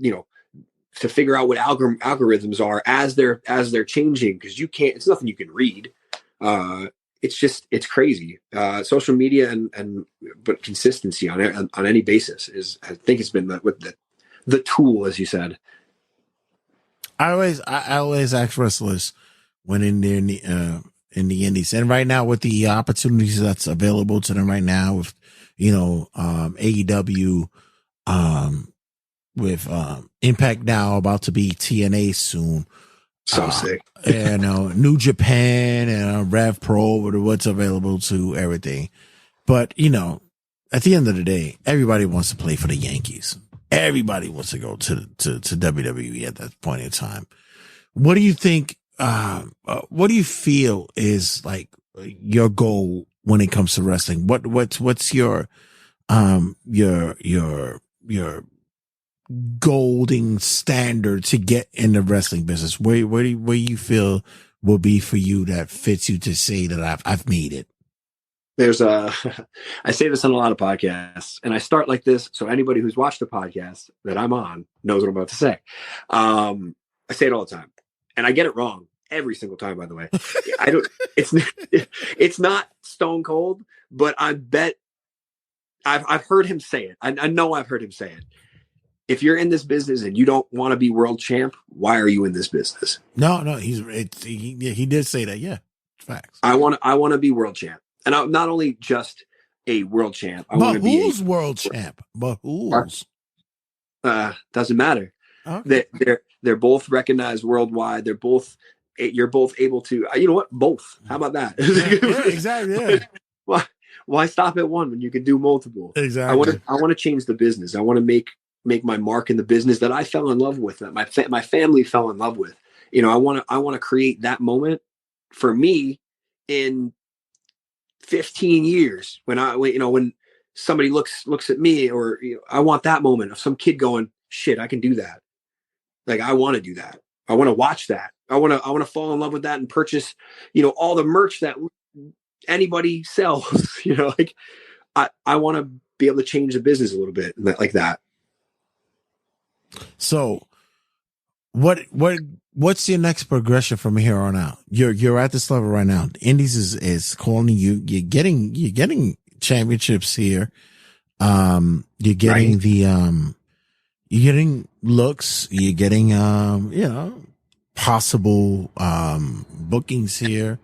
figure out what algorithms are as they're changing, because it's nothing you can read. It's crazy. Social media but consistency on any basis I think it's been the tool, as you said. I always ask wrestlers when in the indies, and right now with the opportunities that's available to them right now with AEW, with Impact now about to be TNA soon. So sick. New Japan and Rev Pro, what's available to everything. But, at the end of the day, everybody wants to play for the Yankees. Everybody wants to go to WWE at that point in time. What do you think, what do you feel is like your goal when it comes to wrestling? What's your golden standard to get in the wrestling business? Where you feel will be for you that fits you to say that I've made it? I say this on a lot of podcasts, and I start like this, so anybody who's watched the podcast that I'm on knows what I'm about to say. I say it all the time, and I get it wrong every single time, by the way. It's not stone cold, but I bet I've heard him say it. I know I've heard him say it. If you're in this business and you don't want to be world champ, why are you in this business? No, he did say that. Yeah, facts. I want to be world champ, and I'm not only just a world champ. I want to be world champ. But who's? Doesn't matter. Okay. They're both recognized worldwide. You're both able to. You know what? Both. How about that? Yeah, exactly. Yeah. Why stop at one when you can do multiple? Exactly. I want to change the business. I want to make my mark in the business that I fell in love with, that my family fell in love with. I want to create that moment for me in 15 years when somebody looks at me, or I want that moment of some kid going, shit, I can do that. Like, I want to do that. I want to watch that. I want to fall in love with that and purchase, all the merch that anybody sells. I want to be able to change the business a little bit like that. So what's your next progression from here on out? You're at this level right now. Indies is calling you. You're getting championships here. You're getting right. You're getting looks. You're getting possible bookings here.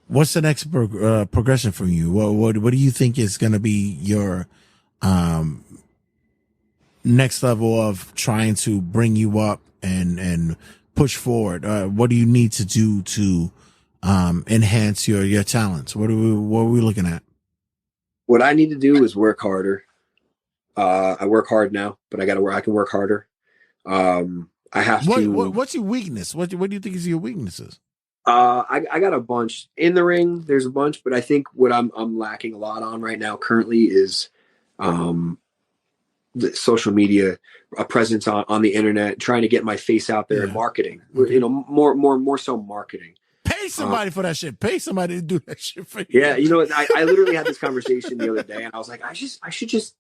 What's the next progression from you? What do you think is going to be your next level of trying to bring you up and push forward? What do you need to do to enhance your talents? What are we looking at? What I need to do is work harder. I work hard now, but I can work harder. I have to. What's your weakness? What do you think is your weaknesses? I got a bunch in the ring. There's a bunch, but I think what I'm lacking a lot on right now currently is the social media, a presence on the internet, trying to get my face out there, and marketing. Okay. More so marketing. Pay somebody for that shit. Pay somebody to do that shit for you. Yeah, I literally had this conversation the other day, and I was like, I should just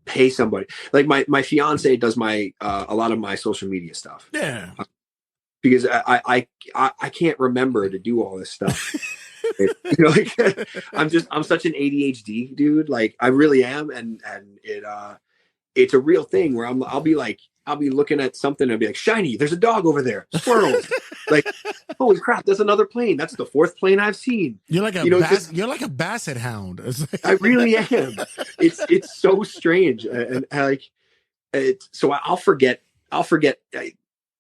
pay somebody. Like my fiance does a lot of my social media stuff. Yeah. Because I can't remember to do all this stuff. I'm such an ADHD dude. Like, I really am, and it's a real thing where I'll be looking at something and be like, shiny, there's a dog over there, squirrels. Like, holy crap, there's another plane. That's the fourth plane I've seen. You're like you're like a basset hound. I really am. It's so strange, and so I'll forget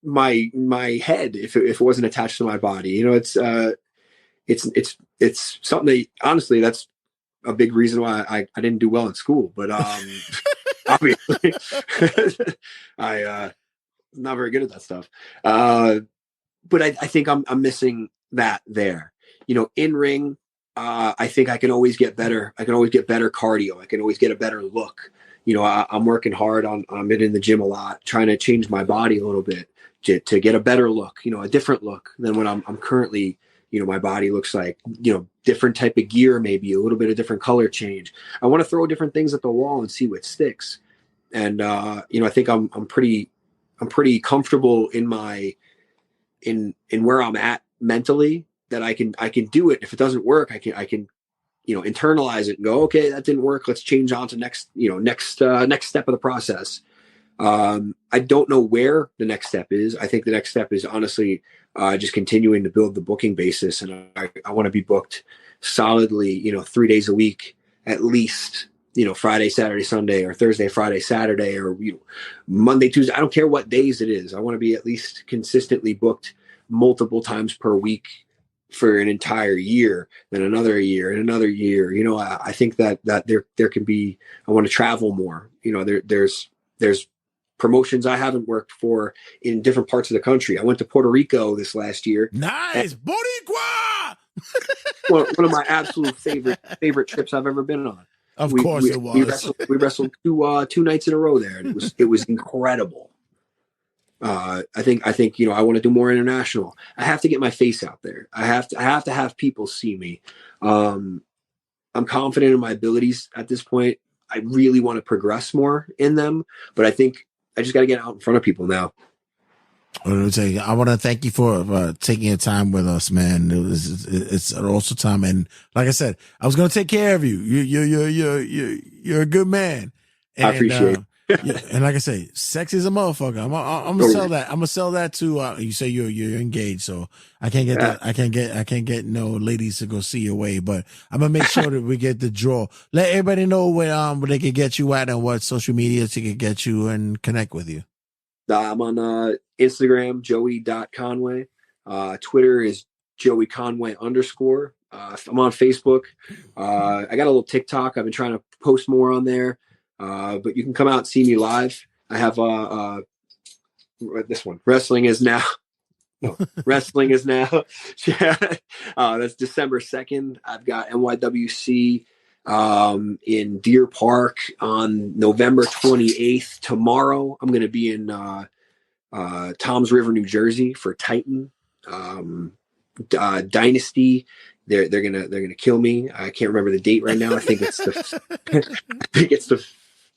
my head if it wasn't attached to my body. It's something that, honestly, that's a big reason why I didn't do well in school. But obviously, I not very good at that stuff. But I think I'm missing that there. in ring, I think I can always get better. I can always get better cardio. I can always get a better look. I'm working hard I'm in the gym a lot, trying to change my body a little bit to get a better look, a different look than what I'm currently, my body looks like, different type of gear, maybe a little bit of different color change. I want to throw different things at the wall and see what sticks. And, I think I'm pretty comfortable in where I'm at mentally, that I can do it. If it doesn't work, I can internalize it and go, okay, that didn't work. Let's change on to next step of the process. I don't know where the next step is. I think the next step is honestly just continuing to build the booking basis. And I want to be booked solidly, 3 days a week, at least, Friday, Saturday, Sunday, or Thursday, Friday, Saturday, or Monday, Tuesday. I don't care what days it is. I want to be at least consistently booked multiple times per week for an entire year, then another year and another year. I think that there can be, I want to travel more. There's promotions I haven't worked for in different parts of the country. I went to Puerto Rico this last year. Nice. Boricua! one of my absolute favorite trips I've ever been on. Of course it was. We wrestled 2 nights in a row there, and it was incredible. I think I want to do more international. I have to get my face out there. I have to have people see me. I'm confident in my abilities at this point. I really want to progress more in them, but I think I just got to get out in front of people now. I want to thank you for taking your time with us, man. It's an awesome time, and like I said, I was going to take care of you. You're a good man. And, I appreciate it. Yeah, and like I say, sex is a motherfucker. I'm gonna sell that. I'm gonna sell that to you. Say you're engaged, so I can't get that. I can't get no ladies to go see your way. But I'm gonna make sure that we get the draw. Let everybody know where they can get you at and what social media to get you and connect with you. I'm on Instagram, Joey.Conway. Twitter is Joey Conway _. I'm on Facebook. I got a little TikTok. I've been trying to post more on there. But you can come out and see me live. I have this one. Wrestling is now. Yeah. That's December 2nd. I've got NYWC in Deer Park on November 28th. Tomorrow, I'm going to be in Toms River, New Jersey for Titan Dynasty. They're gonna kill me. I can't remember the date right now. I think it's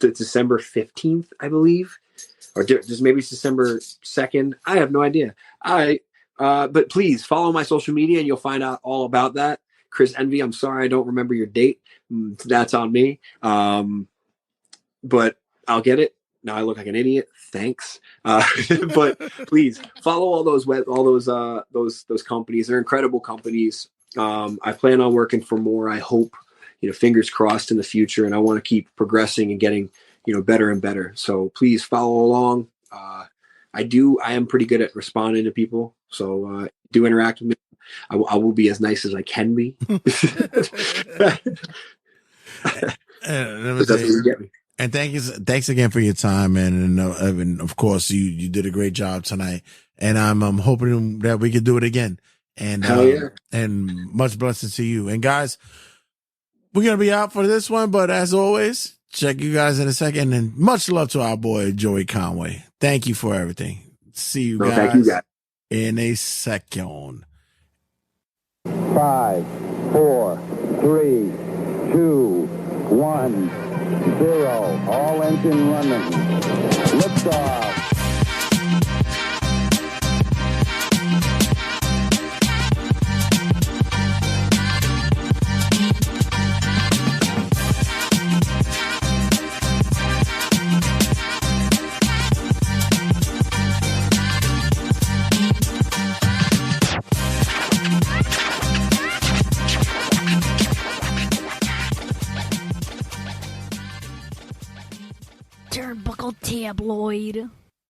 the December 15th, I believe, or maybe it's December 2nd. I have no idea. But please follow my social media and you'll find out all about that. Chris Envy, I'm sorry I don't remember your date. That's on me. But I'll get it. Now I look like an idiot. Thanks. But please follow all those companies. They're incredible companies. I plan on working for more. I hope. Fingers crossed in the future, and I want to keep progressing and getting, better and better. So please follow along. I am pretty good at responding to people. So do interact with me. I will be as nice as I can be. And thanks again for your time, man. And of course, you did a great job tonight. And I'm hoping that we could do it again. And and much blessings to you. And guys, we're going to be out for this one, but as always, check you guys in a second, and much love to our boy, Joey Conway. Thank you for everything. See you guys, thank you guys in a second. 5, 4, 3, 2, 1, 0. All engine running. Liftoff. Turnbuckle Tabloid.